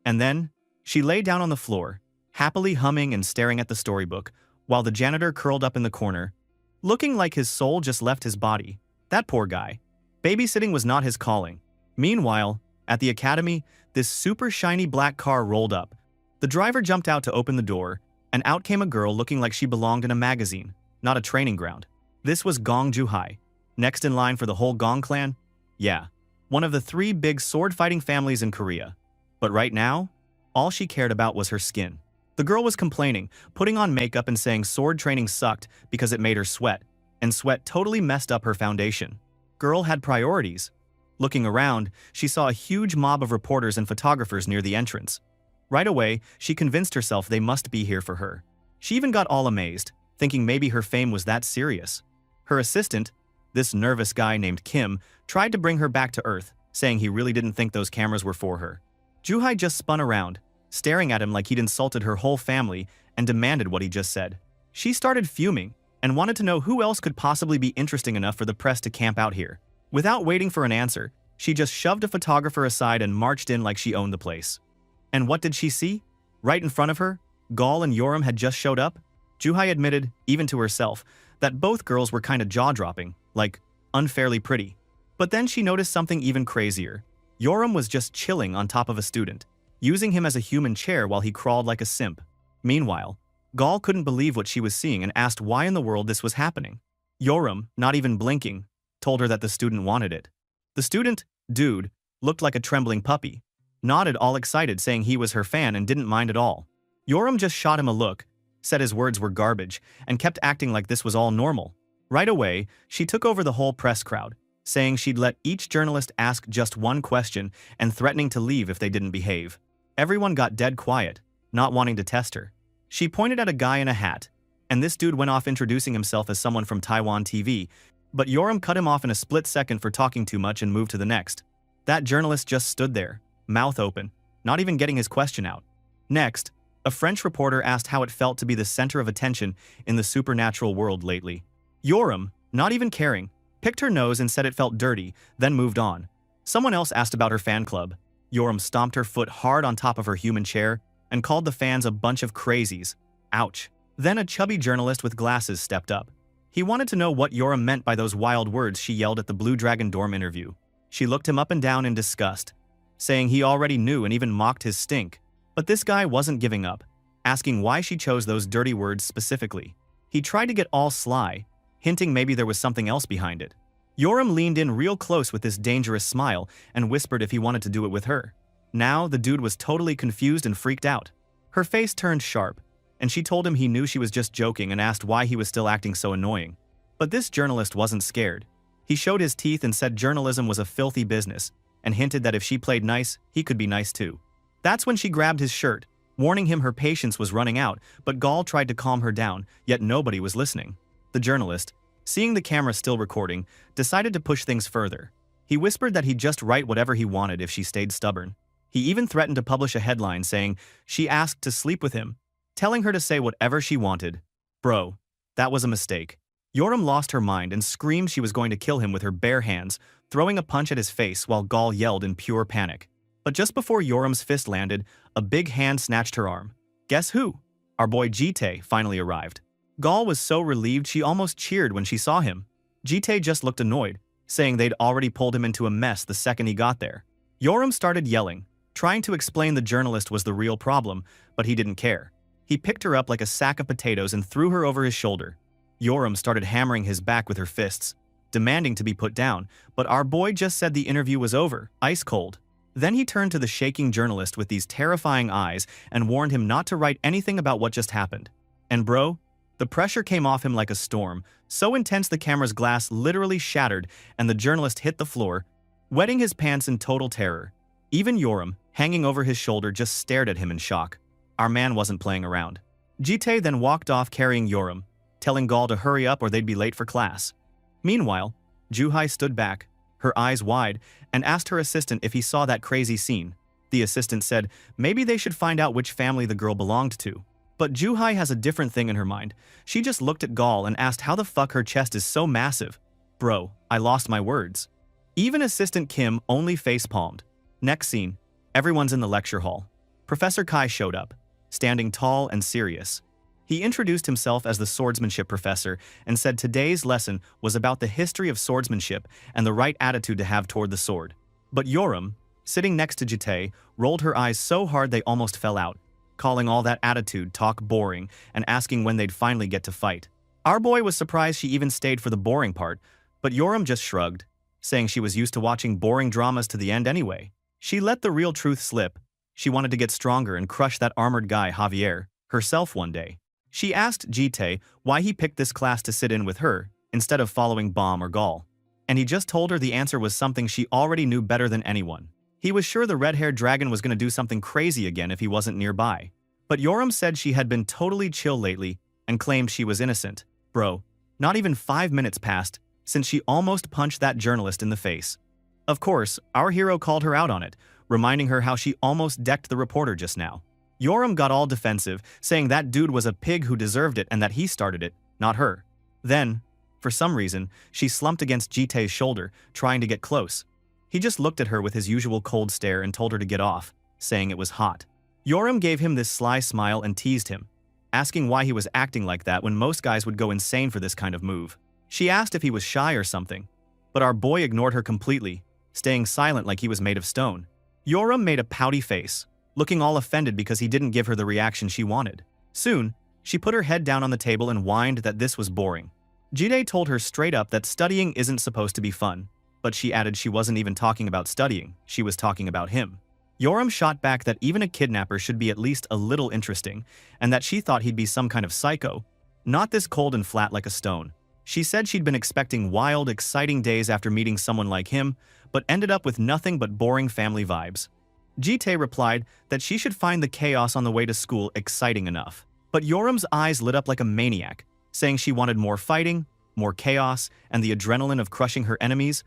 And then, she lay down on the floor, happily humming and staring at the storybook, while the janitor curled up in the corner, looking like his soul just left his body. That poor guy. Babysitting was not his calling. Meanwhile, at the academy, this super shiny black car rolled up. The driver jumped out to open the door, and out came a girl looking like she belonged in a magazine, not a training ground. This was Gong Juhai. Next in line for the whole Gong clan? Yeah, one of the 3 big sword-fighting families in Korea. But right now, all she cared about was her skin. The girl was complaining, putting on makeup and saying sword training sucked because it made her sweat, and sweat totally messed up her foundation. Girl had priorities. Looking around, she saw a huge mob of reporters and photographers near the entrance. Right away, she convinced herself they must be here for her. She even got all amazed, thinking maybe her fame was that serious. Her assistant, this nervous guy named Kim, tried to bring her back to earth, saying he really didn't think those cameras were for her. Juhai just spun around, staring at him like he'd insulted her whole family and demanded what he just said. She started fuming and wanted to know who else could possibly be interesting enough for the press to camp out here. Without waiting for an answer, she just shoved a photographer aside and marched in like she owned the place. And what did she see? Right in front of her, Gall and Yoram had just showed up. Juhai admitted, even to herself, that both girls were kinda jaw-dropping, like, unfairly pretty. But then she noticed something even crazier. Yoram was just chilling on top of a student, using him as a human chair while he crawled like a simp. Meanwhile, Gall couldn't believe what she was seeing and asked why in the world this was happening. Yoram, not even blinking, told her that the student wanted it. The student, dude, looked like a trembling puppy, nodded all excited saying he was her fan and didn't mind at all. Yoram just shot him a look, said his words were garbage, and kept acting like this was all normal. Right away, she took over the whole press crowd, saying she'd let each journalist ask just one question and threatening to leave if they didn't behave. Everyone got dead quiet, not wanting to test her. She pointed at a guy in a hat, and this dude went off introducing himself as someone from Taiwan TV, but Yoram cut him off in a split second for talking too much and moved to the next. That journalist just stood there, mouth open, not even getting his question out. Next, a French reporter asked how it felt to be the center of attention in the supernatural world lately. Yoram, not even caring, picked her nose and said it felt dirty, then moved on. Someone else asked about her fan club. Yoram stomped her foot hard on top of her human chair and called the fans a bunch of crazies. Ouch. Then a chubby journalist with glasses stepped up. He wanted to know what Yoram meant by those wild words she yelled at the Blue Dragon dorm interview. She looked him up and down in disgust, saying he already knew and even mocked his stink. But this guy wasn't giving up, asking why she chose those dirty words specifically. He tried to get all sly, hinting maybe there was something else behind it. Yoram leaned in real close with this dangerous smile and whispered if he wanted to do it with her. Now, the dude was totally confused and freaked out. Her face turned sharp, and she told him he knew she was just joking and asked why he was still acting so annoying. But this journalist wasn't scared. He showed his teeth and said journalism was a filthy business, and hinted that if she played nice, he could be nice too. That's when she grabbed his shirt, warning him her patience was running out, but Gall tried to calm her down, yet nobody was listening. The journalist, seeing the camera still recording, decided to push things further. He whispered that he'd just write whatever he wanted if she stayed stubborn. He even threatened to publish a headline saying she asked to sleep with him, telling her to say whatever she wanted. Bro, that was a mistake. Yoram lost her mind and screamed she was going to kill him with her bare hands, throwing a punch at his face while Gall yelled in pure panic. But just before Yoram's fist landed, a big hand snatched her arm. Guess who? Our boy Jite finally arrived. Gall was so relieved she almost cheered when she saw him. Jite just looked annoyed, saying they'd already pulled him into a mess the second he got there. Yoram started yelling, trying to explain the journalist was the real problem, but he didn't care. He picked her up like a sack of potatoes and threw her over his shoulder. Yoram started hammering his back with her fists, demanding to be put down, but our boy just said the interview was over, ice cold. Then he turned to the shaking journalist with these terrifying eyes and warned him not to write anything about what just happened. And bro, the pressure came off him like a storm, so intense the camera's glass literally shattered and the journalist hit the floor, wetting his pants in total terror. Even Yoram, hanging over his shoulder, just stared at him in shock. Our man wasn't playing around. Jite then walked off carrying Yoram, telling Gall to hurry up or they'd be late for class. Meanwhile, Juhai stood back, her eyes wide, and asked her assistant if he saw that crazy scene. The assistant said maybe they should find out which family the girl belonged to. But Juhai has a different thing in her mind. She just looked at Gall and asked how the fuck her chest is so massive. Bro, I lost my words. Even Assistant Kim only face-palmed. Next scene, everyone's in the lecture hall. Professor Kai showed up, standing tall and serious. He introduced himself as the swordsmanship professor and said today's lesson was about the history of swordsmanship and the right attitude to have toward the sword. But Yoram, sitting next to Jite, rolled her eyes so hard they almost fell out, calling all that attitude talk boring and asking when they'd finally get to fight. Our boy was surprised she even stayed for the boring part, but Yoram just shrugged, saying she was used to watching boring dramas to the end anyway. She let the real truth slip. She wanted to get stronger and crush that armored guy Javier herself one day. She asked Jite why he picked this class to sit in with her, instead of following Baum or Gall. And he just told her the answer was something she already knew better than anyone. He was sure the red-haired dragon was going to do something crazy again if he wasn't nearby. But Yoram said she had been totally chill lately and claimed she was innocent. Bro, not even 5 minutes passed since she almost punched that journalist in the face. Of course, our hero called her out on it, reminding her how she almost decked the reporter just now. Yoram got all defensive, saying that dude was a pig who deserved it and that he started it, not her. Then, for some reason, she slumped against Jite's shoulder, trying to get close. He just looked at her with his usual cold stare and told her to get off, saying it was hot. Yoram gave him this sly smile and teased him, asking why he was acting like that when most guys would go insane for this kind of move. She asked if he was shy or something, but our boy ignored her completely, staying silent like he was made of stone. Yoram made a pouty face, looking all offended because he didn't give her the reaction she wanted. Soon, she put her head down on the table and whined that this was boring. Jide told her straight up that studying isn't supposed to be fun, but she added she wasn't even talking about studying, she was talking about him. Yoram shot back that even a kidnapper should be at least a little interesting, and that she thought he'd be some kind of psycho, not this cold and flat like a stone. She said she'd been expecting wild, exciting days after meeting someone like him, but ended up with nothing but boring family vibes. Jite replied that she should find the chaos on the way to school exciting enough. But Yoram's eyes lit up like a maniac, saying she wanted more fighting, more chaos, and the adrenaline of crushing her enemies.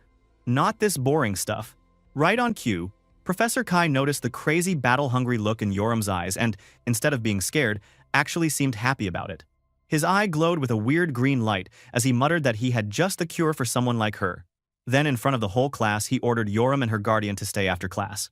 Not this boring stuff. Right on cue, Professor Kai noticed the crazy battle-hungry look in Yoram's eyes and, instead of being scared, actually seemed happy about it. His eye glowed with a weird green light as he muttered that he had just the cure for someone like her. Then, in front of the whole class, he ordered Yoram and her guardian to stay after class.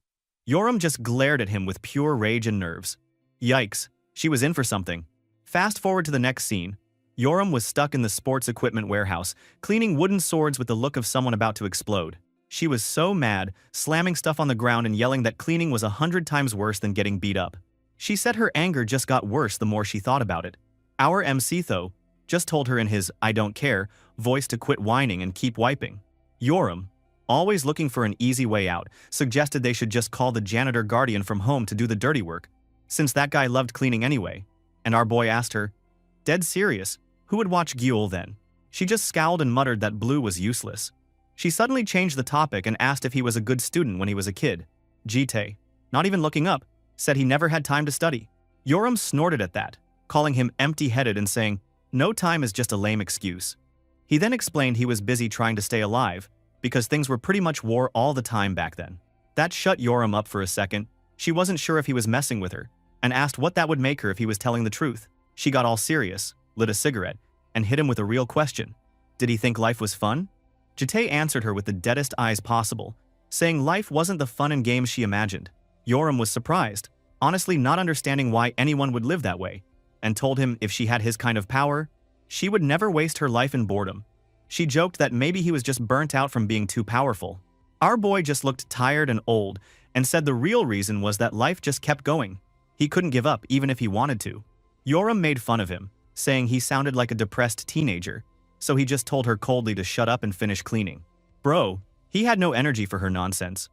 Yoram just glared at him with pure rage and nerves. Yikes, she was in for something. Fast forward to the next scene. Yoram was stuck in the sports equipment warehouse, cleaning wooden swords with the look of someone about to explode. She was so mad, slamming stuff on the ground and yelling that cleaning was 100 times worse than getting beat up. She said her anger just got worse the more she thought about it. Our MC, though, just told her in his "I don't care" voice to quit whining and keep wiping. Yoram, always looking for an easy way out, suggested they should just call the janitor guardian from home to do the dirty work, since that guy loved cleaning anyway. And our boy asked her, dead serious, who would watch Gyul then? She just scowled and muttered that blue was useless. She suddenly changed the topic and asked if he was a good student when he was a kid. Jitae, not even looking up, said he never had time to study. Yoram snorted at that, calling him empty-headed and saying, no time is just a lame excuse. He then explained he was busy trying to stay alive, because things were pretty much war all the time back then. That shut Yoram up for a second. She wasn't sure if he was messing with her, and asked what that would make her if he was telling the truth. She got all serious, lit a cigarette, and hit him with a real question. Did he think life was fun? Jitae answered her with the deadest eyes possible, saying life wasn't the fun and games she imagined. Yoram was surprised, honestly not understanding why anyone would live that way, and told him if she had his kind of power, she would never waste her life in boredom. She joked that maybe he was just burnt out from being too powerful. Our boy just looked tired and old, and said the real reason was that life just kept going. He couldn't give up even if he wanted to. Yoram made fun of him, saying he sounded like a depressed teenager, so he just told her coldly to shut up and finish cleaning. Bro, he had no energy for her nonsense.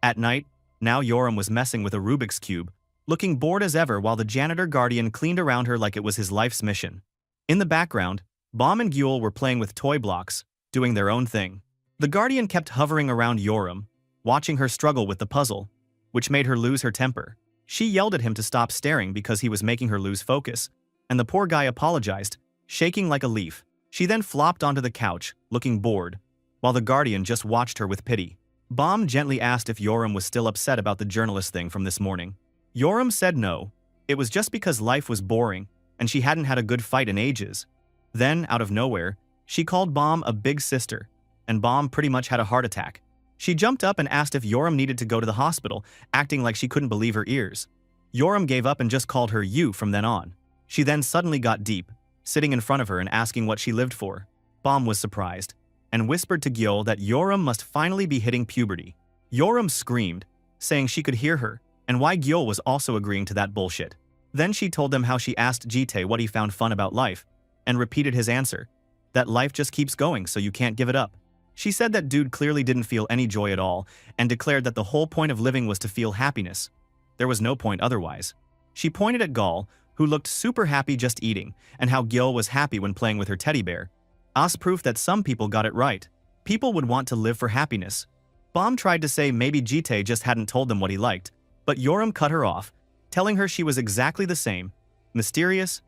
At night, now Yoram was messing with a Rubik's Cube, looking bored as ever while the janitor guardian cleaned around her like it was his life's mission. In the background, Bomb and Gyul were playing with toy blocks, doing their own thing. The guardian kept hovering around Yoram, watching her struggle with the puzzle, which made her lose her temper. She yelled at him to stop staring because he was making her lose focus, and the poor guy apologized, shaking like a leaf. She then flopped onto the couch, looking bored, while the guardian just watched her with pity. Bomb gently asked if Yoram was still upset about the journalist thing from this morning. Yoram said no, it was just because life was boring, and she hadn't had a good fight in ages. Then, out of nowhere, she called Bomb a big sister, and Bomb pretty much had a heart attack. She jumped up and asked if Yoram needed to go to the hospital, acting like she couldn't believe her ears. Yoram gave up and just called her you from then on. She then suddenly got deep, sitting in front of her and asking what she lived for. Bomb was surprised, and whispered to Gyul that Yoram must finally be hitting puberty. Yoram screamed, saying she could hear her, and why Gyul was also agreeing to that bullshit. Then she told them how she asked Jitae what he found fun about life, and repeated his answer, that life just keeps going so you can't give it up. She said that dude clearly didn't feel any joy at all, and declared that the whole point of living was to feel happiness. There was no point otherwise. She pointed at Gal, who looked super happy just eating, and how Gyul was happy when playing with her teddy bear. As proof that some people got it right. People would want to live for happiness. Bomb tried to say maybe Jitae just hadn't told them what he liked, but Yoram cut her off, telling her she was exactly the same, mysterious,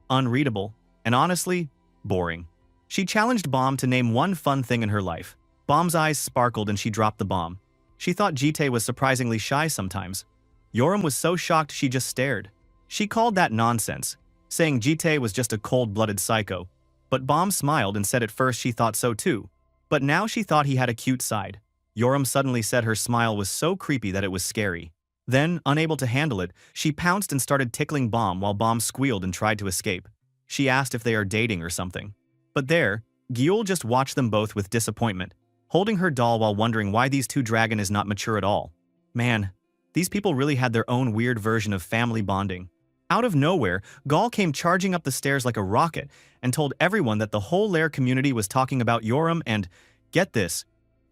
unreadable, and honestly, boring. She challenged Bomb to name one fun thing in her life. Bomb's eyes sparkled and she dropped the bomb. She thought Jitae was surprisingly shy sometimes. Yoram was so shocked she just stared. She called that nonsense, saying Jitae was just a cold-blooded psycho. But Bomb smiled and said at first she thought so too. But now she thought he had a cute side. Yoram suddenly said her smile was so creepy that it was scary. Then, unable to handle it, she pounced and started tickling Bomb while Bomb squealed and tried to escape. She asked if they are dating or something. But there, Gyul just watched them both with disappointment, holding her doll while wondering why these two dragon is not mature at all. Man, these people really had their own weird version of family bonding. Out of nowhere, Gal came charging up the stairs like a rocket and told everyone that the whole Lair community was talking about Yoram and, get this,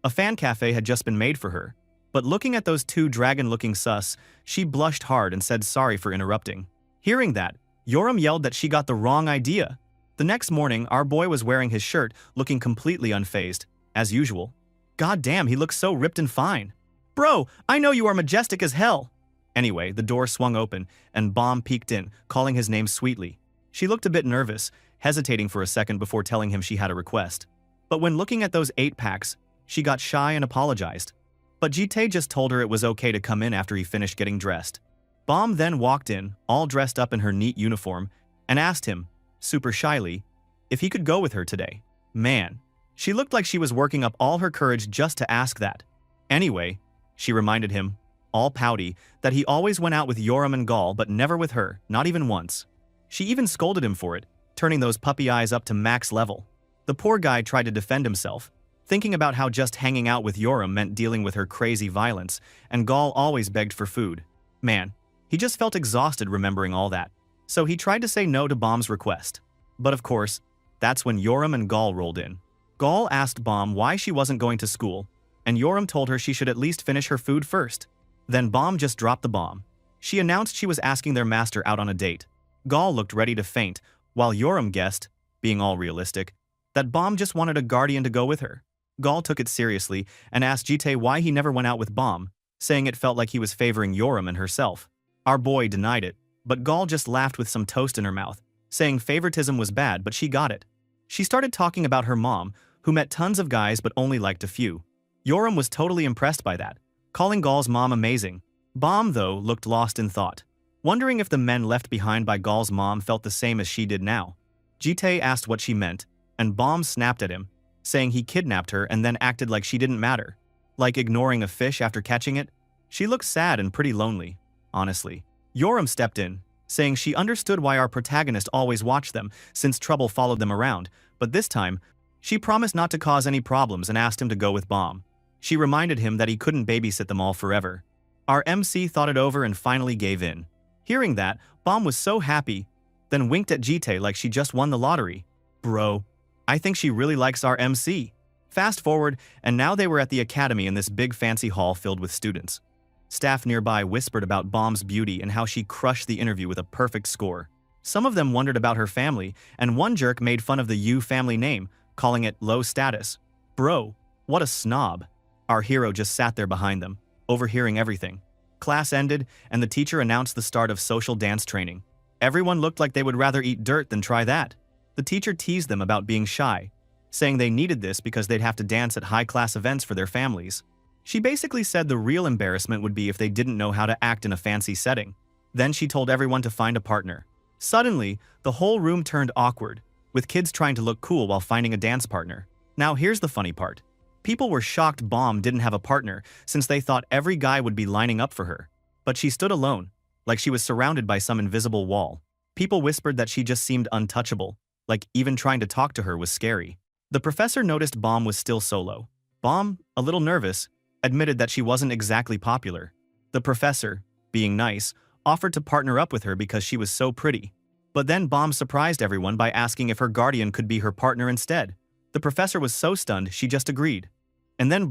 a fan cafe had just been made for her. But looking at those two dragon-looking sus, she blushed hard and said sorry for interrupting. Hearing that, Yoram yelled that she got the wrong idea. The next morning, our boy was wearing his shirt, looking completely unfazed, as usual. God damn, he looks so ripped and fine. Bro, I know you are majestic as hell. Anyway, the door swung open, and Bomb peeked in, calling his name sweetly. She looked a bit nervous, hesitating for a second before telling him she had a request. But when looking at those 8-packs, she got shy and apologized. But Jitae just told her it was okay to come in after he finished getting dressed. Bomb then walked in, all dressed up in her neat uniform, and asked him, super shyly, if he could go with her today. Man, she looked like she was working up all her courage just to ask that. Anyway, she reminded him, all pouty, that he always went out with Yoram and Gal but never with her, not even once. She even scolded him for it, turning those puppy eyes up to max level. The poor guy tried to defend himself, thinking about how just hanging out with Yoram meant dealing with her crazy violence, and Gal always begged for food. Man, he just felt exhausted remembering all that. So he tried to say no to Bomb's request. But of course, that's when Yoram and Gal rolled in. Gal asked Bomb why she wasn't going to school, and Yoram told her she should at least finish her food first. Then Bomb just dropped the bomb. She announced she was asking their master out on a date. Gal looked ready to faint, while Yoram guessed, being all realistic, that Bomb just wanted a guardian to go with her. Gal took it seriously and asked Jite why he never went out with Bomb, saying it felt like he was favoring Yoram and herself. Our boy denied it, but Gal just laughed with some toast in her mouth, saying favoritism was bad but she got it. She started talking about her mom, who met tons of guys but only liked a few. Yoram was totally impressed by that, calling Gal's mom amazing. Bomb, though, looked lost in thought, wondering if the men left behind by Gal's mom felt the same as she did now. Jite asked what she meant, and Bomb snapped at him, saying he kidnapped her and then acted like she didn't matter. Like ignoring a fish after catching it? She looked sad and pretty lonely, honestly. Yoram stepped in, saying she understood why our protagonist always watched them since trouble followed them around, but this time, she promised not to cause any problems and asked him to go with Bomb. She reminded him that he couldn't babysit them all forever. Our MC thought it over and finally gave in. Hearing that, Bomb was so happy, then winked at Jite like she just won the lottery. Bro, I think she really likes our MC. Fast forward, and now they were at the academy in this big fancy hall filled with students. Staff nearby whispered about Bomb's beauty and how she crushed the interview with a perfect score. Some of them wondered about her family, and one jerk made fun of the U family name, calling it low status. Bro, what a snob. Our hero just sat there behind them, overhearing everything. Class ended, and the teacher announced the start of social dance training. Everyone looked like they would rather eat dirt than try that. The teacher teased them about being shy, saying they needed this because they'd have to dance at high-class events for their families. She basically said the real embarrassment would be if they didn't know how to act in a fancy setting. Then she told everyone to find a partner. Suddenly, the whole room turned awkward, with kids trying to look cool while finding a dance partner. Now here's the funny part. People were shocked Bomb didn't have a partner since they thought every guy would be lining up for her. But she stood alone, like she was surrounded by some invisible wall. People whispered that she just seemed untouchable, like even trying to talk to her was scary. The professor noticed Bomb was still solo. Bomb, a little nervous, admitted that she wasn't exactly popular. The professor, being nice, offered to partner up with her because she was so pretty. But then Bomb surprised everyone by asking if her guardian could be her partner instead. The professor was so stunned she just agreed. And then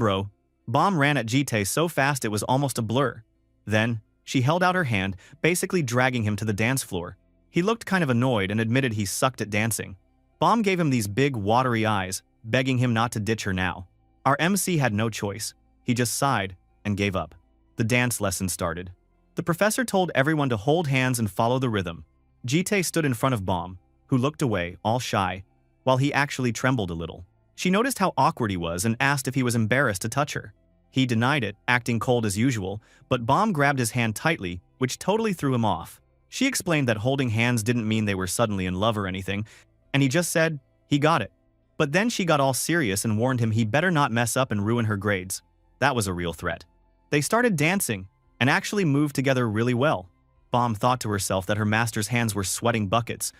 Bomb ran at Jite so fast it was almost a blur. Then, she held out her hand, basically dragging him to the dance floor. He looked kind of annoyed and admitted he sucked at dancing. Bomb gave him these big, watery eyes, begging him not to ditch her now. Our MC had no choice. He just sighed and gave up. The dance lesson started. The professor told everyone to hold hands and follow the rhythm. Jite stood in front of Bomb, who looked away, all shy, while he actually trembled a little. She noticed how awkward he was and asked if he was embarrassed to touch her. He denied it, acting cold as usual, but Bomb grabbed his hand tightly, which totally threw him off. She explained that holding hands didn't mean they were suddenly in love or anything, and he just said, he got it. But then she got all serious and warned him he'd better not mess up and ruin her grades. That was a real threat. They started dancing, and actually moved together really well. Bomb thought to herself that her master's hands were sweating buckets,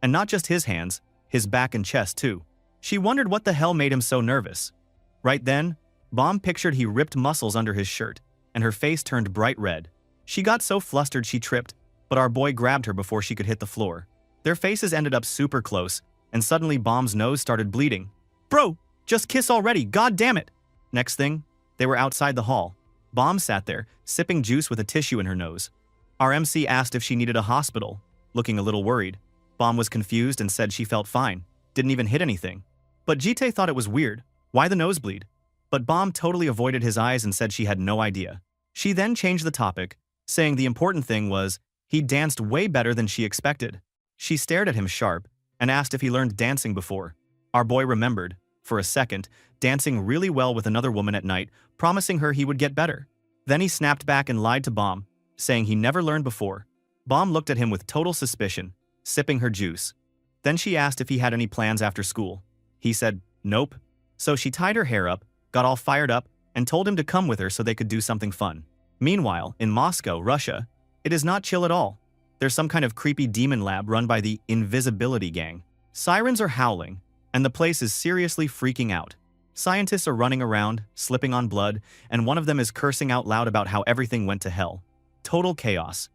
and not just his hands, his back and chest too. She wondered what the hell made him so nervous. Right then, Bomb pictured he ripped muscles under his shirt, and her face turned bright red. She got so flustered she tripped, but our boy grabbed her before she could hit the floor. Their faces ended up super close, and suddenly Bomb's nose started bleeding. Bro, just kiss already, god damn it! Next thing, they were outside the hall. Bomb sat there, sipping juice with a tissue in her nose. Our MC asked if she needed a hospital, looking a little worried. Bomb was confused and said she felt fine, didn't even hit anything. But Jite thought it was weird. Why the nosebleed? But Bomb totally avoided his eyes and said she had no idea. She then changed the topic, saying the important thing was he danced way better than she expected. She stared at him sharp and asked if he learned dancing before. Our boy remembered, for a second, dancing really well with another woman at night, promising her he would get better. Then he snapped back and lied to Bomb, saying he never learned before. Bomb looked at him with total suspicion, sipping her juice. Then she asked if he had any plans after school. He said, nope. So she tied her hair up, got all fired up, and told him to come with her so they could do something fun. Meanwhile, in Moscow, Russia, it is not chill at all. There's some kind of creepy demon lab run by the Invisibility Gang. Sirens are howling, and the place is seriously freaking out. Scientists are running around, slipping on blood, and one of them is cursing out loud about how everything went to hell. Total chaos.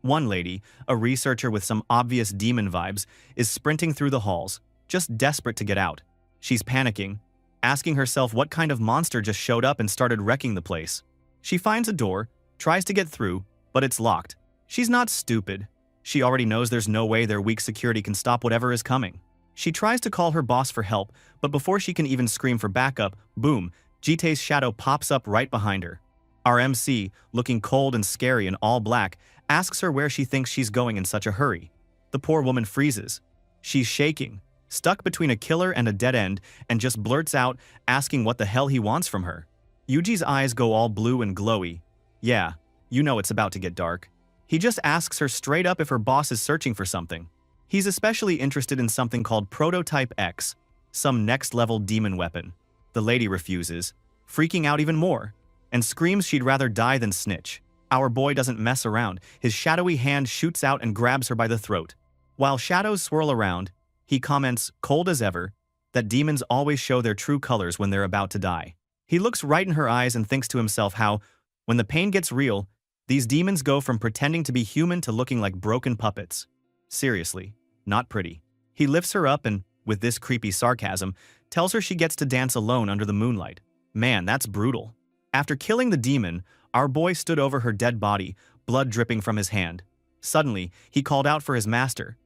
One lady, a researcher with some obvious demon vibes, is sprinting through the halls, just desperate to get out. She's panicking, asking herself what kind of monster just showed up and started wrecking the place. She finds a door, tries to get through, but it's locked. She's not stupid. She already knows there's no way their weak security can stop whatever is coming. She tries to call her boss for help, but before she can even scream for backup, boom, Jitae's shadow pops up right behind her. Our MC, looking cold and scary in all black, asks her where she thinks she's going in such a hurry. The poor woman freezes. She's shaking, stuck between a killer and a dead end, and just blurts out, asking what the hell he wants from her. Yuji's eyes go all blue and glowy. Yeah, you know it's about to get dark. He just asks her straight up if her boss is searching for something. He's especially interested in something called Prototype X, some next-level demon weapon. The lady refuses, freaking out even more, and screams she'd rather die than snitch. Our boy doesn't mess around. His shadowy hand shoots out and grabs her by the throat. While shadows swirl around, he comments, cold as ever, that demons always show their true colors when they're about to die. He looks right in her eyes and thinks to himself how, when the pain gets real, these demons go from pretending to be human to looking like broken puppets. Seriously, not pretty. He lifts her up and, with this creepy sarcasm, tells her she gets to dance alone under the moonlight. Man, that's brutal. After killing the demon, our boy stood over her dead body, blood dripping from his hand. Suddenly, he called out for his master.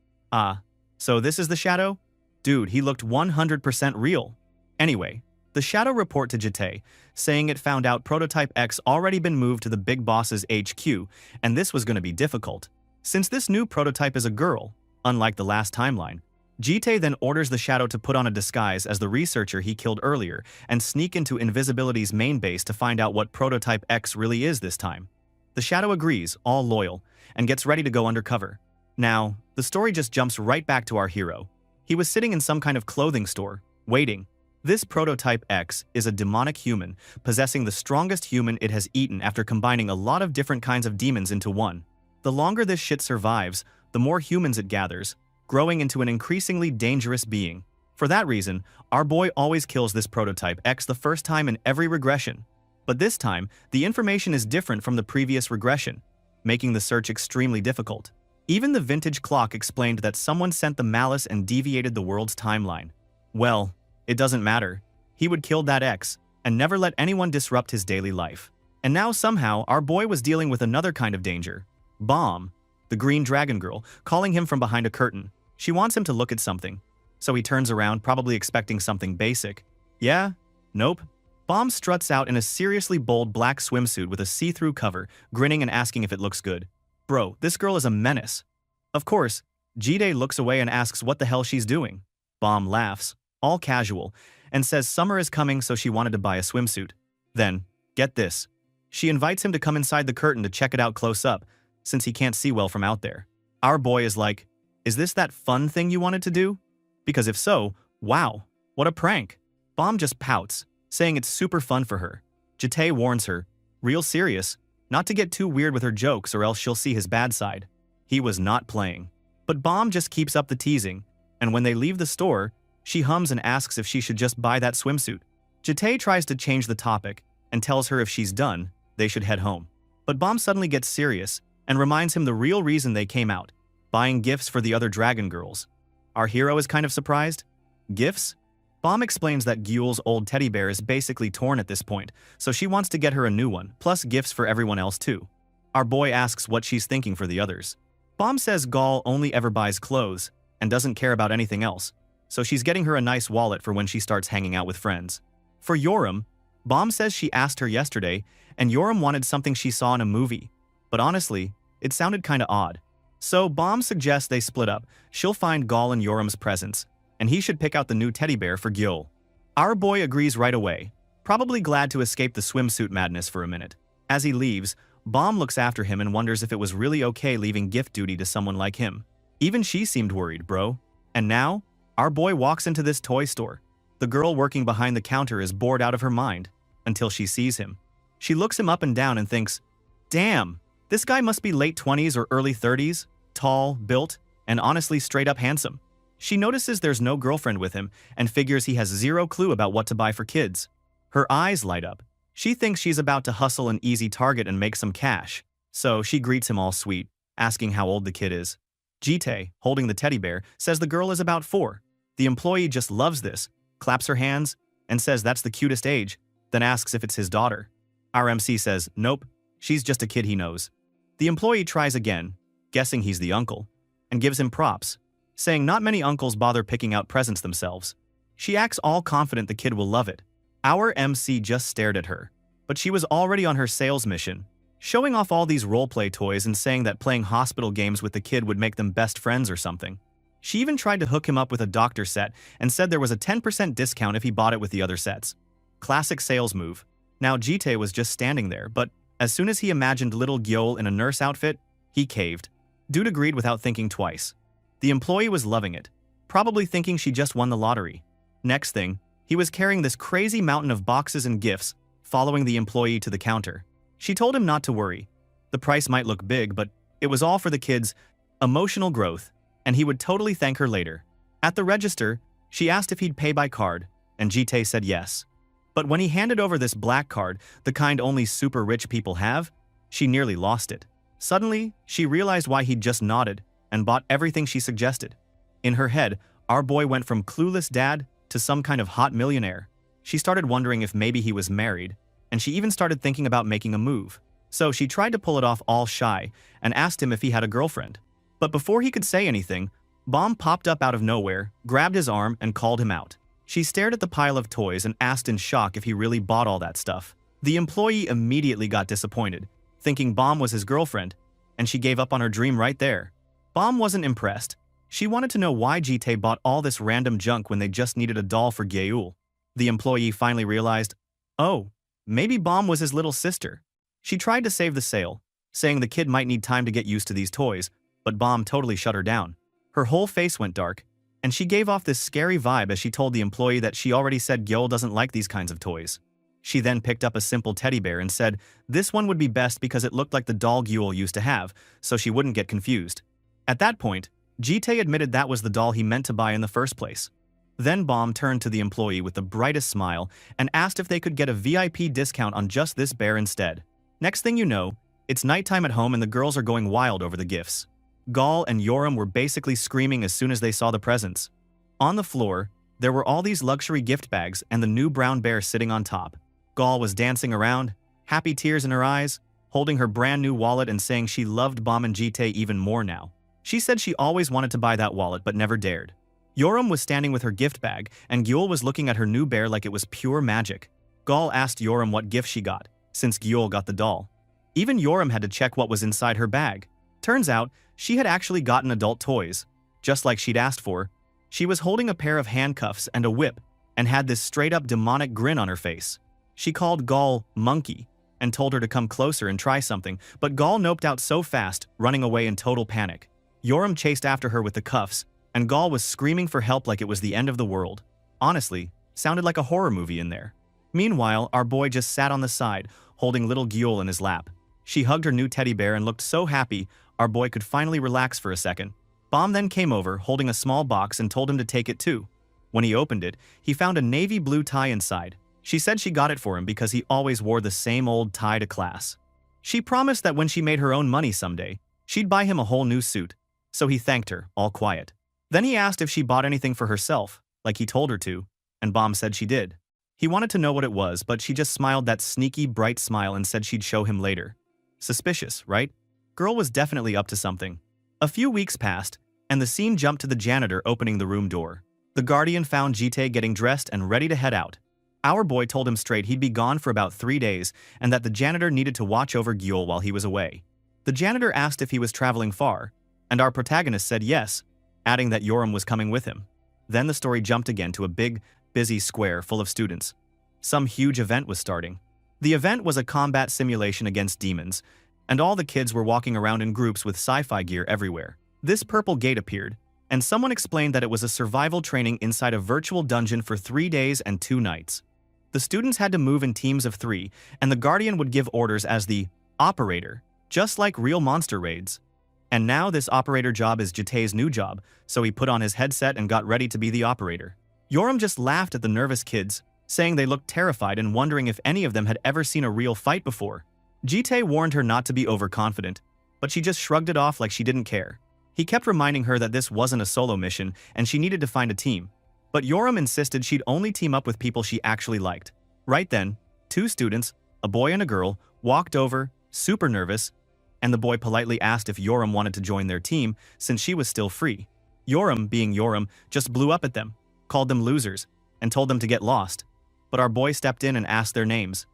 So this is the shadow? Dude, he looked 100% real. Anyway, the shadow report to Jitae, saying it found out Prototype X already been moved to the big boss's HQ, and this was going to be difficult. Since this new prototype is a girl, unlike the last timeline, Jitae then orders the shadow to put on a disguise as the researcher he killed earlier and sneak into Invisibility's main base to find out what Prototype X really is this time. The shadow agrees, all loyal, and gets ready to go undercover. Now, the story just jumps right back to our hero. He was sitting in some kind of clothing store, waiting. This Prototype X is a demonic human, possessing the strongest human it has eaten after combining a lot of different kinds of demons into one. The longer this shit survives, the more humans it gathers, growing into an increasingly dangerous being. For that reason, our boy always kills this Prototype X the first time in every regression. But this time, the information is different from the previous regression, making the search extremely difficult. Even the vintage clock explained that someone sent the malice and deviated the world's timeline. Well, it doesn't matter. He would kill that X and never let anyone disrupt his daily life. And now somehow, our boy was dealing with another kind of danger. Bomb, the green dragon girl, calling him from behind a curtain. She wants him to look at something. So he turns around, probably expecting something basic. Yeah? Nope. Bomb struts out in a seriously bold black swimsuit with a see-through cover, grinning and asking if it looks good. Bro, this girl is a menace. Of course, Jitae looks away and asks what the hell she's doing. Bomb laughs, all casual, and says summer is coming so she wanted to buy a swimsuit. Then, get this. She invites him to come inside the curtain to check it out close up, since he can't see well from out there. Our boy is like, is this that fun thing you wanted to do? Because if so, wow, what a prank. Bomb just pouts, saying it's super fun for her. Jitae warns her, real serious, not to get too weird with her jokes or else she'll see his bad side. He was not playing. But Bomb just keeps up the teasing, and when they leave the store, she hums and asks if she should just buy that swimsuit. Jitae tries to change the topic and tells her if she's done, they should head home. But Bomb suddenly gets serious and reminds him the real reason they came out, buying gifts for the other dragon girls. Our hero is kind of surprised. Gifts? Bomb explains that Gyul's old teddy bear is basically torn at this point, so she wants to get her a new one, plus gifts for everyone else too. Our boy asks what she's thinking for the others. Bomb says Gaul only ever buys clothes and doesn't care about anything else, so she's getting her a nice wallet for when she starts hanging out with friends. For Yoram, Bomb says she asked her yesterday, and Yoram wanted something she saw in a movie, but honestly, it sounded kinda odd. So Bomb suggests they split up. She'll find Gaul in Yoram's presence, and he should pick out the new teddy bear for Gyul. Our boy agrees right away, probably glad to escape the swimsuit madness for a minute. As he leaves, Bomb looks after him and wonders if it was really okay leaving gift duty to someone like him. Even she seemed worried, bro. And now, our boy walks into this toy store. The girl working behind the counter is bored out of her mind, until she sees him. She looks him up and down and thinks, damn, this guy must be late 20s or early 30s, tall, built, and honestly straight up handsome. She notices there's no girlfriend with him and figures he has zero clue about what to buy for kids. Her eyes light up. She thinks she's about to hustle an easy target and make some cash, so she greets him all sweet, asking how old the kid is. Jitae, holding the teddy bear, says the girl is about 4. The employee just loves this, claps her hands, and says that's the cutest age, then asks if it's his daughter. Our MC says, nope, she's just a kid he knows. The employee tries again, guessing he's the uncle, and gives him props, saying not many uncles bother picking out presents themselves. She acts all confident the kid will love it. Our MC just stared at her, but she was already on her sales mission, showing off all these roleplay toys and saying that playing hospital games with the kid would make them best friends or something. She even tried to hook him up with a doctor set and said there was a 10% discount if he bought it with the other sets. Classic sales move. Now Jitae was just standing there, but as soon as he imagined little Gyeol in a nurse outfit, he caved. Dude agreed without thinking twice. The employee was loving it, probably thinking she just won the lottery. Next thing, he was carrying this crazy mountain of boxes and gifts, following the employee to the counter. She told him not to worry. The price might look big, but it was all for the kid's emotional growth, and he would totally thank her later. At the register, she asked if he'd pay by card, and Jitae said yes. But when he handed over this black card, the kind only super rich people have, she nearly lost it. Suddenly, she realized why he'd just nodded and bought everything she suggested. In her head, our boy went from clueless dad to some kind of hot millionaire. She started wondering if maybe he was married, and she even started thinking about making a move. So she tried to pull it off all shy and asked him if he had a girlfriend. But before he could say anything, Bomb popped up out of nowhere, grabbed his arm, and called him out. She stared at the pile of toys and asked in shock if he really bought all that stuff. The employee immediately got disappointed, thinking Bomb was his girlfriend, and she gave up on her dream right there. Bomb wasn't impressed. She wanted to know why Jitae bought all this random junk when they just needed a doll for Gyeul. The employee finally realized, oh, maybe Bomb was his little sister. She tried to save the sale, saying the kid might need time to get used to these toys, but Bomb totally shut her down. Her whole face went dark, and she gave off this scary vibe as she told the employee that she already said Gyeol doesn't like these kinds of toys. She then picked up a simple teddy bear and said this one would be best because it looked like the doll Gyeol used to have, so she wouldn't get confused. At that point, Jitae admitted that was the doll he meant to buy in the first place. Then Bomb turned to the employee with the brightest smile and asked if they could get a VIP discount on just this bear instead. Next thing you know, it's nighttime at home and the girls are going wild over the gifts. Gal and Yoram were basically screaming as soon as they saw the presents. On the floor, there were all these luxury gift bags and the new brown bear sitting on top. Gal was dancing around, happy tears in her eyes, holding her brand new wallet and saying she loved Bomb and Jitae even more now. She said she always wanted to buy that wallet but never dared. Yoram was standing with her gift bag and Gyeol was looking at her new bear like it was pure magic. Gal asked Yoram what gift she got, since Gyeol got the doll. Even Yoram had to check what was inside her bag. Turns out, she had actually gotten adult toys, just like she'd asked for. She was holding a pair of handcuffs and a whip, and had this straight-up demonic grin on her face. She called Gal monkey, and told her to come closer and try something, but Gal noped out so fast, running away in total panic. Yoram chased after her with the cuffs, and Gal was screaming for help like it was the end of the world. Honestly, sounded like a horror movie in there. Meanwhile, our boy just sat on the side, holding little Gyeol in his lap. She hugged her new teddy bear and looked so happy, our boy could finally relax for a second. Bomb then came over, holding a small box and told him to take it too. When he opened it, he found a navy blue tie inside. She said she got it for him because he always wore the same old tie to class. She promised that when she made her own money someday, she'd buy him a whole new suit. So he thanked her, all quiet. Then he asked if she bought anything for herself, like he told her to, and Bomb said she did. He wanted to know what it was, but she just smiled that sneaky, bright smile and said she'd show him later. Suspicious, right? Girl was definitely up to something. A few weeks passed, and the scene jumped to the janitor opening the room door. The guardian found Jitae getting dressed and ready to head out. Our boy told him straight he'd be gone for about 3 days and that the janitor needed to watch over Gyeol while he was away. The janitor asked if he was traveling far, and our protagonist said yes, adding that Yoram was coming with him. Then the story jumped again to a big, busy square full of students. Some huge event was starting. The event was a combat simulation against demons, and all the kids were walking around in groups with sci-fi gear everywhere. This purple gate appeared, and someone explained that it was a survival training inside a virtual dungeon for 3 days and 2 nights. The students had to move in teams of 3, and the guardian would give orders as the operator, just like real monster raids. And now this operator job is Jitae's new job, so he put on his headset and got ready to be the operator. Yoram just laughed at the nervous kids, saying they looked terrified and wondering if any of them had ever seen a real fight before. Jitae warned her not to be overconfident, but she just shrugged it off like she didn't care. He kept reminding her that this wasn't a solo mission and she needed to find a team. But Yoram insisted she'd only team up with people she actually liked. Right then, two students, a boy and a girl, walked over, super nervous, and the boy politely asked if Yoram wanted to join their team since she was still free. Yoram, being Yoram, just blew up at them, called them losers, and told them to get lost. But our boy stepped in and asked their names.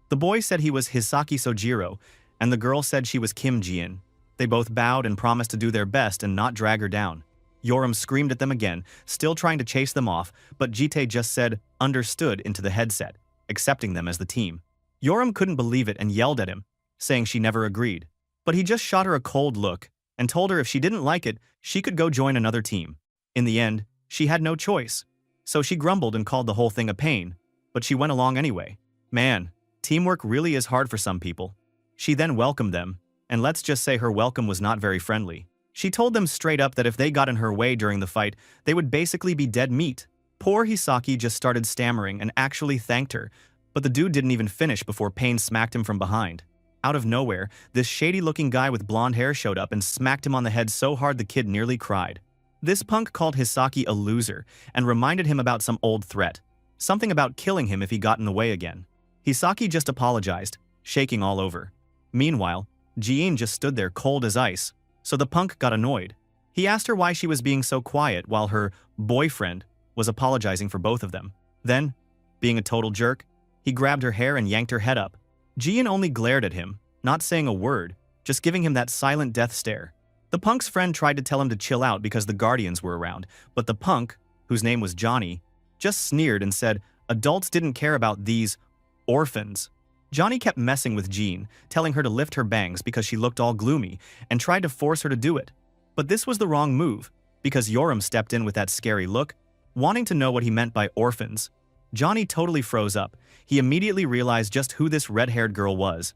The boy said he was Hisaki Sojiro, and the girl said she was Kim Jin. They both bowed and promised to do their best and not drag her down. Yoram screamed at them again, still trying to chase them off, but Jite just said, "Understood," into the headset, accepting them as the team. Yoram couldn't believe it and yelled at him, saying she never agreed. But he just shot her a cold look and told her if she didn't like it, she could go join another team. In the end, she had no choice. So she grumbled and called the whole thing a pain, but she went along anyway. Man, teamwork really is hard for some people. She then welcomed them, and let's just say her welcome was not very friendly. She told them straight up that if they got in her way during the fight, they would basically be dead meat. Poor Hisaki just started stammering and actually thanked her, but the dude didn't even finish before Pain smacked him from behind. Out of nowhere, this shady-looking guy with blonde hair showed up and smacked him on the head so hard the kid nearly cried. This punk called Hisaki a loser and reminded him about some old threat, something about killing him if he got in the way again. Hisaki just apologized, shaking all over. Meanwhile, Jin just stood there cold as ice, so the punk got annoyed. He asked her why she was being so quiet while her boyfriend was apologizing for both of them. Then, being a total jerk, he grabbed her hair and yanked her head up. Jin only glared at him, not saying a word, just giving him that silent death stare. The punk's friend tried to tell him to chill out because the guardians were around, but the punk, whose name was Johnny, just sneered and said adults didn't care about these orphans. Johnny kept messing with Jean, telling her to lift her bangs because she looked all gloomy, and tried to force her to do it. But this was the wrong move, because Yoram stepped in with that scary look, wanting to know what he meant by orphans. Johnny totally froze up. He immediately realized just who this red-haired girl was.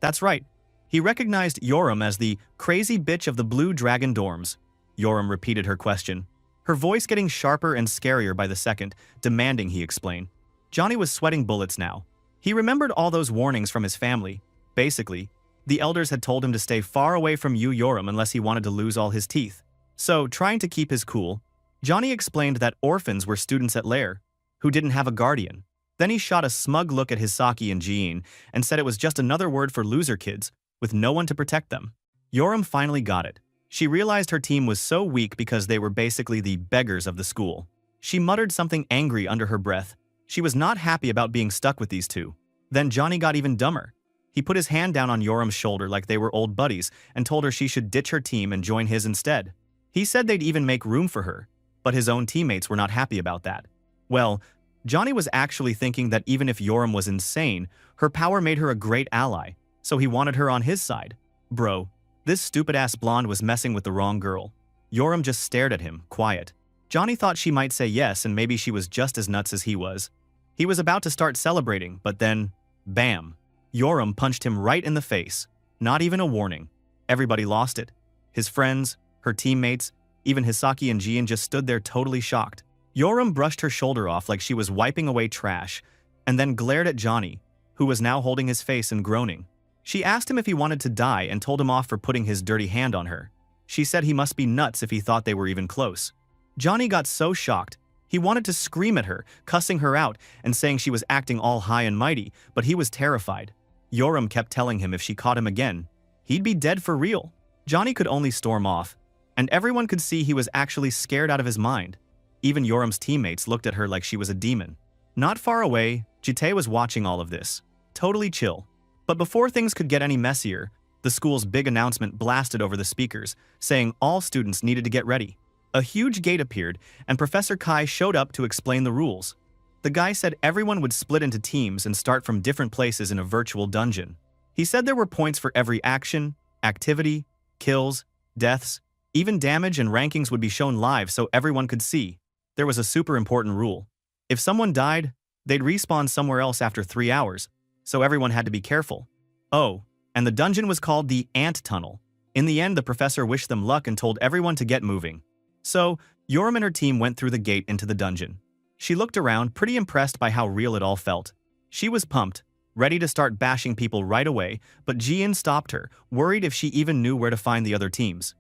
That's right. He recognized Yoram as the crazy bitch of the Blue Dragon dorms. Yoram repeated her question, her voice getting sharper and scarier by the second, demanding he explain. Johnny was sweating bullets now. He remembered all those warnings from his family. Basically, the elders had told him to stay far away from Yoram unless he wanted to lose all his teeth. So, trying to keep his cool, Johnny explained that orphans were students at Lair, who didn't have a guardian. Then he shot a smug look at Hisaki and Jean and said it was just another word for loser kids, with no one to protect them. Yoram finally got it. She realized her team was so weak because they were basically the beggars of the school. She muttered something angry under her breath. She was not happy about being stuck with these two. Then Johnny got even dumber. He put his hand down on Yoram's shoulder like they were old buddies and told her she should ditch her team and join his instead. He said they'd even make room for her, but his own teammates were not happy about that. Well, Johnny was actually thinking that even if Yoram was insane, her power made her a great ally, so he wanted her on his side. Bro, this stupid-ass blonde was messing with the wrong girl. Yoram just stared at him, quiet. Johnny thought she might say yes and maybe she was just as nuts as he was. He was about to start celebrating, but then, bam. Yoram punched him right in the face. Not even a warning. Everybody lost it. His friends, her teammates, even Hisaki and Jian just stood there totally shocked. Yoram brushed her shoulder off like she was wiping away trash, and then glared at Johnny, who was now holding his face and groaning. She asked him if he wanted to die and told him off for putting his dirty hand on her. She said he must be nuts if he thought they were even close. Johnny got so shocked, he wanted to scream at her, cussing her out and saying she was acting all high and mighty, but he was terrified. Yoram kept telling him if she caught him again, he'd be dead for real. Johnny could only storm off, and everyone could see he was actually scared out of his mind. Even Yoram's teammates looked at her like she was a demon. Not far away, Jite was watching all of this, totally chill. But before things could get any messier, the school's big announcement blasted over the speakers, saying all students needed to get ready. A huge gate appeared, and Professor Kai showed up to explain the rules. The guy said everyone would split into teams and start from different places in a virtual dungeon. He said there were points for every action, activity, kills, deaths, even damage, and rankings would be shown live so everyone could see. There was a super important rule. If someone died, they'd respawn somewhere else after 3 hours, so everyone had to be careful. Oh, and the dungeon was called the Ant Tunnel. In the end, the professor wished them luck and told everyone to get moving. So, Yoram and her team went through the gate into the dungeon. She looked around, pretty impressed by how real it all felt. She was pumped, ready to start bashing people right away, but Jian stopped her, worried if she even knew where to find the other teams.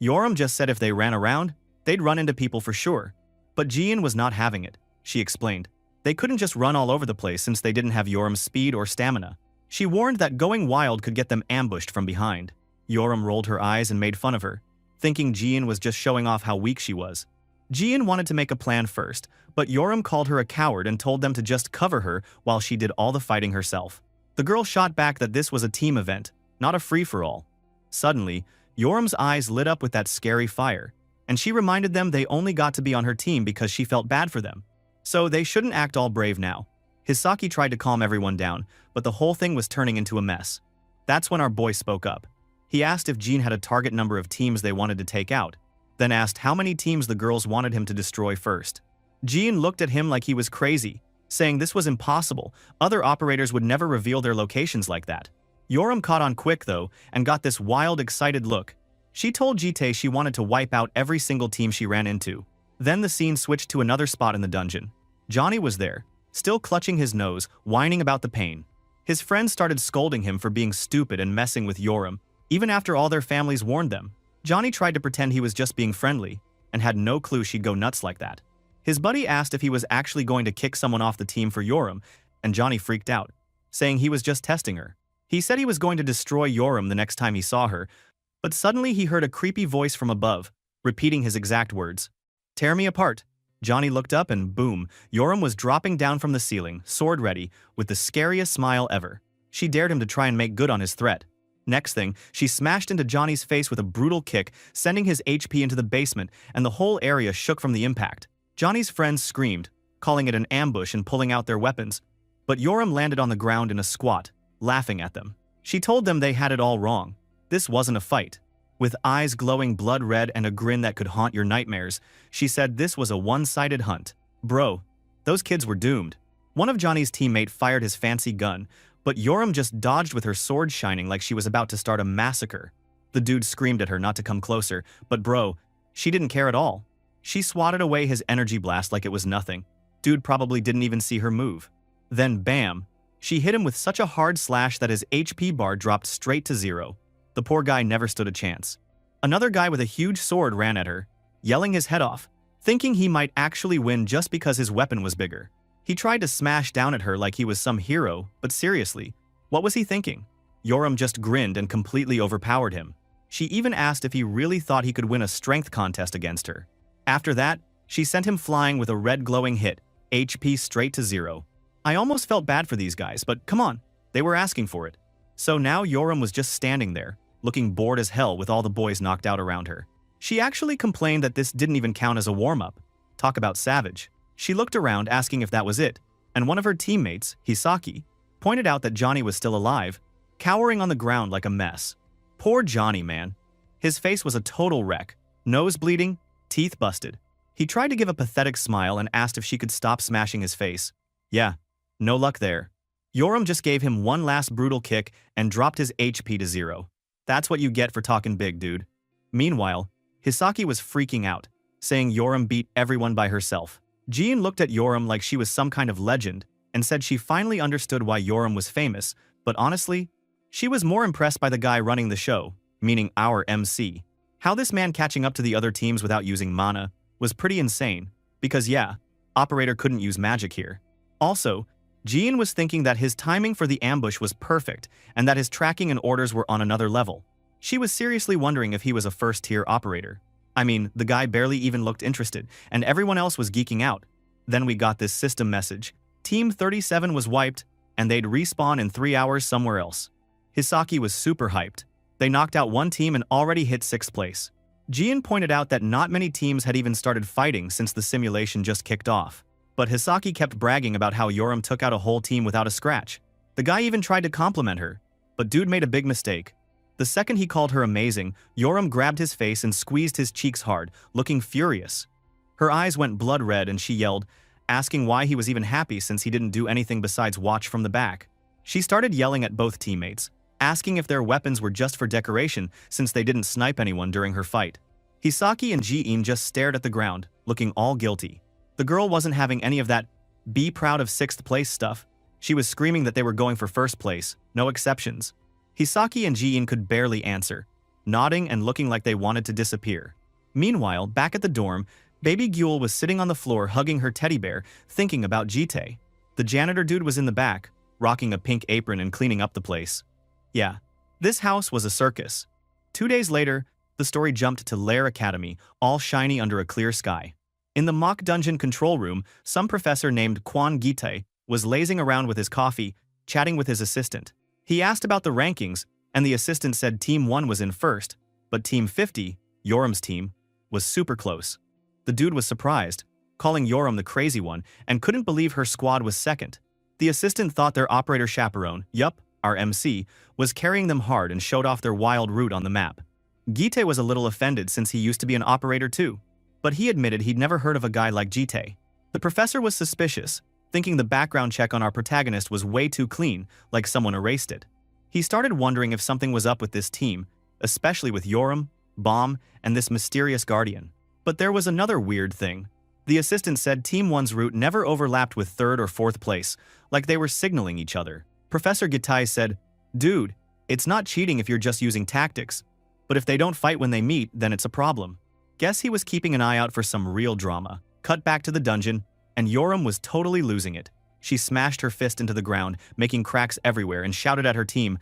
Yoram just said if they ran around, they'd run into people for sure. But Jian was not having it, she explained. They couldn't just run all over the place since they didn't have Yoram's speed or stamina. She warned that going wild could get them ambushed from behind. Yoram rolled her eyes and made fun of her, thinking Jian was just showing off how weak she was. Jian wanted to make a plan first, but Yoram called her a coward and told them to just cover her while she did all the fighting herself. The girl shot back that this was a team event, not a free-for-all. Suddenly, Yoram's eyes lit up with that scary fire, and she reminded them they only got to be on her team because she felt bad for them. So they shouldn't act all brave now. Hisaki tried to calm everyone down, but the whole thing was turning into a mess. That's when our boy spoke up. He asked if Jean had a target number of teams they wanted to take out, then asked how many teams the girls wanted him to destroy first. Jean looked at him like he was crazy, saying this was impossible. Other operators would never reveal their locations like that. Yoram caught on quick though, and got this wild, excited look. She told Jite she wanted to wipe out every single team she ran into. Then the scene switched to another spot in the dungeon. Johnny was there, still clutching his nose, whining about the pain. His friends started scolding him for being stupid and messing with Yoram, even after all their families warned them. Johnny tried to pretend he was just being friendly, and had no clue she'd go nuts like that. His buddy asked if he was actually going to kick someone off the team for Yoram, and Johnny freaked out, saying he was just testing her. He said he was going to destroy Yoram the next time he saw her, but suddenly he heard a creepy voice from above, repeating his exact words. "Tear me apart." Johnny looked up and boom, Yoram was dropping down from the ceiling, sword ready, with the scariest smile ever. She dared him to try and make good on his threat. Next thing, she smashed into Johnny's face with a brutal kick, sending his HP into the basement, and the whole area shook from the impact. Johnny's friends screamed, calling it an ambush and pulling out their weapons, but Yoram landed on the ground in a squat, laughing at them. She told them they had it all wrong. This wasn't a fight. With eyes glowing blood red and a grin that could haunt your nightmares, she said this was a one-sided hunt. Bro, those kids were doomed. One of Johnny's teammates fired his fancy gun, but Yoram just dodged with her sword shining like she was about to start a massacre. The dude screamed at her not to come closer, but bro, she didn't care at all. She swatted away his energy blast like it was nothing. Dude probably didn't even see her move. Then bam, she hit him with such a hard slash that his HP bar dropped straight to 0. The poor guy never stood a chance. Another guy with a huge sword ran at her, yelling his head off, thinking he might actually win just because his weapon was bigger. He tried to smash down at her like he was some hero, but seriously, what was he thinking? Yoram just grinned and completely overpowered him. She even asked if he really thought he could win a strength contest against her. After that, she sent him flying with a red glowing hit, HP straight to 0. I almost felt bad for these guys, but come on, they were asking for it. So now Yoram was just standing there, looking bored as hell with all the boys knocked out around her. She actually complained that this didn't even count as a warm-up. Talk about savage. She looked around asking if that was it, and one of her teammates, Hisaki, pointed out that Johnny was still alive, cowering on the ground like a mess. Poor Johnny, man. His face was a total wreck, nose bleeding, teeth busted. He tried to give a pathetic smile and asked if she could stop smashing his face. Yeah, no luck there. Yoram just gave him one last brutal kick and dropped his HP to 0. That's what you get for talking big, dude. Meanwhile, Hisaki was freaking out, saying Yoram beat everyone by herself. Jean looked at Yoram like she was some kind of legend and said she finally understood why Yoram was famous, but honestly, she was more impressed by the guy running the show, meaning our MC. How this man catching up to the other teams without using mana was pretty insane, because yeah, Operator couldn't use magic here. Also, Jean was thinking that his timing for the ambush was perfect and that his tracking and orders were on another level. She was seriously wondering if he was a first-tier operator. I mean, the guy barely even looked interested, and everyone else was geeking out. Then we got this system message. Team 37 was wiped, and they'd respawn in 3 hours somewhere else. Hisaki was super hyped. They knocked out one team and already hit 6th place. Jean pointed out that not many teams had even started fighting since the simulation just kicked off. But Hisaki kept bragging about how Yoram took out a whole team without a scratch. The guy even tried to compliment her, but dude made a big mistake. The second he called her amazing, Yoram grabbed his face and squeezed his cheeks hard, looking furious. Her eyes went blood red and she yelled, asking why he was even happy since he didn't do anything besides watch from the back. She started yelling at both teammates, asking if their weapons were just for decoration since they didn't snipe anyone during her fight. Hisaki and Ji-in just stared at the ground, looking all guilty. The girl wasn't having any of that be proud of 6th place stuff. She was screaming that they were going for 1st place, no exceptions. Hisaki and Ji-in could barely answer, nodding and looking like they wanted to disappear. Meanwhile, back at the dorm, Baby Gyul was sitting on the floor hugging her teddy bear, thinking about Jite. The janitor dude was in the back, rocking a pink apron and cleaning up the place. Yeah, this house was a circus. 2 days later, the story jumped to Lair Academy, all shiny under a clear sky. In the mock dungeon control room, some professor named Kwon Gite was lazing around with his coffee, chatting with his assistant. He asked about the rankings, and the assistant said Team 1 was in first, but Team 50, Yoram's team, was super close. The dude was surprised, calling Yoram the crazy one, and couldn't believe her squad was second. The assistant thought their operator chaperone, yup, our MC, was carrying them hard and showed off their wild route on the map. Gite was a little offended since he used to be an operator too, but he admitted he'd never heard of a guy like Jite. The professor was suspicious, thinking the background check on our protagonist was way too clean, like someone erased it. He started wondering if something was up with this team, especially with Yoram, Bomb, and this mysterious guardian. But there was another weird thing. The assistant said Team 1's route never overlapped with 3rd or 4th place, like they were signaling each other. Professor Gitai said, "Dude, it's not cheating if you're just using tactics, but if they don't fight when they meet, then it's a problem." Guess he was keeping an eye out for some real drama. Cut back to the dungeon, and Yoram was totally losing it. She smashed her fist into the ground, making cracks everywhere, and shouted at her team,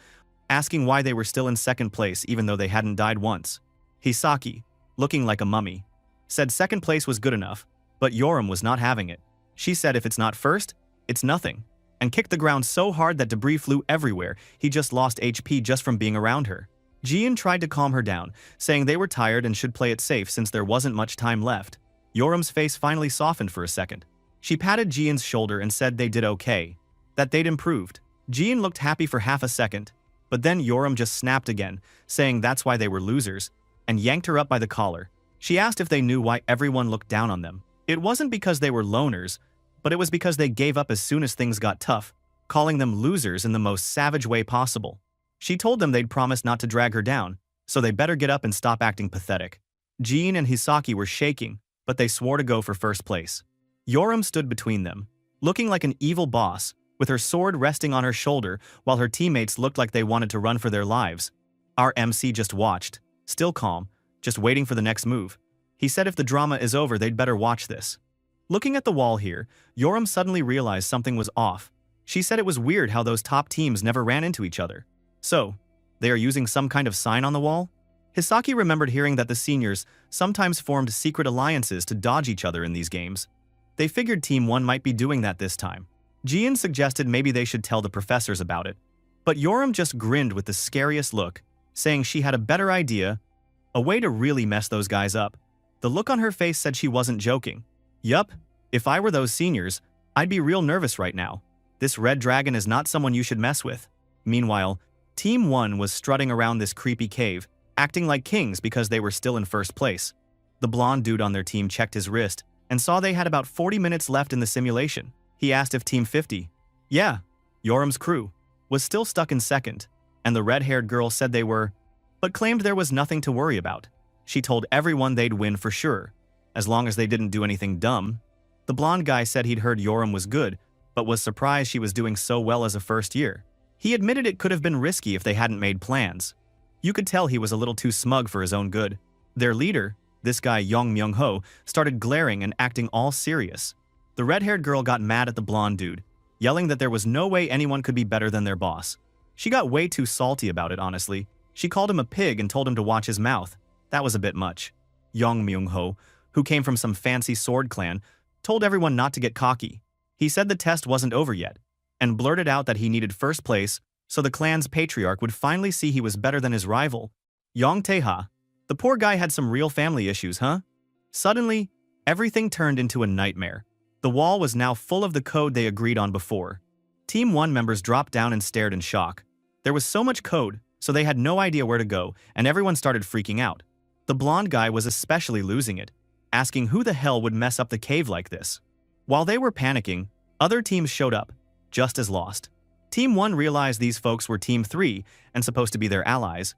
asking why they were still in 2nd place even though they hadn't died once. Hisaki, looking like a mummy, said 2nd place was good enough, but Yoram was not having it. She said if it's not 1st, it's nothing, and kicked the ground so hard that debris flew everywhere. He just lost HP just from being around her. Jian tried to calm her down, saying they were tired and should play it safe since there wasn't much time left. Yoram's face finally softened for a second. She patted Jian's shoulder and said they did okay, that they'd improved. Jian looked happy for half a second, but then Yoram just snapped again, saying that's why they were losers, and yanked her up by the collar. She asked if they knew why everyone looked down on them. It wasn't because they were loners, but it was because they gave up as soon as things got tough, calling them losers in the most savage way possible. She told them they'd promised not to drag her down, so they better get up and stop acting pathetic. Jean and Hisaki were shaking, but they swore to go for 1st place. Yoram stood between them, looking like an evil boss, with her sword resting on her shoulder while her teammates looked like they wanted to run for their lives. Our MC just watched, still calm, just waiting for the next move. He said if the drama is over, they'd better watch this. Looking at the wall here, Yoram suddenly realized something was off. She said it was weird how those top teams never ran into each other. So, they are using some kind of sign on the wall? Hisaki remembered hearing that the seniors sometimes formed secret alliances to dodge each other in these games. They figured Team 1 might be doing that this time. Jian suggested maybe they should tell the professors about it. But Yoram just grinned with the scariest look, saying she had a better idea, a way to really mess those guys up. The look on her face said she wasn't joking. Yup, if I were those seniors, I'd be real nervous right now. This red dragon is not someone you should mess with. Meanwhile, Team 1 was strutting around this creepy cave, acting like kings because they were still in 1st place. The blonde dude on their team checked his wrist and saw they had about 40 minutes left in the simulation. He asked if Team 50, yeah, Yoram's crew, was still stuck in 2nd, and the red-haired girl said they were, but claimed there was nothing to worry about. She told everyone they'd win for sure, as long as they didn't do anything dumb. The blonde guy said he'd heard Yoram was good, but was surprised she was doing so well as a 1st year. He admitted it could have been risky if they hadn't made plans. You could tell he was a little too smug for his own good. Their leader, this guy Yong Myung-ho, started glaring and acting all serious. The red-haired girl got mad at the blonde dude, yelling that there was no way anyone could be better than their boss. She got way too salty about it, honestly. She called him a pig and told him to watch his mouth. That was a bit much. Yong Myung-ho, who came from some fancy sword clan, told everyone not to get cocky. He said the test wasn't over yet, and blurted out that he needed 1st place so the clan's patriarch would finally see he was better than his rival. Yong Tae-ha. The poor guy had some real family issues, huh? Suddenly, everything turned into a nightmare. The wall was now full of the code they agreed on before. Team 1 members dropped down and stared in shock. There was so much code, so they had no idea where to go, and everyone started freaking out. The blonde guy was especially losing it, asking who the hell would mess up the cave like this. While they were panicking, other teams showed up, just as lost. Team 1 realized these folks were Team 3 and supposed to be their allies,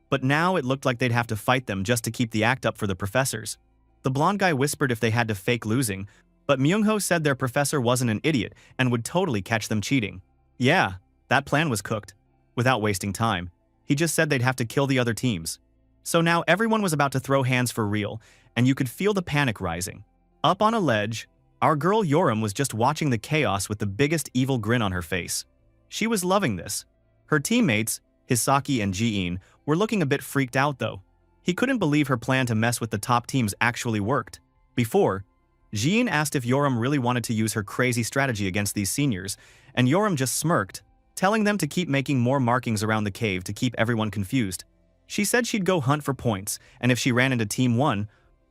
but now it looked like they'd have to fight them just to keep the act up for the professors. The blonde guy whispered if they had to fake losing, but Myung-ho said their professor wasn't an idiot and would totally catch them cheating. Yeah, that plan was cooked. Without wasting time, he just said they'd have to kill the other teams. So now everyone was about to throw hands for real, and you could feel the panic rising. Up on a ledge, our girl Yoram was just watching the chaos with the biggest evil grin on her face. She was loving this. Her teammates, Hisaki and Ji-in, were looking a bit freaked out though. He couldn't believe her plan to mess with the top teams actually worked. Before, Ji-in asked if Yoram really wanted to use her crazy strategy against these seniors, and Yoram just smirked, telling them to keep making more markings around the cave to keep everyone confused. She said she'd go hunt for points, and if she ran into Team 1,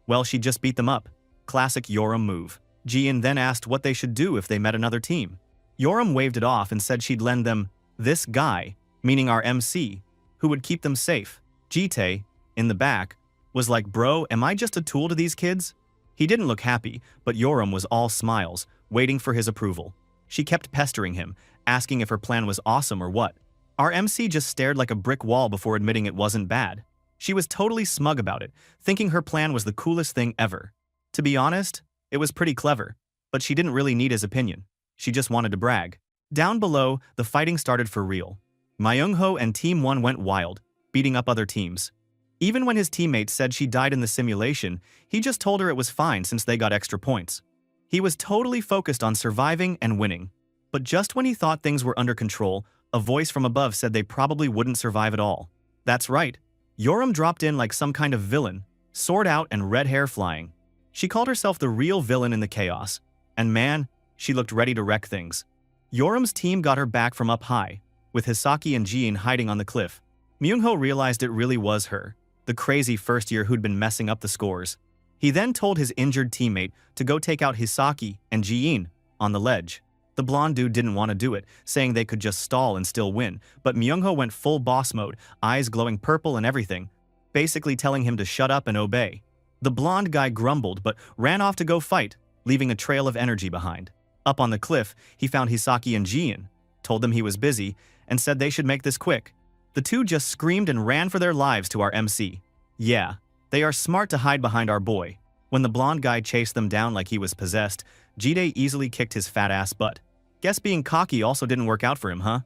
well, she'd just beat them up. Classic Yoram move. Ji-in then asked what they should do if they met another team. Yoram waved it off and said she'd lend them this guy, meaning our MC, who would keep them safe. Ji-tae, in the back, was like, bro, am I just a tool to these kids? He didn't look happy, but Yoram was all smiles, waiting for his approval. She kept pestering him, asking if her plan was awesome or what. Our MC just stared like a brick wall before admitting it wasn't bad. She was totally smug about it, thinking her plan was the coolest thing ever. To be honest, it was pretty clever, but she didn't really need his opinion. She just wanted to brag. Down below, the fighting started for real. Myung-ho and Team 1 went wild, beating up other teams. Even when his teammates said she died in the simulation, he just told her it was fine since they got extra points. He was totally focused on surviving and winning. But just when he thought things were under control, a voice from above said they probably wouldn't survive at all. That's right. Yoram dropped in like some kind of villain, sword out and red hair flying. She called herself the real villain in the chaos. And man, she looked ready to wreck things. Yoram's team got her back from up high, with Hisaki and Ji-in hiding on the cliff. Myung-ho realized it really was her, the crazy first year who'd been messing up the scores. He then told his injured teammate to go take out Hisaki and Ji-in on the ledge. The blonde dude didn't want to do it, saying they could just stall and still win, but Myung-ho went full boss mode, eyes glowing purple and everything, basically telling him to shut up and obey. The blonde guy grumbled but ran off to go fight, leaving a trail of energy behind. Up on the cliff, he found Hisaki and Ji-in, told them he was busy, and said they should make this quick. The two just screamed and ran for their lives to our MC. Yeah, they are smart to hide behind our boy. When the blonde guy chased them down like he was possessed, Ji-tae easily kicked his fat ass butt. Guess being cocky also didn't work out for him, huh?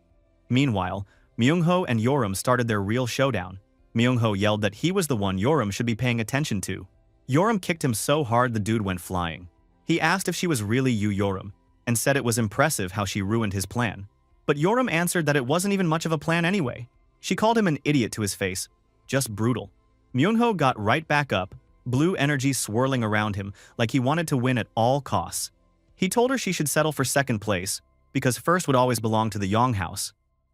Meanwhile, Myung-ho and Yoram started their real showdown. Myung-ho yelled that he was the one Yoram should be paying attention to. Yoram kicked him so hard the dude went flying. He asked if she was really Yoram, and said it was impressive how she ruined his plan. But Yoram answered that it wasn't even much of a plan anyway. She called him an idiot to his face. Just brutal. Myung-ho got right back up, blue energy swirling around him like he wanted to win at all costs. He told her she should settle for second place, because first would always belong to the Yong house.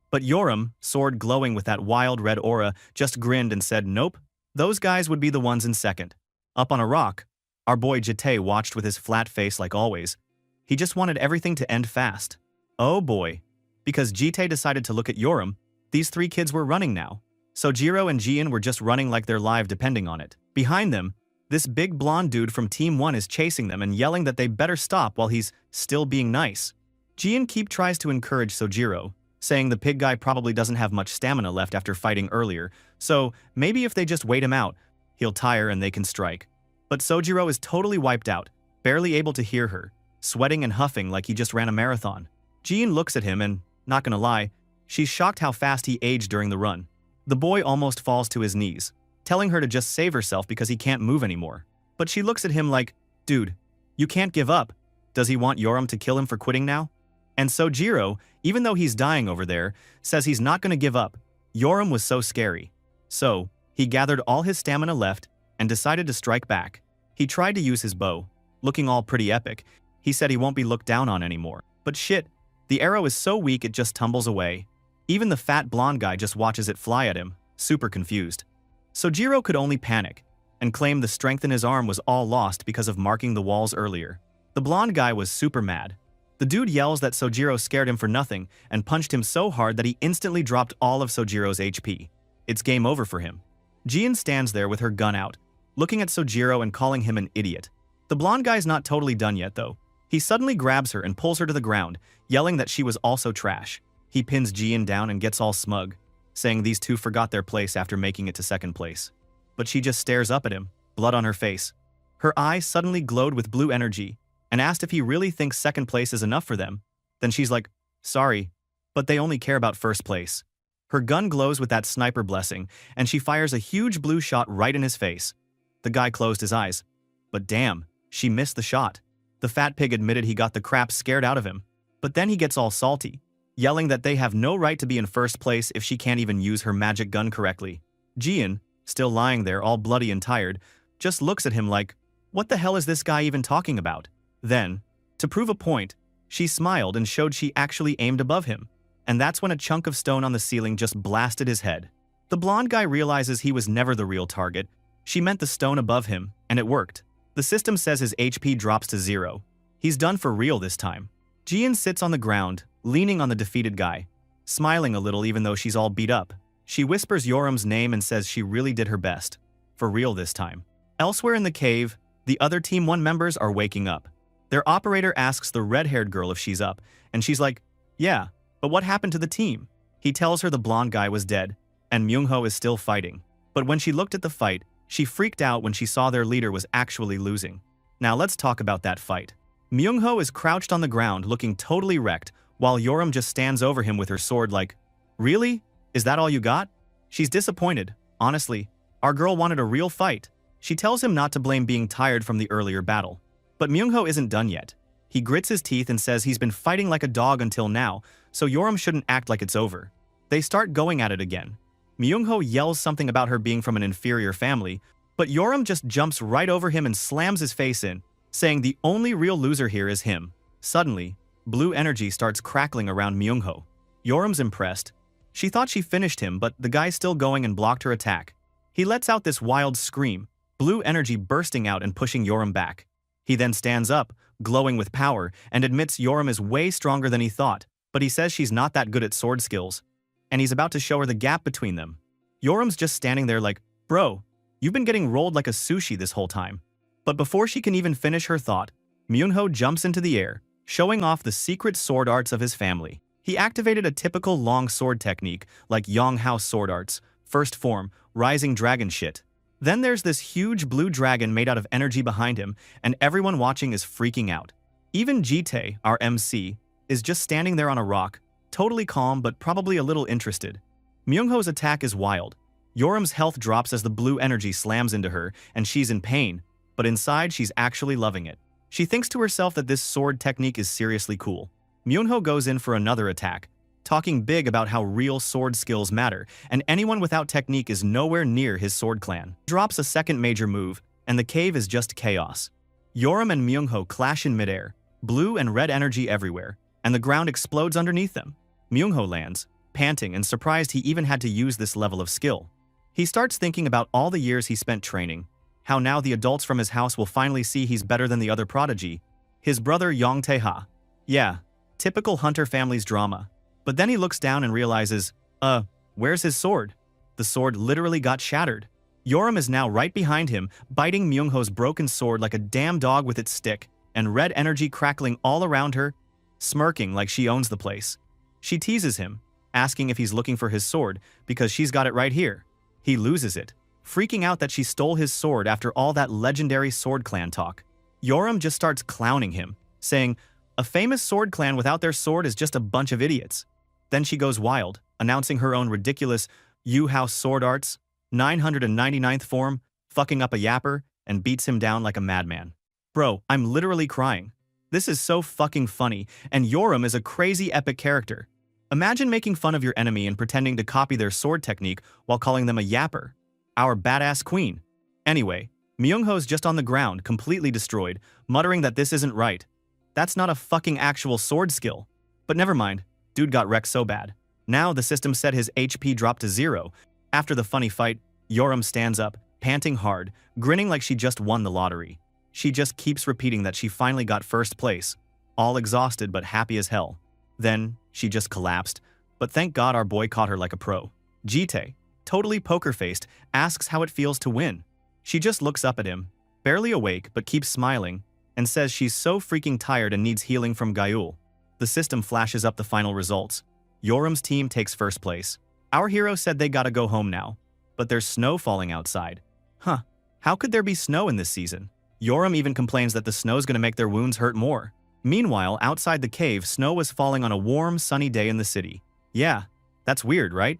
But Yoram, sword glowing with that wild red aura, just grinned and said nope, those guys would be the ones in second. Up on a rock, our boy Ji-tae watched with his flat face like always. He just wanted everything to end fast. Oh boy. Because Ji-tae decided to look at Yoram, these three kids were running now. Sojiro and Ji-in were just running like their life depending on it. Behind them, this big blonde dude from Team 1 is chasing them and yelling that they better stop while he's still being nice. Ji-in tries to encourage Sojiro, saying the pig guy probably doesn't have much stamina left after fighting earlier, so maybe if they just wait him out, he'll tire and they can strike. But Sojiro is totally wiped out, barely able to hear her, sweating and huffing like he just ran a marathon. Ji-in looks at him and, not gonna lie, she's shocked how fast he aged during the run. The boy almost falls to his knees, telling her to just save herself because he can't move anymore. But she looks at him like, dude, you can't give up. Does he want Yoram to kill him for quitting now? And Sojiro, even though he's dying over there, says he's not gonna give up. Yoram was so scary. So, he gathered all his stamina left and decided to strike back. He tried to use his bow, looking all pretty epic. He said he won't be looked down on anymore. But shit, the arrow is so weak it just tumbles away. Even the fat blonde guy just watches it fly at him, super confused. Sojiro could only panic and claim the strength in his arm was all lost because of marking the walls earlier. The blonde guy was super mad. The dude yells that Sojiro scared him for nothing and punched him so hard that he instantly dropped all of Sojiro's HP. It's game over for him. Ji-in stands there with her gun out, looking at Sojiro and calling him an idiot. The blonde guy's not totally done yet though. He suddenly grabs her and pulls her to the ground, yelling that she was also trash. He pins Ji-in down and gets all smug, saying these two forgot their place after making it to second place. But she just stares up at him, blood on her face. Her eyes suddenly glowed with blue energy, and asked if he really thinks second place is enough for them. Then she's like, sorry, but they only care about first place. Her gun glows with that sniper blessing, and she fires a huge blue shot right in his face. The guy closed his eyes. But damn, She missed the shot. The fat pig admitted he got the crap scared out of him. But then he gets all salty, yelling that they have no right to be in first place if she can't even use her magic gun correctly. Jian, still lying there all bloody and tired, just looks at him like, what the hell is this guy even talking about? Then, to prove a point, she smiled and showed she actually aimed above him. And that's when a chunk of stone on the ceiling just blasted his head. The blonde guy realizes he was never the real target. She meant the stone above him, and it worked. The system says his HP drops to 0. He's done for real this time. Jian sits on the ground, leaning on the defeated guy, smiling a little even though she's all beat up. She whispers Yoram's name and says she really did her best. For real this time. Elsewhere in the cave, the other Team 1 members are waking up. Their operator asks the red-haired girl if she's up, and she's like, yeah, but what happened to the team? He tells her the blonde guy was dead, and Myung-ho is still fighting. But when she looked at the fight, she freaked out when she saw their leader was actually losing. Now let's talk about that fight. Myung-ho is crouched on the ground looking totally wrecked, while Yoram just stands over him with her sword like, really? Is that all you got? She's disappointed. Honestly, our girl wanted a real fight. She tells him not to blame being tired from the earlier battle. But Myung-ho isn't done yet. He grits his teeth and says he's been fighting like a dog until now, so Yoram shouldn't act like it's over. They start going at it again. Myung-ho yells something about her being from an inferior family, but Yoram just jumps right over him and slams his face in, saying the only real loser here is him. Suddenly, blue energy starts crackling around Myung-ho. Yoram's impressed. She thought she finished him, but the guy's still going and blocked her attack. He lets out this wild scream, blue energy bursting out and pushing Yoram back. He then stands up, glowing with power, and admits Yoram is way stronger than he thought, but he says she's not that good at sword skills, and he's about to show her the gap between them. Yoram's just standing there like, bro, you've been getting rolled like a sushi this whole time. But before she can even finish her thought, Myung-ho jumps into the air, showing off the secret sword arts of his family. He activated a typical long sword technique like Yong House sword arts, first form, rising dragon shit. Then there's this huge blue dragon made out of energy behind him, and everyone watching is freaking out. Even Jitae, our MC, is just standing there on a rock, totally calm but probably a little interested. Myung-ho's attack is wild. Yoram's health drops as the blue energy slams into her, and she's in pain, but inside she's actually loving it. She thinks to herself that this sword technique is seriously cool. Myung-ho goes in for another attack, talking big about how real sword skills matter, and anyone without technique is nowhere near his sword clan. Drops a second major move, and the cave is just chaos. Yoram and Myung-ho clash in midair, blue and red energy everywhere, and the ground explodes underneath them. Myung-ho lands, panting and surprised he even had to use this level of skill. He starts thinking about all the years he spent training, how now the adults from his house will finally see he's better than the other prodigy, his brother Yong Tae-ha. Yeah, typical hunter family's drama. But then he looks down and realizes, where's his sword? The sword literally got shattered. Yoram is now right behind him, biting Myung-ho's broken sword like a damn dog with its stick, and red energy crackling all around her, smirking like she owns the place. She teases him, asking if he's looking for his sword, because she's got it right here. He loses it, freaking out that she stole his sword after all that legendary sword clan talk. Yoram just starts clowning him, saying, a famous sword clan without their sword is just a bunch of idiots. Then she goes wild, announcing her own ridiculous U-House sword arts, 999th form, fucking up a yapper, and beats him down like a madman. Bro, I'm literally crying. This is so fucking funny, and Yoram is a crazy epic character. Imagine making fun of your enemy and pretending to copy their sword technique while calling them a yapper. Our badass queen. Anyway, Myung-ho's just on the ground, completely destroyed, muttering that this isn't right. That's not a fucking actual sword skill. But never mind, dude got wrecked so bad. Now the system said his HP dropped to 0. After the funny fight, Yoram stands up, panting hard, grinning like she just won the lottery. She just keeps repeating that she finally got first place, all exhausted but happy as hell. Then, she just collapsed, but thank God our boy caught her like a pro. Jitae, totally poker-faced, asks how it feels to win. She just looks up at him, barely awake but keeps smiling, and says she's so freaking tired and needs healing from Gayul. The system flashes up the final results. Yoram's team takes first place. Our hero said they gotta go home now, but there's snow falling outside. Huh, how could there be snow in this season? Yoram even complains that the snow's gonna make their wounds hurt more. Meanwhile, outside the cave, snow was falling on a warm, sunny day in the city. Yeah, that's weird, right?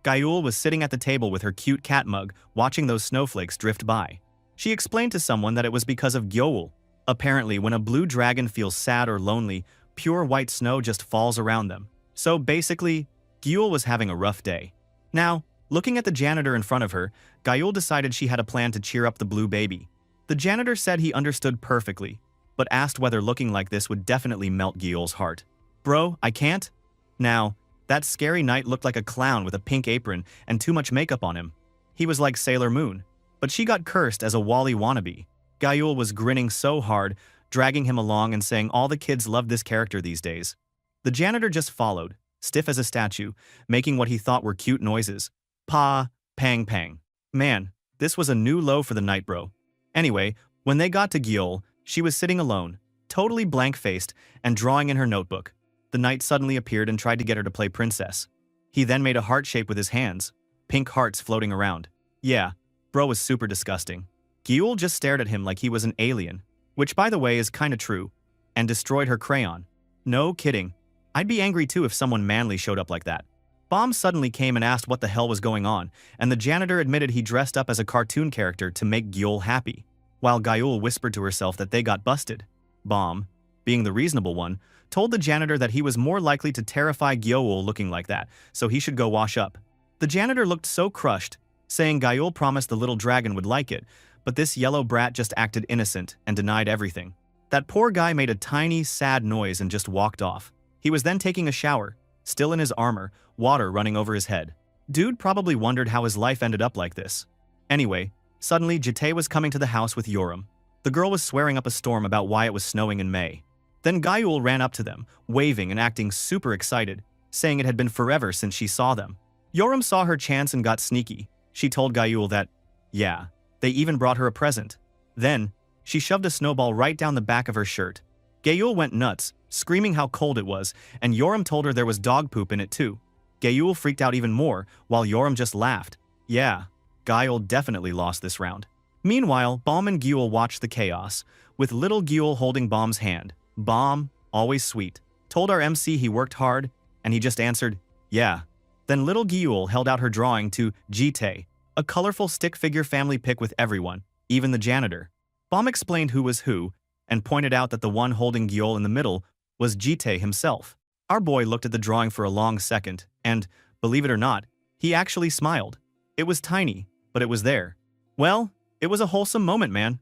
Gayul was sitting at the table with her cute cat mug, watching those snowflakes drift by. She explained to someone that it was because of Gyoul, Apparently, when a blue dragon feels sad or lonely, pure white snow just falls around them. So basically, Gyul was having a rough day. Now, looking at the janitor in front of her, Gyul decided she had a plan to cheer up the blue baby. The janitor said he understood perfectly, but asked whether looking like this would definitely melt Gyul's heart. Bro, I can't? Now, that scary knight looked like a clown with a pink apron and too much makeup on him. He was like Sailor Moon, but she got cursed as a Wally wannabe. Gyul was grinning so hard, dragging him along and saying all the kids love this character these days. The janitor just followed, stiff as a statue, making what he thought were cute noises. Pa, pang pang. Man, this was a new low for the night, bro. Anyway, when they got to Gyul, she was sitting alone, totally blank-faced, and drawing in her notebook. The knight suddenly appeared and tried to get her to play princess. He then made a heart shape with his hands, pink hearts floating around. Yeah, bro was super disgusting. Gyul just stared at him like he was an alien, which by the way is kinda true, and destroyed her crayon. No kidding. I'd be angry too if someone manly showed up like that. Bomb suddenly came and asked what the hell was going on, and the janitor admitted he dressed up as a cartoon character to make Gyul happy, while Gyul whispered to herself that they got busted. Bomb, being the reasonable one, told the janitor that he was more likely to terrify Gyul looking like that, so he should go wash up. The janitor looked so crushed, saying Gyul promised the little dragon would like it, but this yellow brat just acted innocent and denied everything. That poor guy made a tiny, sad noise and just walked off. He was then taking a shower, still in his armor, water running over his head. Dude probably wondered how his life ended up like this. Anyway, suddenly Jite was coming to the house with Yoram. The girl was swearing up a storm about why it was snowing in May. Then Gyul ran up to them, waving and acting super excited, saying it had been forever since she saw them. Yoram saw her chance and got sneaky. She told Gyul that, yeah, they even brought her a present. Then, she shoved a snowball right down the back of her shirt. Gyul went nuts, screaming how cold it was, and Yoram told her there was dog poop in it too. Gyul freaked out even more, while Yoram just laughed. Yeah, Gyul definitely lost this round. Meanwhile, Bomb and Gyul watched the chaos, with little Gyul holding Bomb's hand. Bomb, always sweet, told our MC he worked hard, and he just answered, yeah. Then little Gyul held out her drawing to Jite, a colorful stick figure family pic with everyone, even the janitor. Bomb explained who was who, and pointed out that the one holding Gyul in the middle was Jite himself. Our boy looked at the drawing for a long second, and, believe it or not, he actually smiled. It was tiny, but it was there. Well, it was a wholesome moment, man.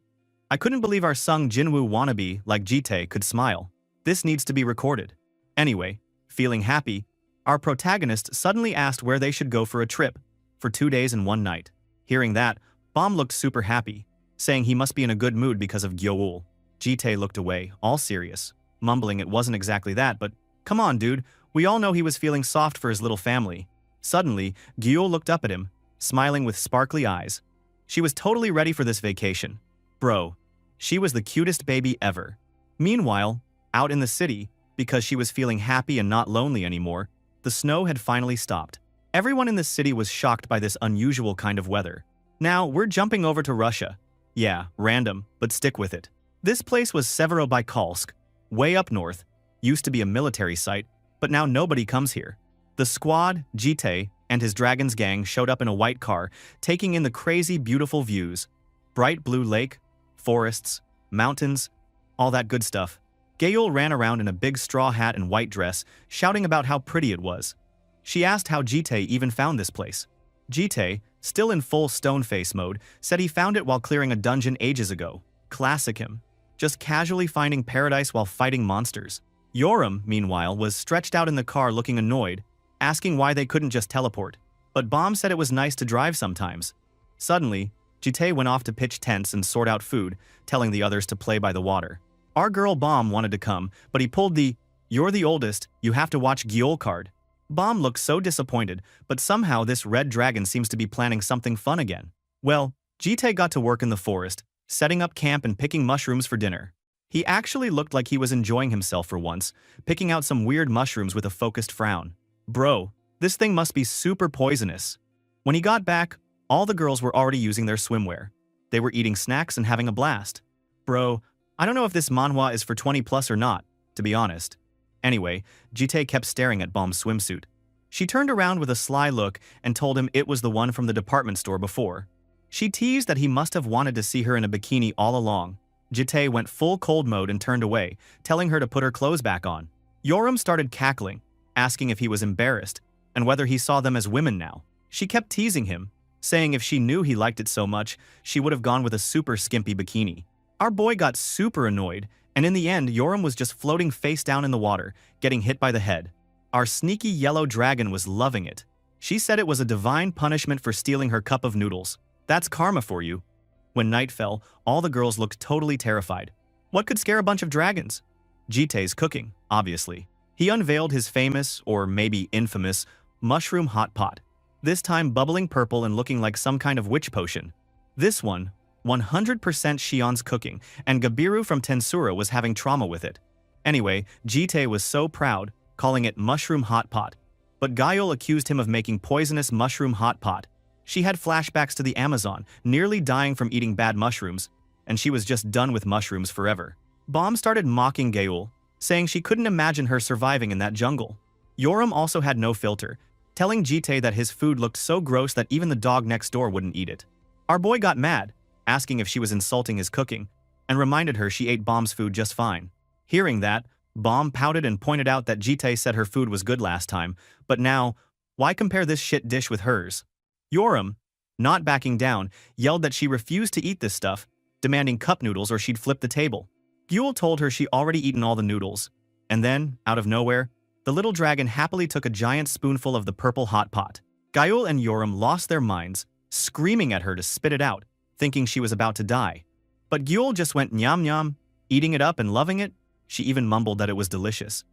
I couldn't believe our Sung Jinwoo wannabe like Jite could smile. This needs to be recorded. Anyway, feeling happy, our protagonist suddenly asked where they should go for a trip, for 2 days and 1 night. Hearing that, Bomb looked super happy, saying he must be in a good mood because of Gyul. Jite looked away, all serious, mumbling it wasn't exactly that, but come on, dude, we all know he was feeling soft for his little family. Suddenly, Gyul looked up at him, smiling with sparkly eyes. She was totally ready for this vacation. Bro, she was the cutest baby ever. Meanwhile, out in the city, because she was feeling happy and not lonely anymore, the snow had finally stopped. Everyone in the city was shocked by this unusual kind of weather. Now, we're jumping over to Russia. Yeah, random, but stick with it. This place was Severodvaikalsk, way up north, used to be a military site, but now nobody comes here. The squad, Jite, and his dragon's gang showed up in a white car, taking in the crazy beautiful views. Bright blue lake, forests, mountains, all that good stuff. Gyul ran around in a big straw hat and white dress, shouting about how pretty it was. She asked how Jite even found this place. Jite, still in full stone face mode, said he found it while clearing a dungeon ages ago. Classic him. Just casually finding paradise while fighting monsters. Yoram, meanwhile, was stretched out in the car looking annoyed, asking why they couldn't just teleport. But Bomb said it was nice to drive sometimes. Suddenly, Jite went off to pitch tents and sort out food, telling the others to play by the water. Our girl Bomb wanted to come, but he pulled the "You're the oldest, you have to watch Gyul" card. Bomb looked so disappointed, but somehow this red dragon seems to be planning something fun again. Well, Jite got to work in the forest, setting up camp and picking mushrooms for dinner. He actually looked like he was enjoying himself for once, picking out some weird mushrooms with a focused frown. Bro, this thing must be super poisonous. When he got back, all the girls were already using their swimwear. They were eating snacks and having a blast. Bro, I don't know if this manhwa is for 20 plus or not, to be honest. Anyway, Jite kept staring at Bomb's swimsuit. She turned around with a sly look and told him it was the one from the department store before. She teased that he must have wanted to see her in a bikini all along. Jitae went full cold mode and turned away, telling her to put her clothes back on. Yoram started cackling, asking if he was embarrassed, and whether he saw them as women now. She kept teasing him, saying if she knew he liked it so much, she would have gone with a super skimpy bikini. Our boy got super annoyed, and in the end, Yoram was just floating face down in the water, getting hit by the head. Our sneaky yellow dragon was loving it. She said it was a divine punishment for stealing her cup of noodles. That's karma for you. When night fell, all the girls looked totally terrified. What could scare a bunch of dragons? Jitae's cooking, obviously. He unveiled his famous, or maybe infamous, mushroom hot pot. This time bubbling purple and looking like some kind of witch potion. This one, 100% Shion's cooking, and Gabiru from Tensura was having trauma with it. Anyway, Jitae was so proud, calling it mushroom hot pot. But Gayul accused him of making poisonous mushroom hot pot. She had flashbacks to the Amazon, nearly dying from eating bad mushrooms, and she was just done with mushrooms forever. Bomb started mocking Gayul, saying she couldn't imagine her surviving in that jungle. Yoram also had no filter, telling Jitae that his food looked so gross that even the dog next door wouldn't eat it. Our boy got mad, asking if she was insulting his cooking, and reminded her she ate Bomb's food just fine. Hearing that, Bomb pouted and pointed out that Jitae said her food was good last time, but now, why compare this shit dish with hers? Yoram, not backing down, yelled that she refused to eat this stuff, demanding cup noodles or she'd flip the table. Gyul told her she already eaten all the noodles, and then, out of nowhere, the little dragon happily took a giant spoonful of the purple hot pot. Gayul and Yoram lost their minds, screaming at her to spit it out, thinking she was about to die. But Gyul just went nyam nyam, eating it up and loving it. She even mumbled that it was delicious.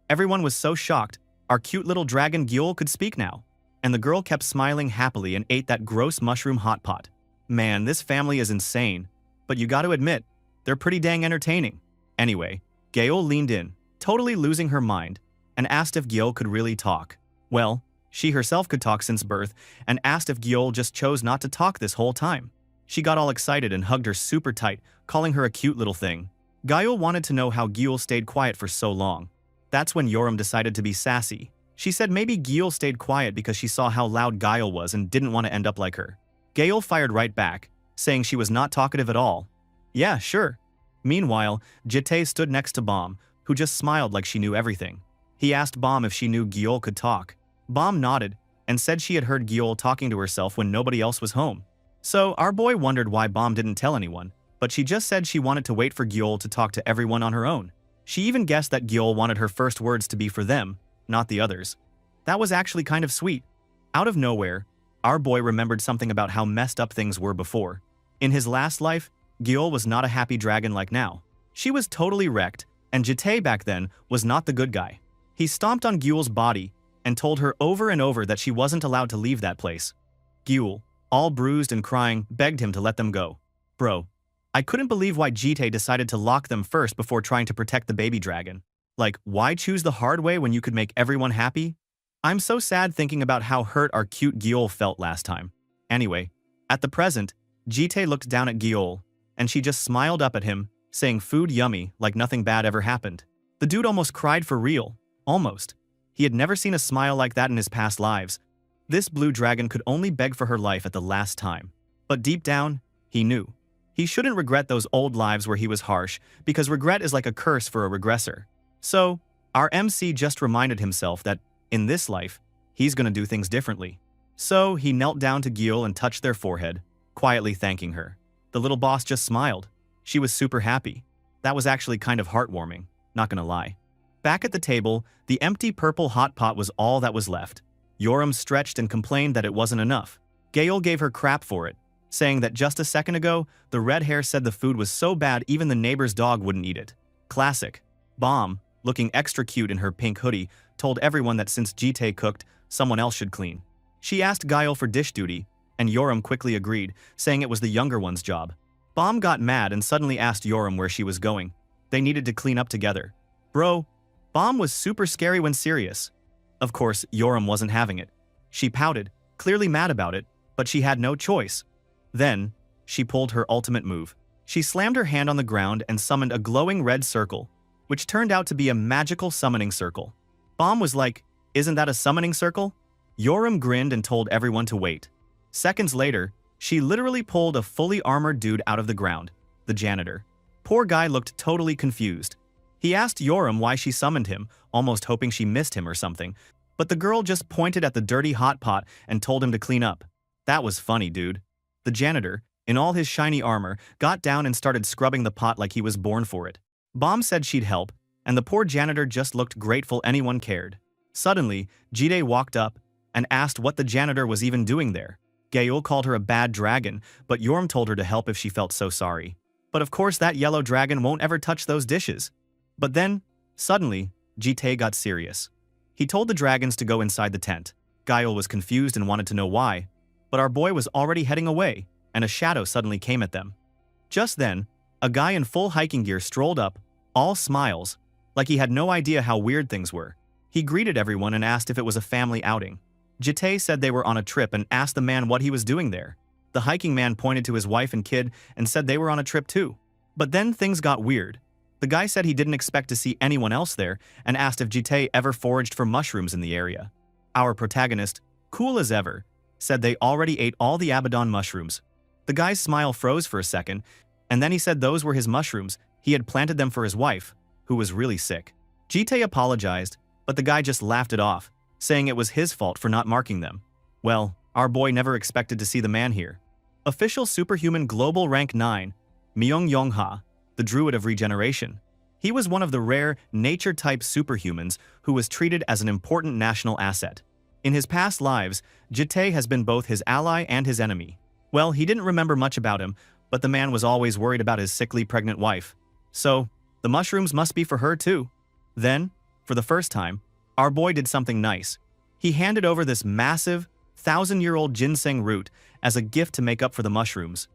Everyone was so shocked, our cute little dragon Gyul could speak now. And the girl kept smiling happily and ate that gross mushroom hot pot. Man, this family is insane. But you gotta admit, they're pretty dang entertaining. Anyway, Gayul leaned in, totally losing her mind, and asked if Gyul could really talk. Well, she herself could talk since birth, and asked if Gyul just chose not to talk this whole time. She got all excited and hugged her super tight, calling her a cute little thing. Gayul wanted to know how Gyul stayed quiet for so long. That's when Yoram decided to be sassy. She said maybe Gyul stayed quiet because she saw how loud Gayul was and didn't want to end up like her. Gayul fired right back, saying she was not talkative at all. Yeah, sure. Meanwhile, Jitae stood next to Bomb, who just smiled like she knew everything. He asked Bomb if she knew Gyul could talk. Bomb nodded and said she had heard Gyul talking to herself when nobody else was home. So our boy wondered why Bomb didn't tell anyone, but she just said she wanted to wait for Gyul to talk to everyone on her own. She even guessed that Gyul wanted her first words to be for them, not the others. That was actually kind of sweet. Out of nowhere, our boy remembered something about how messed up things were before. In his last life, Gyul was not a happy dragon like now. She was totally wrecked, and Jitae back then was not the good guy. He stomped on Gyul's body and told her over and over that she wasn't allowed to leave that place. Gyul, all bruised and crying, begged him to let them go. Bro, I couldn't believe why Jitae decided to lock them first before trying to protect the baby dragon. Like, why choose the hard way when you could make everyone happy? I'm so sad thinking about how hurt our cute Gyul felt last time. Anyway, at the present, Jitae looked down at Gyul, and she just smiled up at him, saying food yummy like nothing bad ever happened. The dude almost cried for real. Almost. He had never seen a smile like that in his past lives. This blue dragon could only beg for her life at the last time. But deep down, he knew. He shouldn't regret those old lives where he was harsh, because regret is like a curse for a regressor. So, our MC just reminded himself that, in this life, he's gonna do things differently. So, he knelt down to Gyul and touched their forehead, quietly thanking her. The little boss just smiled. She was super happy. That was actually kind of heartwarming, not gonna lie. Back at the table, the empty purple hot pot was all that was left. Yoram stretched and complained that it wasn't enough. Gayul gave her crap for it, saying that just a second ago, the red hair said the food was so bad even the neighbor's dog wouldn't eat it. Classic. Bomb, looking extra cute in her pink hoodie, told everyone that since Jitae cooked, someone else should clean. She asked Gayul for dish duty, and Yoram quickly agreed, saying it was the younger one's job. Bomb got mad and suddenly asked Yoram where she was going. They needed to clean up together. Bro, Bomb was super scary when serious. Of course, Yoram wasn't having it. She pouted, clearly mad about it, but she had no choice. Then, she pulled her ultimate move. She slammed her hand on the ground and summoned a glowing red circle, which turned out to be a magical summoning circle. Bomb was like, "Isn't that a summoning circle?" Yoram grinned and told everyone to wait. Seconds later, she literally pulled a fully armored dude out of the ground, the janitor. Poor guy looked totally confused. He asked Yoram why she summoned him, almost hoping she missed him or something, but the girl just pointed at the dirty hot pot and told him to clean up. That was funny, dude. The janitor, in all his shiny armor, got down and started scrubbing the pot like he was born for it. Bomb said she'd help, and the poor janitor just looked grateful anyone cared. Suddenly, Jide walked up and asked what the janitor was even doing there. Gaeul called her a bad dragon, but Yorm told her to help if she felt so sorry. But of course that yellow dragon won't ever touch those dishes. But then, suddenly, Jite got serious. He told the dragons to go inside the tent. Gaeul was confused and wanted to know why, but our boy was already heading away, and a shadow suddenly came at them. Just then, a guy in full hiking gear strolled up, all smiles, like he had no idea how weird things were. He greeted everyone and asked if it was a family outing. Jite said they were on a trip and asked the man what he was doing there. The hiking man pointed to his wife and kid and said they were on a trip too. But then things got weird. The guy said he didn't expect to see anyone else there and asked if Jite ever foraged for mushrooms in the area. Our protagonist, cool as ever, said they already ate all the Abaddon mushrooms. The guy's smile froze for a second, and then he said those were his mushrooms. He had planted them for his wife, who was really sick. Jite apologized, but the guy just laughed it off, saying it was his fault for not marking them. Well, our boy never expected to see the man here. Official superhuman global rank 9, Myung Yongha, the Druid of Regeneration. He was one of the rare, nature-type superhumans who was treated as an important national asset. In his past lives, Jite has been both his ally and his enemy. Well, he didn't remember much about him, but the man was always worried about his sickly pregnant wife. So, the mushrooms must be for her too. Then, for the first time, our boy did something nice. He handed over this massive, 1,000-year-old ginseng root as a gift to make up for the mushrooms.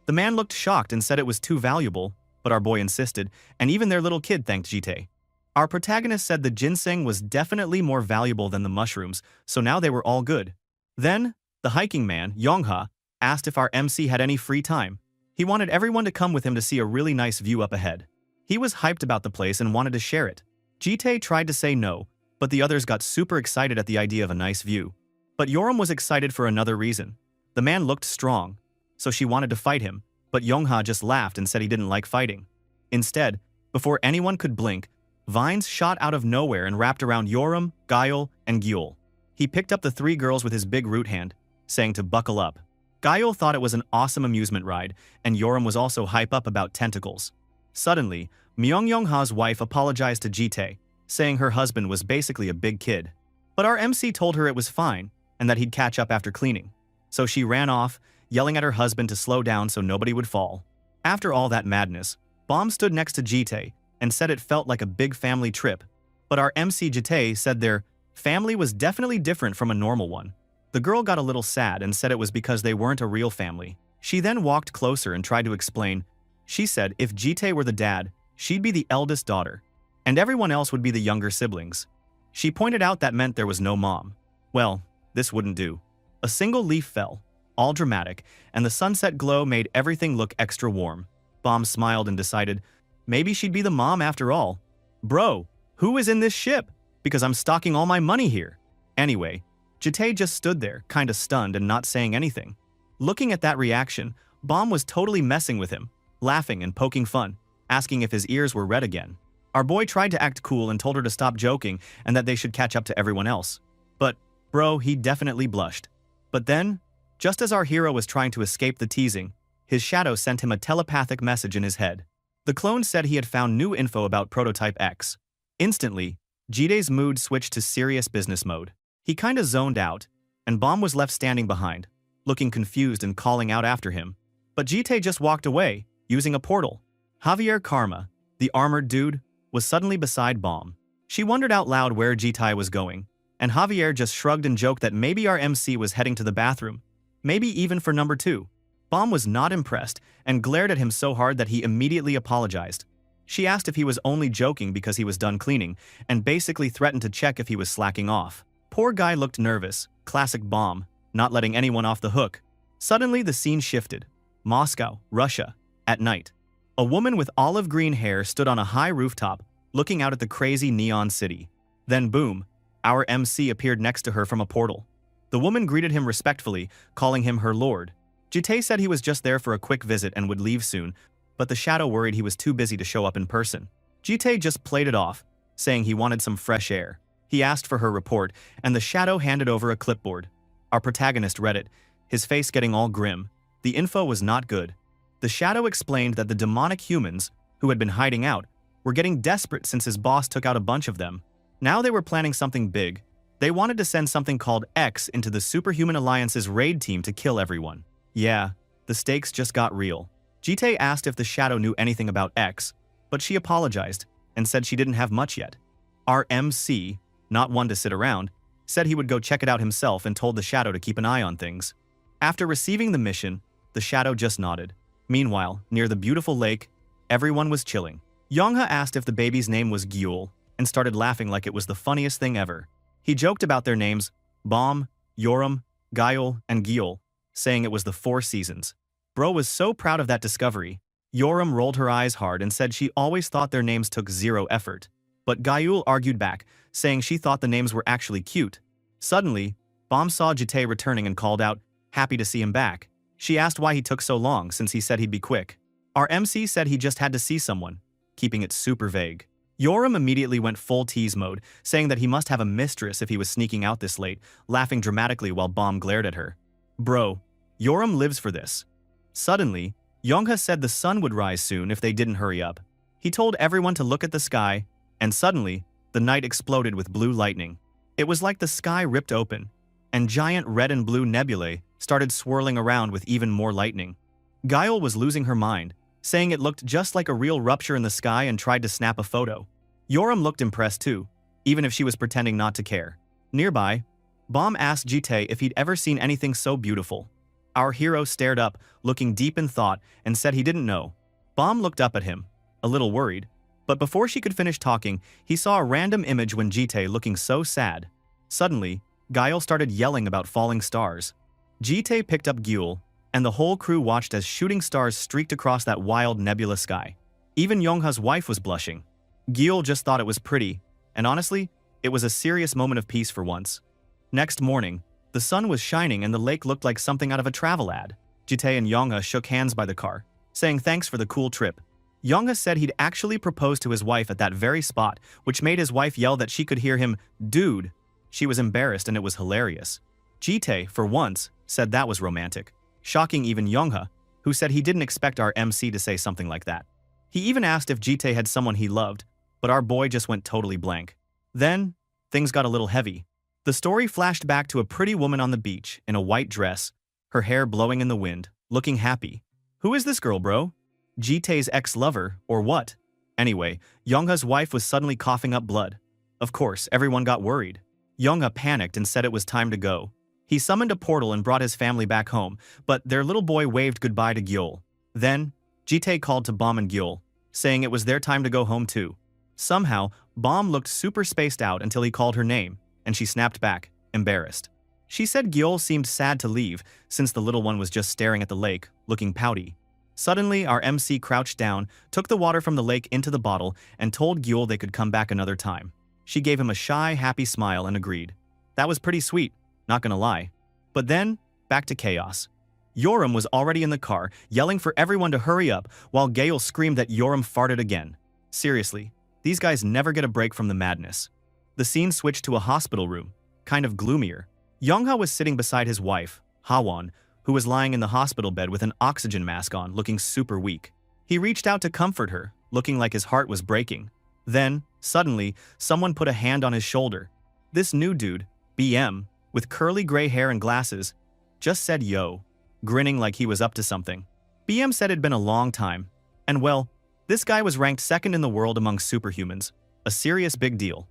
The man looked shocked and said it was too valuable, but our boy insisted, and even their little kid thanked Jite. Our protagonist said the ginseng was definitely more valuable than the mushrooms, so now they were all good. Then, the hiking man, Yongha, asked if our MC had any free time. He wanted everyone to come with him to see a really nice view up ahead. He was hyped about the place and wanted to share it. Jite tried to say no, but the others got super excited at the idea of a nice view. But Yoram was excited for another reason. The man looked strong, so she wanted to fight him, but Yongha just laughed and said he didn't like fighting. Instead, before anyone could blink, vines shot out of nowhere and wrapped around Yoram, Gaeul, and Gyul. He picked up the three girls with his big root hand, saying to buckle up. Gaeul thought it was an awesome amusement ride, and Yoram was also hype up about tentacles. Suddenly, Myung Yongha's wife apologized to Jite, saying her husband was basically a big kid. But our MC told her it was fine, and that he'd catch up after cleaning. So she ran off, yelling at her husband to slow down so nobody would fall. After all that madness, Bomb stood next to Jite and said it felt like a big family trip. But our MC Jite said their family was definitely different from a normal one. The girl got a little sad and said it was because they weren't a real family. She then walked closer and tried to explain. She said if Jite were the dad, she'd be the eldest daughter, and everyone else would be the younger siblings. She pointed out that meant there was no mom. Well, this wouldn't do. A single leaf fell, all dramatic, and the sunset glow made everything look extra warm. Bomb smiled and decided, maybe she'd be the mom after all. Bro, who is in this ship? Because I'm stocking all my money here. Anyway, Jite just stood there, kinda stunned and not saying anything. Looking at that reaction, Bomb was totally messing with him, laughing and poking fun, asking if his ears were red again. Our boy tried to act cool and told her to stop joking and that they should catch up to everyone else. But, bro, he definitely blushed. But then, just as our hero was trying to escape the teasing, his shadow sent him a telepathic message in his head. The clone said he had found new info about Prototype X. Instantly, Jite's mood switched to serious business mode. He kinda zoned out, and Bomb was left standing behind, looking confused and calling out after him. But Jite just walked away, using a portal. Javier Karma, the armored dude, was suddenly beside Bomb. She wondered out loud where Jite was going, and Javier just shrugged and joked that maybe our MC was heading to the bathroom, maybe even for number 2. Bomb was not impressed and glared at him so hard that he immediately apologized. She asked if he was only joking because he was done cleaning, and basically threatened to check if he was slacking off. Poor guy looked nervous, classic Bomb, not letting anyone off the hook. Suddenly the scene shifted. Moscow, Russia, at night. A woman with olive green hair stood on a high rooftop, looking out at the crazy neon city. Then boom, our MC appeared next to her from a portal. The woman greeted him respectfully, calling him her lord. Jite said he was just there for a quick visit and would leave soon, but the shadow worried he was too busy to show up in person. Jitae just played it off, saying he wanted some fresh air. He asked for her report, and the shadow handed over a clipboard. Our protagonist read it, his face getting all grim. The info was not good. The shadow explained that the demonic humans, who had been hiding out, were getting desperate since his boss took out a bunch of them. Now they were planning something big. They wanted to send something called X into the Superhuman Alliance's raid team to kill everyone. Yeah, the stakes just got real. Jitae asked if the shadow knew anything about X, but she apologized and said she didn't have much yet. Our MC, not one to sit around, said he would go check it out himself and told the shadow to keep an eye on things. After receiving the mission, the shadow just nodded. Meanwhile, near the beautiful lake, everyone was chilling. Yongha asked if the baby's name was Gyul and started laughing like it was the funniest thing ever. He joked about their names, Bom, Yoram, Gyul, and Gyul, saying it was the 4 seasons. Bro was so proud of that discovery. Yoram rolled her eyes hard and said she always thought their names took 0 effort. But Gyul argued back, saying she thought the names were actually cute. Suddenly, Bom saw Jitae returning and called out, happy to see him back. She asked why he took so long since he said he'd be quick. Our MC said he just had to see someone, keeping it super vague. Yoram immediately went full tease mode, saying that he must have a mistress if he was sneaking out this late, laughing dramatically while Bom glared at her. Bro, Yoram lives for this. Suddenly, Yongha said the sun would rise soon if they didn't hurry up. He told everyone to look at the sky, and suddenly, the night exploded with blue lightning. It was like the sky ripped open, and giant red and blue nebulae started swirling around with even more lightning. Gyul was losing her mind, saying it looked just like a real rupture in the sky and tried to snap a photo. Yoram looked impressed too, even if she was pretending not to care. Nearby, Bom asked Jitae if he'd ever seen anything so beautiful. Our hero stared up, looking deep in thought, and said he didn't know. Bom looked up at him, a little worried, but before she could finish talking, he saw a random image when Jitae looking so sad. Suddenly, Gyul started yelling about falling stars. Jitae picked up Gyul, and the whole crew watched as shooting stars streaked across that wild nebulous sky. Even Yongha's wife was blushing. Gyul just thought it was pretty, and honestly, it was a serious moment of peace for once. Next morning, the sun was shining and the lake looked like something out of a travel ad. Jitae and Yongha shook hands by the car, saying thanks for the cool trip. Yongha said he'd actually proposed to his wife at that very spot, which made his wife yell that she could hear him, "Dude." She was embarrassed and it was hilarious. Jitae, for once, said that was romantic, shocking even Yongha, who said he didn't expect our MC to say something like that. He even asked if Jitae had someone he loved, but our boy just went totally blank. Then, things got a little heavy. The story flashed back to a pretty woman on the beach in a white dress, her hair blowing in the wind, looking happy. Who is this girl, bro? Jitae's ex-lover, or what? Anyway, Yongha's wife was suddenly coughing up blood. Of course, everyone got worried. Yongha panicked and said it was time to go. He summoned a portal and brought his family back home, but their little boy waved goodbye to Gyul. Then, Jitae called to Bom and Gyul, saying it was their time to go home too. Somehow, Bom looked super spaced out until he called her name, and she snapped back, embarrassed. She said Gyul seemed sad to leave, since the little one was just staring at the lake, looking pouty. Suddenly, our MC crouched down, took the water from the lake into the bottle, and told Gyul they could come back another time. She gave him a shy, happy smile and agreed. That was pretty sweet, not gonna lie. But then, back to chaos. Yoram was already in the car, yelling for everyone to hurry up, while Gyul screamed that Yoram farted again. Seriously, these guys never get a break from the madness. The scene switched to a hospital room, kind of gloomier. Yongha was sitting beside his wife, Hawon, who was lying in the hospital bed with an oxygen mask on, looking super weak. He reached out to comfort her, looking like his heart was breaking. Then, suddenly, someone put a hand on his shoulder. This new dude, BM, with curly gray hair and glasses, just said yo, grinning like he was up to something. BM said it'd been a long time, and well, this guy was ranked second in the world among superhumans, a serious big deal.